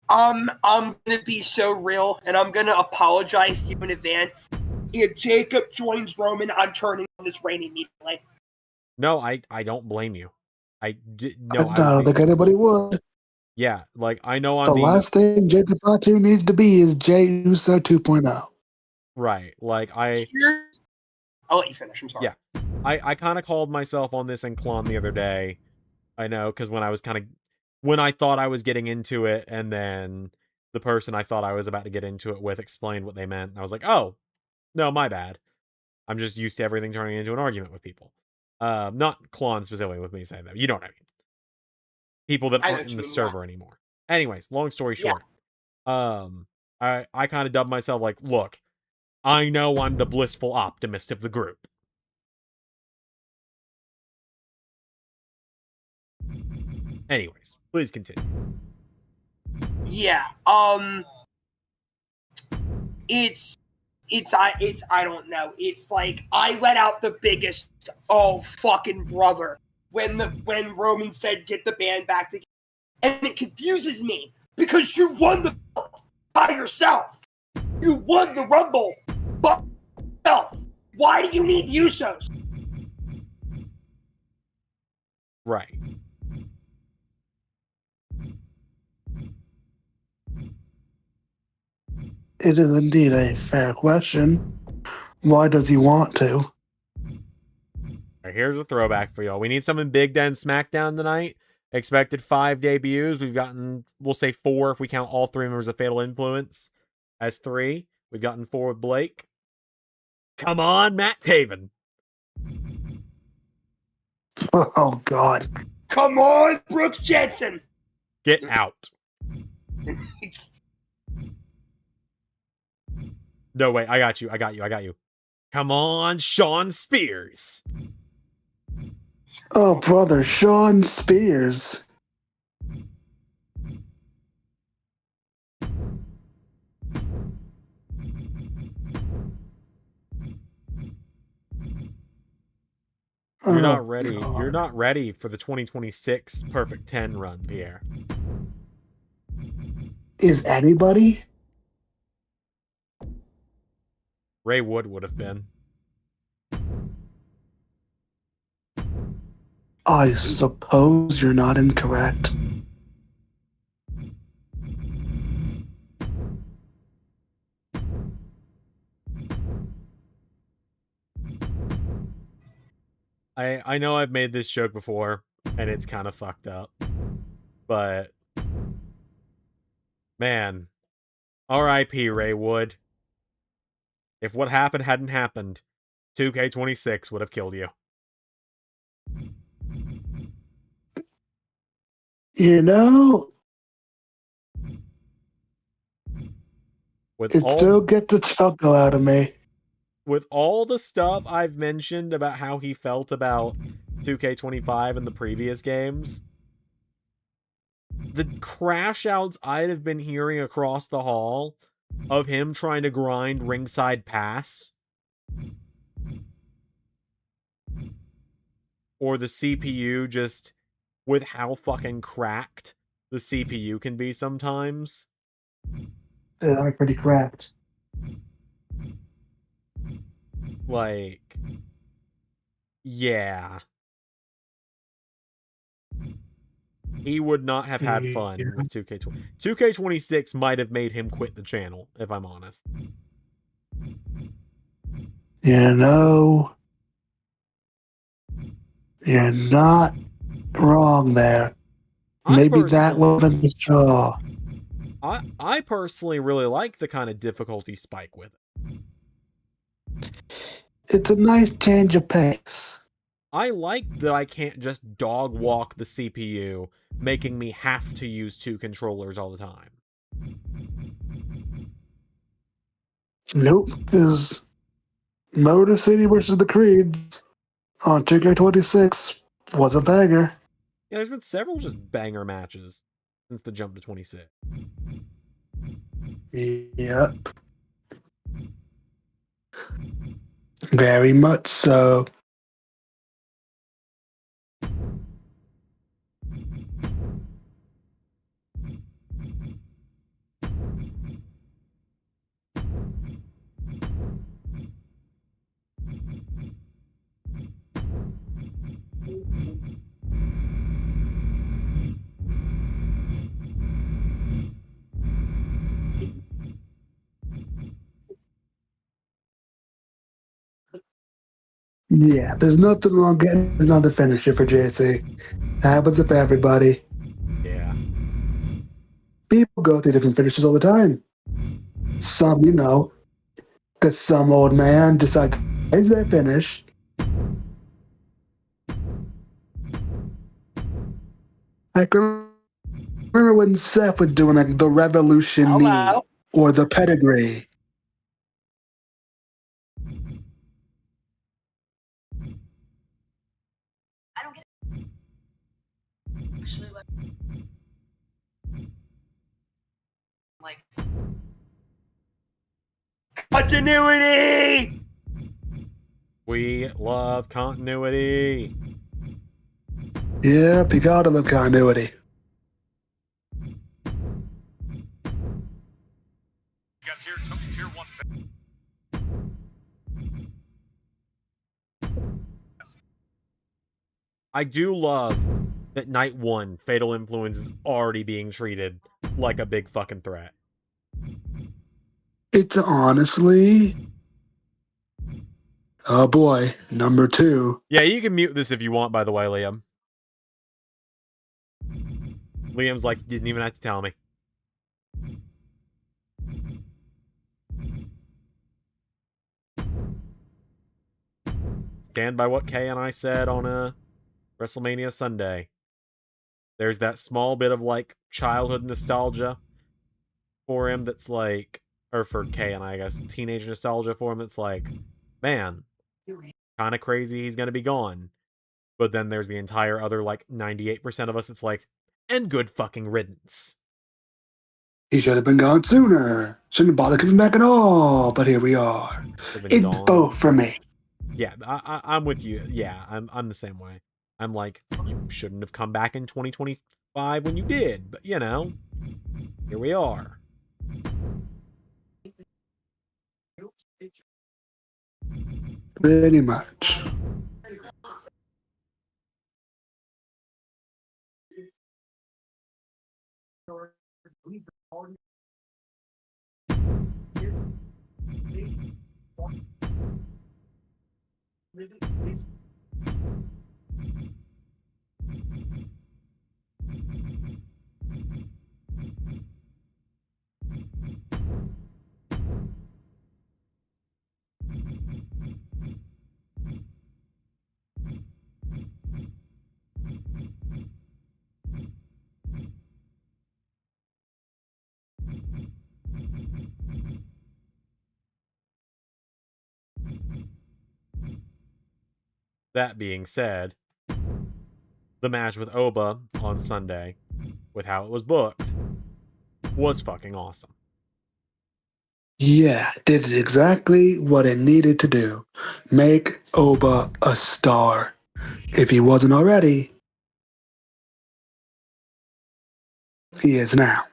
I'm gonna be so real, and I'm gonna apologize to you in advance. If Jacob joins Roman, I'm turning on this reign immediately. No, I don't blame you. I don't think anybody would. Yeah, like, I know I'm The being... last thing Jacob Fatu needs to be is Jey Uso 2.0. Right, like, I'll let you finish, I'm sorry. Yeah. I kind of called myself on this in Klon the other day. I know, because when I thought I was getting into it, and then the person I thought I was about to get into it with explained what they meant, and I was like, oh, no, my bad. I'm just used to everything turning into an argument with people. Not Klon specifically with me saying that. You know what I mean. People that aren't in the server anymore. Anyways, long story short. I kind of dubbed myself like, look, I know I'm the blissful optimist of the group. Anyways, please continue. Yeah, it's I don't know. It's like I let out the biggest fucking brother when Roman said get the band back together, and it confuses me because you won the belt by yourself. You won the Rumble by yourself. Why do you need the Usos? Right. It is indeed a fair question. Why does he want to? Right, here's a throwback for y'all. We need something big to end SmackDown tonight. Expected 5 debuts. We've gotten, we'll say 4 if we count all 3 members of Fatal Influence as 3. We've gotten 4 with Blake. Come on, Matt Taven. Oh, God. Come on, Brooks Jensen. Get out. No, wait, I got you. Come on, Sean Spears. Oh, brother, Sean Spears. You're not ready. God. You're not ready for the 2026 Perfect 10 run, Pierre. Is anybody? Ray Wood would have been. I suppose you're not incorrect. I know I've made this joke before, and it's kind of fucked up. But, man, R.I.P. Ray Wood. If what happened hadn't happened, 2K26 would have killed you. You know, With it still gets a chuckle out of me. with all the stuff I've mentioned about how he felt about 2K25 and the previous games, the crash outs I'd have been hearing across the hall of him trying to grind ringside pass, or the CPU just with how fucking cracked the CPU can be sometimes. They're pretty cracked. Like, yeah. He would not have had fun with 2K20. 2K26 might have made him quit the channel, if I'm honest. You know, you're not wrong there. Maybe that wasn't the straw. I personally really like the kind of difficulty spike with it. It's a nice change of pace. I like that I can't just dog walk the CPU, making me have to use 2 controllers all the time. Nope, because Motor City versus the Creeds on 2K26 was a banger. Yeah, there's been several just banger matches since the jump to 26. Yep. Very much so. Yeah, there's nothing wrong getting another finisher for JC. Happens with everybody. Yeah. People go through different finishes all the time. Some, because some old man decides to change their finish. I can remember when Seth was doing like the Revolution knee or the pedigree. I don't get it. Actually, like Continuity! We love continuity. Yep, you gotta love continuity. Got tier 1. I do love that night 1, Fatal Influence is already being treated like a big fucking threat. It's honestly... Oh boy, number 2. Yeah, you can mute this if you want, by the way, Liam. Liam's like, didn't even have to tell me. Stand by what Kay and I said on WrestleMania Sunday. There's that small bit of, like, childhood nostalgia for him that's like, or for Kay and I guess, teenage nostalgia for him that's like, man, kind of crazy he's gonna be gone. But then there's the entire other, like, 98% of us that's like, and good fucking riddance. He should have been gone sooner. Shouldn't bother coming back at all, but here we are. It's both for me. Yeah, I'm with you. Yeah, I'm the same way. I'm like, you shouldn't have come back in 2025 when you did, but here we are. Pretty much. That being said, the match with Oba on Sunday, with how it was booked, was fucking awesome. Yeah, did exactly what it needed to do. Make Oba a star. If he wasn't already, he is now.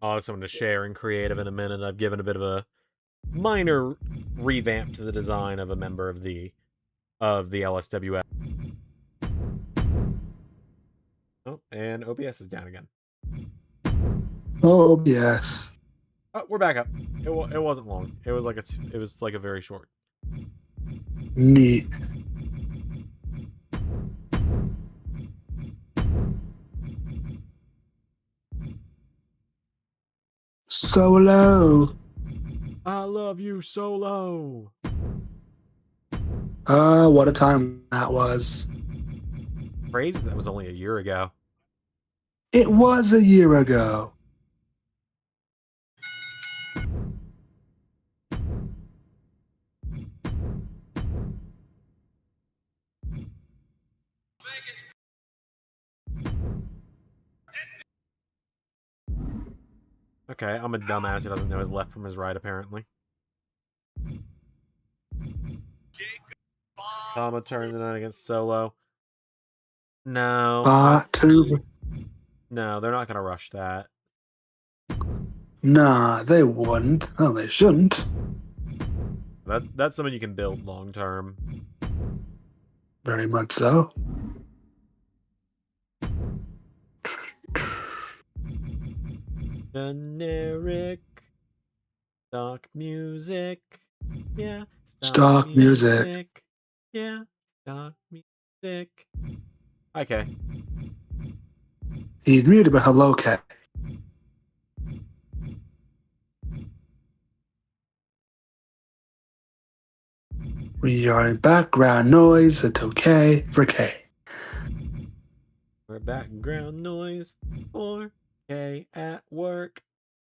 I'll have something to share in creative in a minute. I've given a bit of a minor revamp to the design of a member of the LSWF. Oh, and OBS is down again. Oh, yes. Oh, we're back up. It wasn't long. It was like a very short. Neat. Solo. I love you, Solo. What a time that was. Crazy that was only a year ago. It was a year ago. Okay, I'm a dumbass who doesn't know his left from his right, apparently. Tama turned it on against Solo. No. No, they're not going to rush that. Nah, they wouldn't. No, they shouldn't. That's something you can build long term. Very much so. Generic stock music. Yeah. Stock music. Yeah. Stock music. Okay. He's muted, but hello, cat. We are in background noise until K for K. We're background noise for K at work.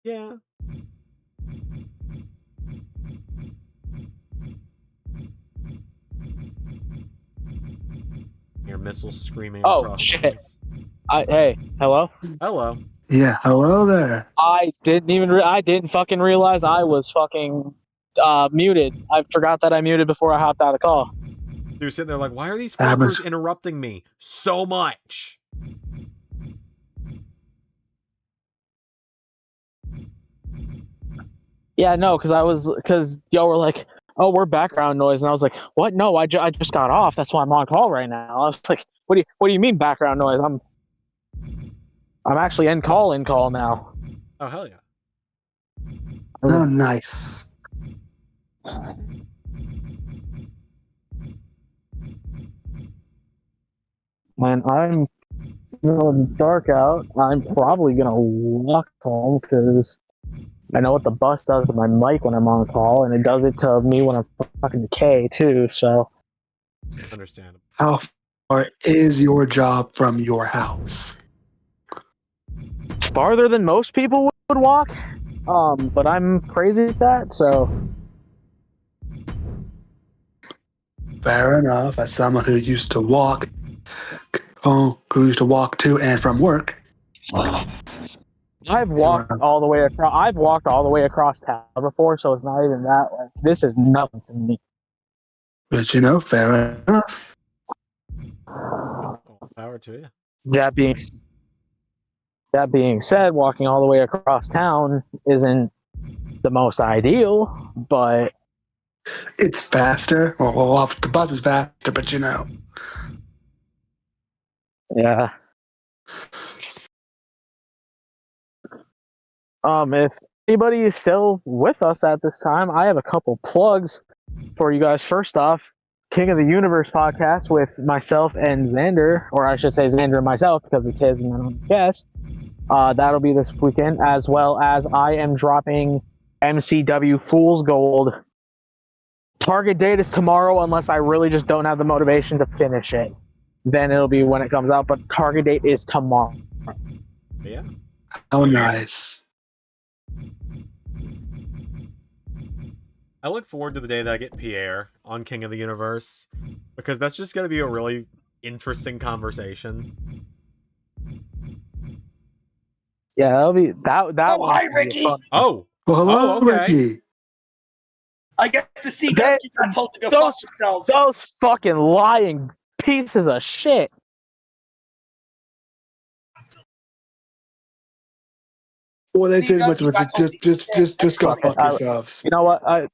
Yeah. Your missiles screaming across shit. the place. Hey, hello? Hello. Yeah, hello there. I didn't fucking realize I was fucking muted. I forgot that I muted before I hopped out of call. You're sitting there like, why are these Happens. fuckers interrupting me so much? Yeah, no, because y'all were like, oh, we're background noise, and I was like, what? No, I just got off. That's why I'm on call right now. I was like, what do you mean background noise? I'm actually in call now. Oh, hell yeah. Oh, nice. When I'm dark out, I'm probably gonna walk home because I know what the bus does to my mic when I'm on call, and it does it to me when I'm talking to K too. So Understandable. How far is your job from your house? farther than most people would walk. But I'm crazy at that, so Fair enough. As someone who used to walk to and from work. I've walked all the way across. I've walked all the way across town before, so it's not even that. Like, this is nothing to me. But fair enough. All power to you. That being said, walking all the way across town isn't the most ideal, but It's faster. Well, the bus is faster, but yeah. If anybody is still with us at this time, I have a couple plugs for you guys. First off, King of the Universe podcast with myself and Zander, or I should say Zander and myself because it's his and then I'm the guest. That'll be this weekend, as well as I am dropping MCW Fool's Gold. Target date is tomorrow, unless I really just don't have the motivation to finish it. Then it'll be when it comes out, but target date is tomorrow. Yeah. How nice. I look forward to the day that I get Pierre on King of the Universe, because that's just going to be a really interesting conversation. Yeah, that'll be that. Oh, hi, Ricky. Oh, Well, hello, okay. Ricky. I get to see them. I told to go fuck themselves. Those fucking lying pieces of shit. Well, they See, said much, just go fuck yourselves. You know what? I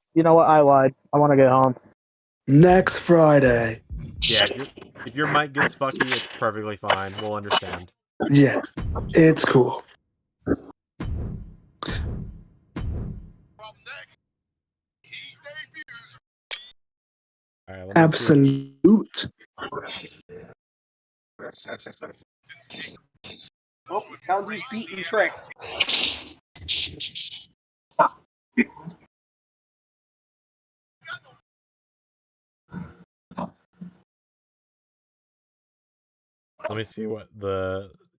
lied. I want to get home. Next Friday. Yeah, if your mic gets fucky, it's perfectly fine. We'll understand. Yeah, it's cool. All right, Absolute. Oh, we found these beaten trick. Let me see what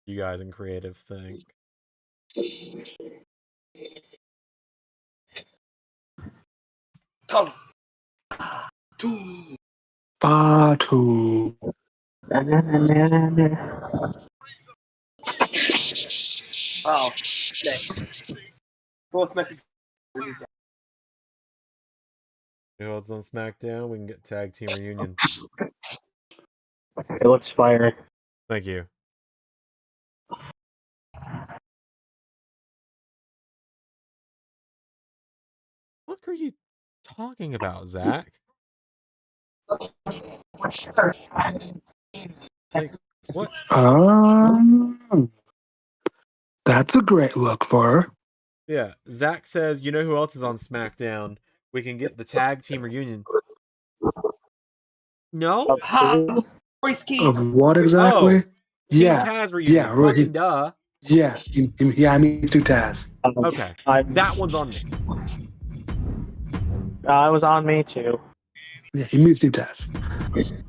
you guys in creative think. Come. Batu. Oh, shit. Both Memphis. Who else on SmackDown? We can get tag team reunion. It looks fiery. Thank you. What are you talking about, Zach? Like, what? That's a great look for her. Yeah, Zach says, you know who else is on SmackDown? We can get the tag team reunion. No? Voice keys. Of what exactly? Team Taz reunion. Yeah, right. Fucking duh. Yeah, I mean to Taz. Okay, that one's on me. It was on me too. Yeah, he means to Taz.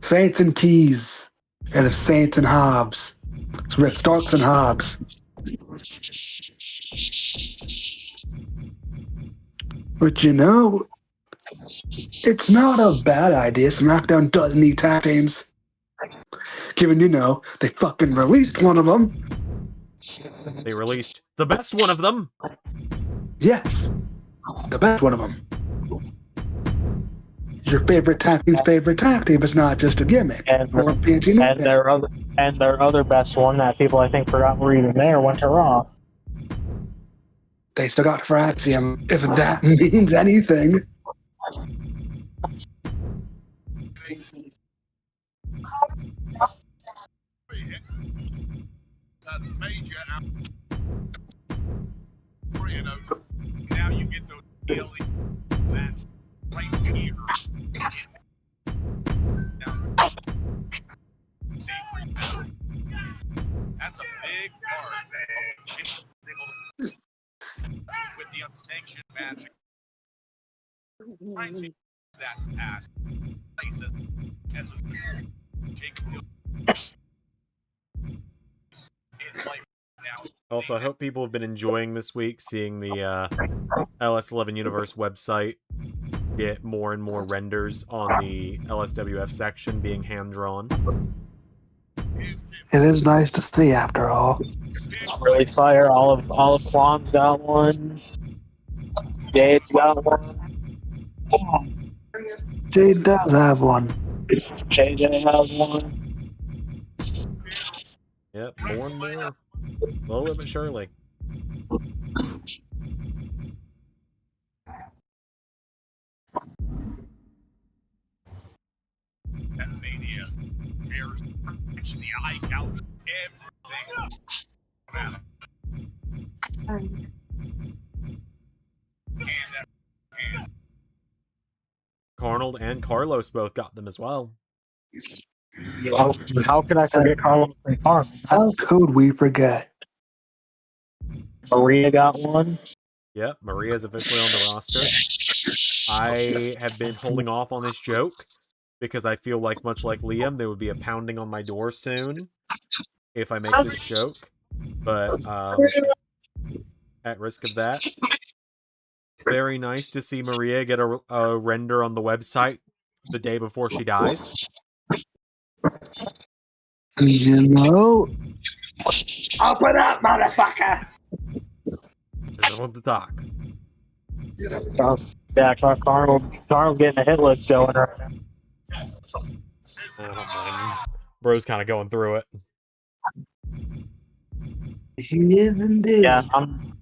Saints and Keys. And of Saints and Hobbs. It's Rick Starks and Hobbs. But you know, it's not a bad idea. SmackDown does need tag teams. Given, you know, they fucking released one of them. They released the best one of them. Yes. The best one of them. Your favorite tag team's favorite tag team is not just a gimmick. And their other best one that people I think forgot were even there went to Raw. They still got Fraxium, if that means anything. Now you get those daily match right here. That's a big part with the unsanctioned magic. Trying to use that past places as a Jake in life now. Also, I hope people have been enjoying this week, seeing the LS11 Universe website get more and more renders on the LSWF section being hand-drawn. It is nice to see, after all. Really fire. Olive Quam's got one. Jade's got one. Jade does have one. JJ has one. Yep, more and more. Slowly but surely. That mania bears the eye gouge everything. Carnold and Carlos both got them as well. How could I forget Carlos and Carl? How could we forget? Maria got one. Yep, Maria's officially on the roster. I have been holding off on this joke because I feel like, much like Liam, there would be a pounding on my door soon if I make this joke. But at risk of that, very nice to see Maria get a render on the website the day before she dies. You know, Open up, motherfucker! I want to talk. Yeah, Carnold getting a hit list going right now. Bro's kind of going through it. he is indeed. I'm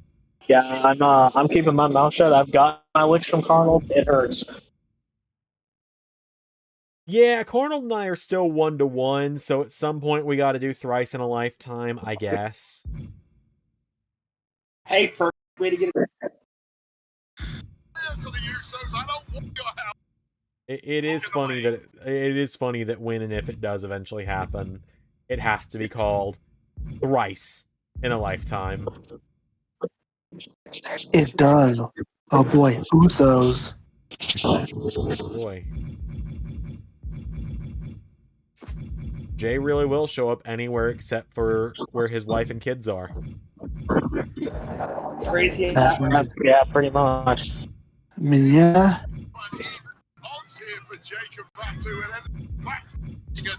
keeping my mouth shut. I've got my licks from Carnold. It hurts. Yeah, Carnold and I are still 1-1, so at some point we got to do thrice in a lifetime, I guess. Hey, way to get it. To the Usos, I don't want your help. It is funny that when and if it does eventually happen, it has to be called thrice in a lifetime. It does. Oh boy, Usos. Boy. Jay really will show up anywhere except for where his wife and kids are. Crazy. Yeah, pretty much. I mean, yeah. Odds here for Jacob Batu and then back again.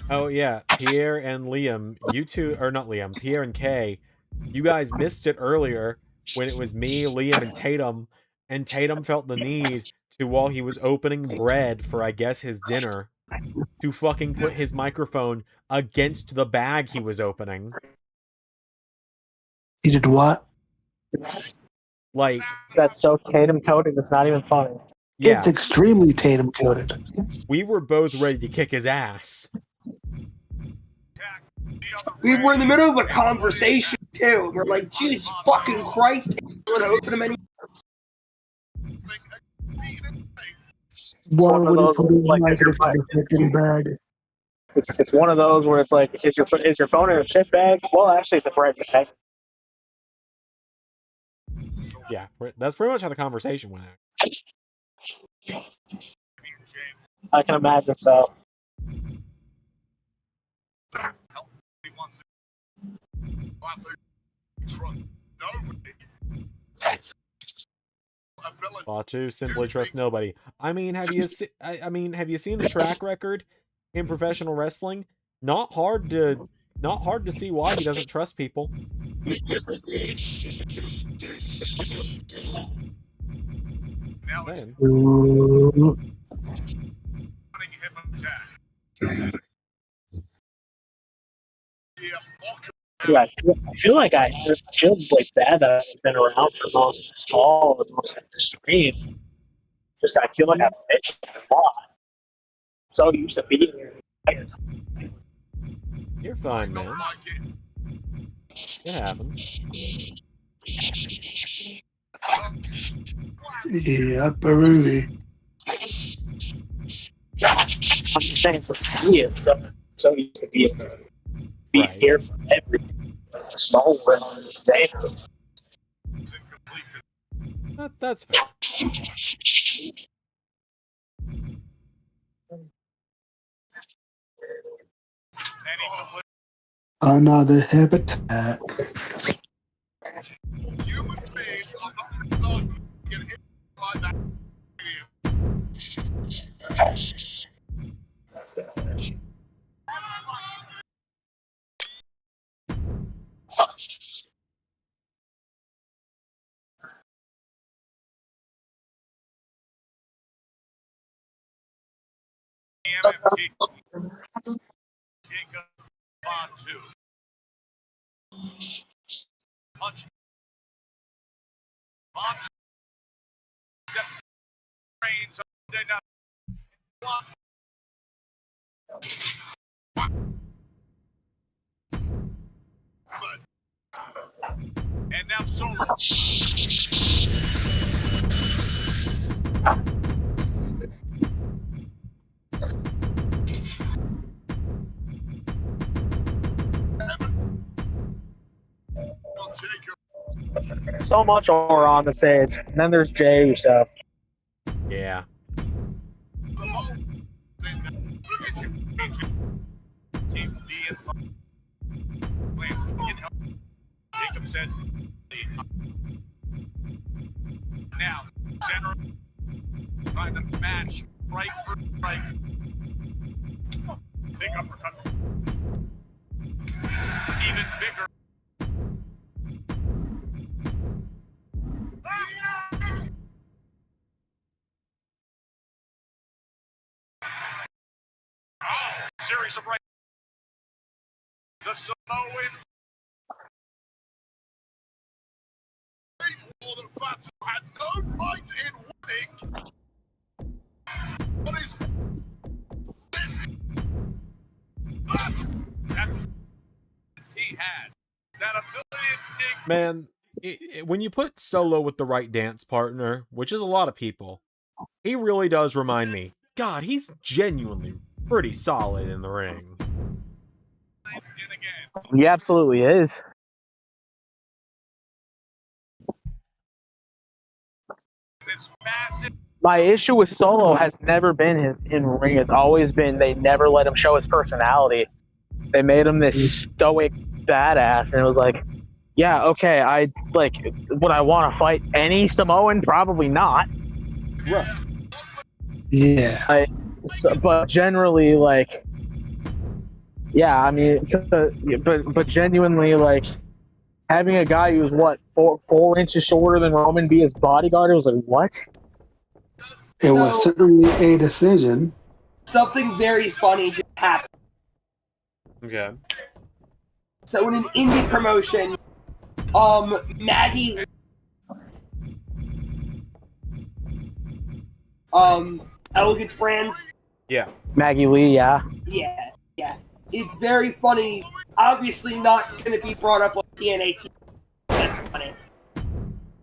Oh yeah, Pierre and Liam, you two, or not Liam, Pierre and Kay, you guys missed it earlier when it was me, Liam, and Tatum felt the need to, while he was opening bread for, I guess, his dinner, to fucking put his microphone against the bag he was opening. He did what? Like, That's so Tatum coded, it's not even funny. yeah, It's extremely Tatum coded. we were both ready to kick his ass. We were in the middle of a conversation, too. We're like, Jesus fucking Christ, you want to open him any... Why one of would he those put his like, knife if you're into the freaking bag? It's one of those where it's like, is your phone in a chip bag? Well, actually, it's a bread bag. Yeah, that's pretty much how the conversation went out. I can imagine so. He wants to trust nobody. Batu simply trust nobody. I mean, have you seen the track record in professional wrestling? Not hard to see why he doesn't trust people. Now it's Man. running hip attack. Yeah, I feel like bad that I've been around for most of this call and most of the stream. Just I feel like I've missed a lot. So used to being here. You're fine, man. It happens. Yeah, Baruti. I'm just saying for me, it's so used to being Right. here for everything. Stalwart, Zander. That's fair. Another hip attack. Human beings are not designed to get hit like that. MFT. Jacob Batu. Punch. Macho. Brains under now. Now Solo. So much aura on the stage. And then there's Jay Uso. Yeah. Team D and Jacob said now center trying to match right for right. Big uppercut. Even bigger. Series of right. The Samoan. Golden Fatu had no right in winning. What is this? He had that ability to dig. Man, when you put Solo with the right dance partner, which is a lot of people, he really does remind me. God, he's genuinely pretty solid in the ring. He absolutely is. This massive. My issue with Solo has never been his in ring. It's always been they never let him show his personality. They made him this stoic badass, and it was like, yeah, okay, I like. Would I want to fight any Samoan? Probably not. Right. Yeah. But generally, like, yeah, I mean, but genuinely, like, having a guy who's what 4 inches shorter than Roman be his bodyguard, it was like, what? It was certainly a decision. Something very funny just happened. Okay. So in an indie promotion, Maggie, Elegance brand. Yeah. Maggie Lee, yeah. Yeah. It's very funny. Obviously not going to be brought up on TNA. That's funny.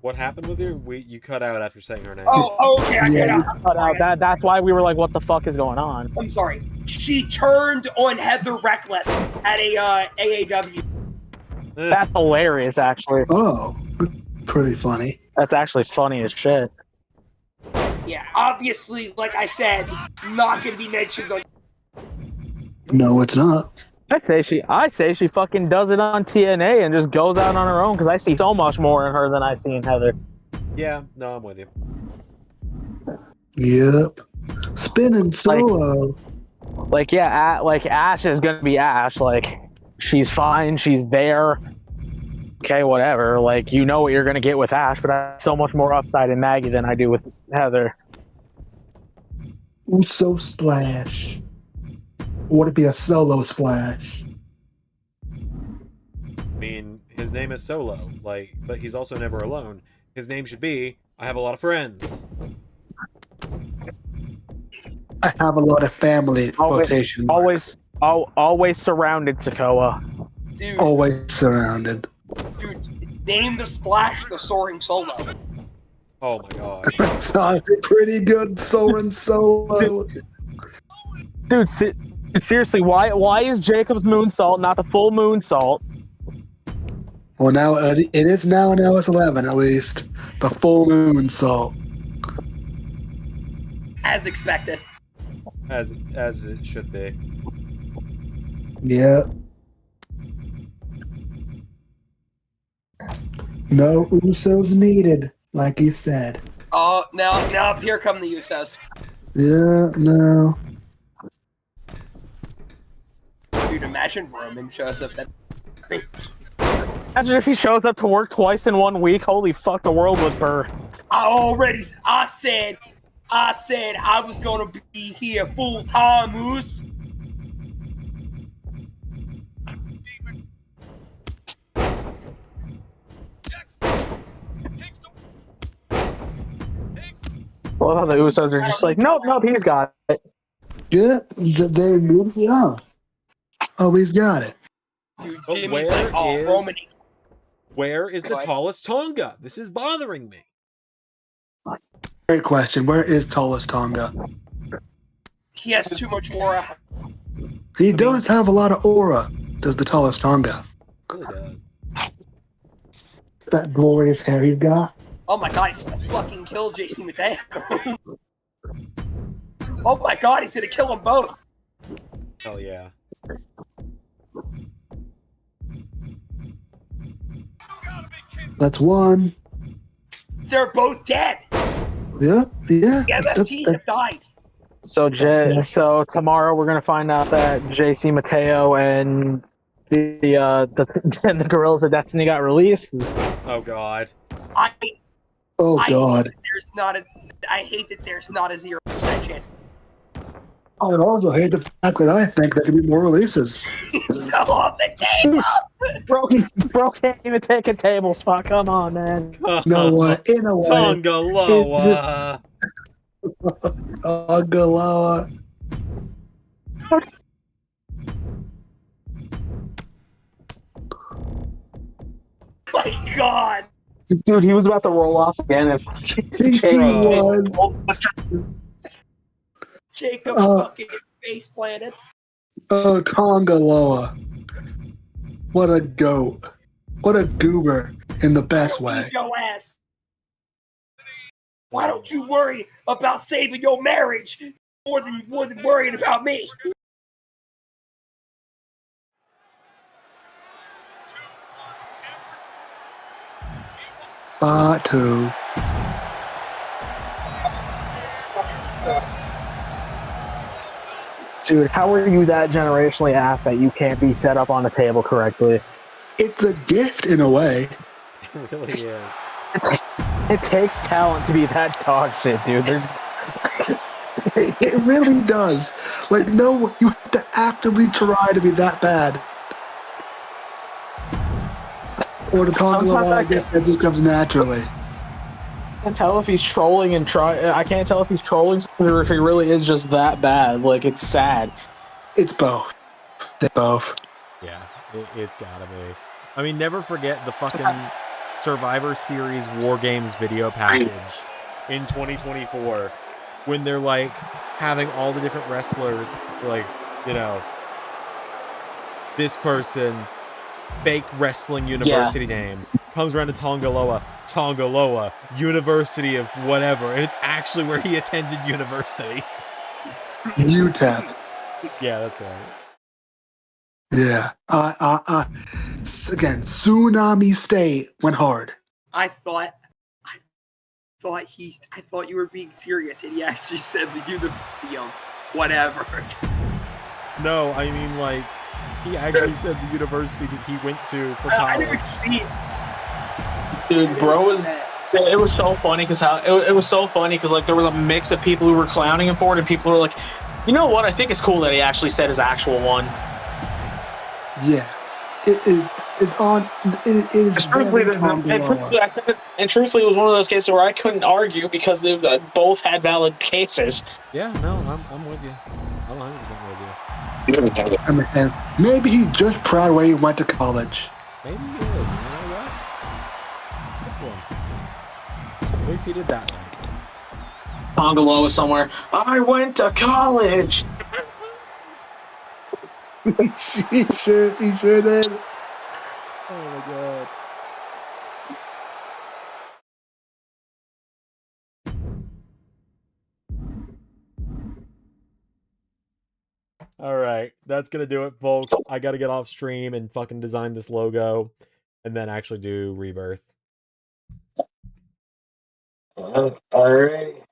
What happened with you? You cut out after saying her name. Oh, okay. I get out. That's why we were like, what the fuck is going on? I'm sorry. She turned on Heather Reckless at a AAW. That's hilarious, actually. Oh, pretty funny. That's actually funny as shit. Yeah, obviously, like I said, not going to be mentioned on. No, it's not. I say she fucking does it on TNA and just goes out on her own because I see so much more in her than I see in Heather. Yeah, no, I'm with you. Yep. Spinning Solo. Like yeah, like Ash is gonna be Ash. Like she's fine, she's there. Okay, whatever. Like you know what you're gonna get with Ash, but I have so much more upside in Maggie than I do with Heather. Uso splash. Or would it be a solo splash? I mean, his name is Solo, like, but he's also never alone. His name should be, I have a lot of friends. I have a lot of family. Quotation marks. Always surrounded, Sokoa. Dude, Always surrounded. dude, name the splash the soaring solo. Oh my god. Pretty good soaring Solo. Dude, seriously, why is Jacob's moonsault not the full moonsault? Well, now it is now in LS 11 at least. The full moonsault. As expected. As it should be. Yeah. No Usos needed, like he said. Oh, now here come the Usos. Yeah, no. Dude, imagine Roman shows up that. Imagine if he shows up to work twice in 1 week. Holy fuck, the world would burn. I said I was gonna be here full time, Moose. Well, the Usos are just like, nope, he's got it. Yeah, they moved. Yeah. Oh, he's got it. Dude, But Jimmy's like, oh, Roman. Where is the What? tallest Tonga? This is bothering me. Great question. Where is tallest Tonga? He has too much aura. He does have a lot of aura. Does the tallest Tonga? Really does. That glorious hair he's got. Oh my god, he's gonna fucking kill JC Mateo. Oh my god, he's gonna kill them both. Hell yeah. That's one. They're both dead. Yeah. The MFTs have died. So so tomorrow we're gonna find out that JC Mateo and the Gorillas of Destiny got released. Oh god. Oh god. I hate that there's not a 0% chance. I would also hate the fact that I think there could be more releases. Fell off the table. Bro can't even take a table spot. Come on, man. No way. In a way. Tonga Loa. Tonga Loa. My god. Dude, he was about to roll off again. And Jacob fucking face planted. Oh, Tonga Loa. What a goat. What a goober in the best way. Eat your ass. Why don't you worry about saving your marriage more than worrying about me? Two. Dude, how are you that generationally ass that you can't be set up on a table correctly? It's a gift in a way. It really is. It takes talent to be that dog shit, dude. It really does. Like, no, you have to actively try to be that bad. Or the Tonga Loa, I guess that just comes naturally. I can't tell if he's trolling and I can't tell if he's trolling or if he really is just that bad. Like, it's sad. It's both. They're both. Yeah, it's gotta be. I mean, never forget the fucking Survivor Series War Games video package in 2024 when they're like having all the different wrestlers, like, you know, this person, fake wrestling university name, comes around to Tonga Loa, University of whatever, and it's actually where he attended university. UTEP. Yeah, that's right. Yeah. Again, Tsunami State went hard. I thought you were being serious, and he actually said the University of whatever. No, I mean, like, he actually said the university that he went to for college. Dude, bro it was so funny because like there was a mix of people who were clowning him for it and people were like, you know what? I think it's cool that he actually said his actual one. Yeah, it is. And truthfully, it was one of those cases where I couldn't argue because they both had valid cases. Yeah, no, I'm with you. I'm 100% with you. I mean, maybe he's just proud where he went to college. Maybe he is. You know what? Good one. At least he did that one. Tonga Loa somewhere. I went to college. he sure did. Oh my god. Alright, that's gonna do it, folks. I gotta get off stream and fucking design this logo and then actually do Rebirth. Alright.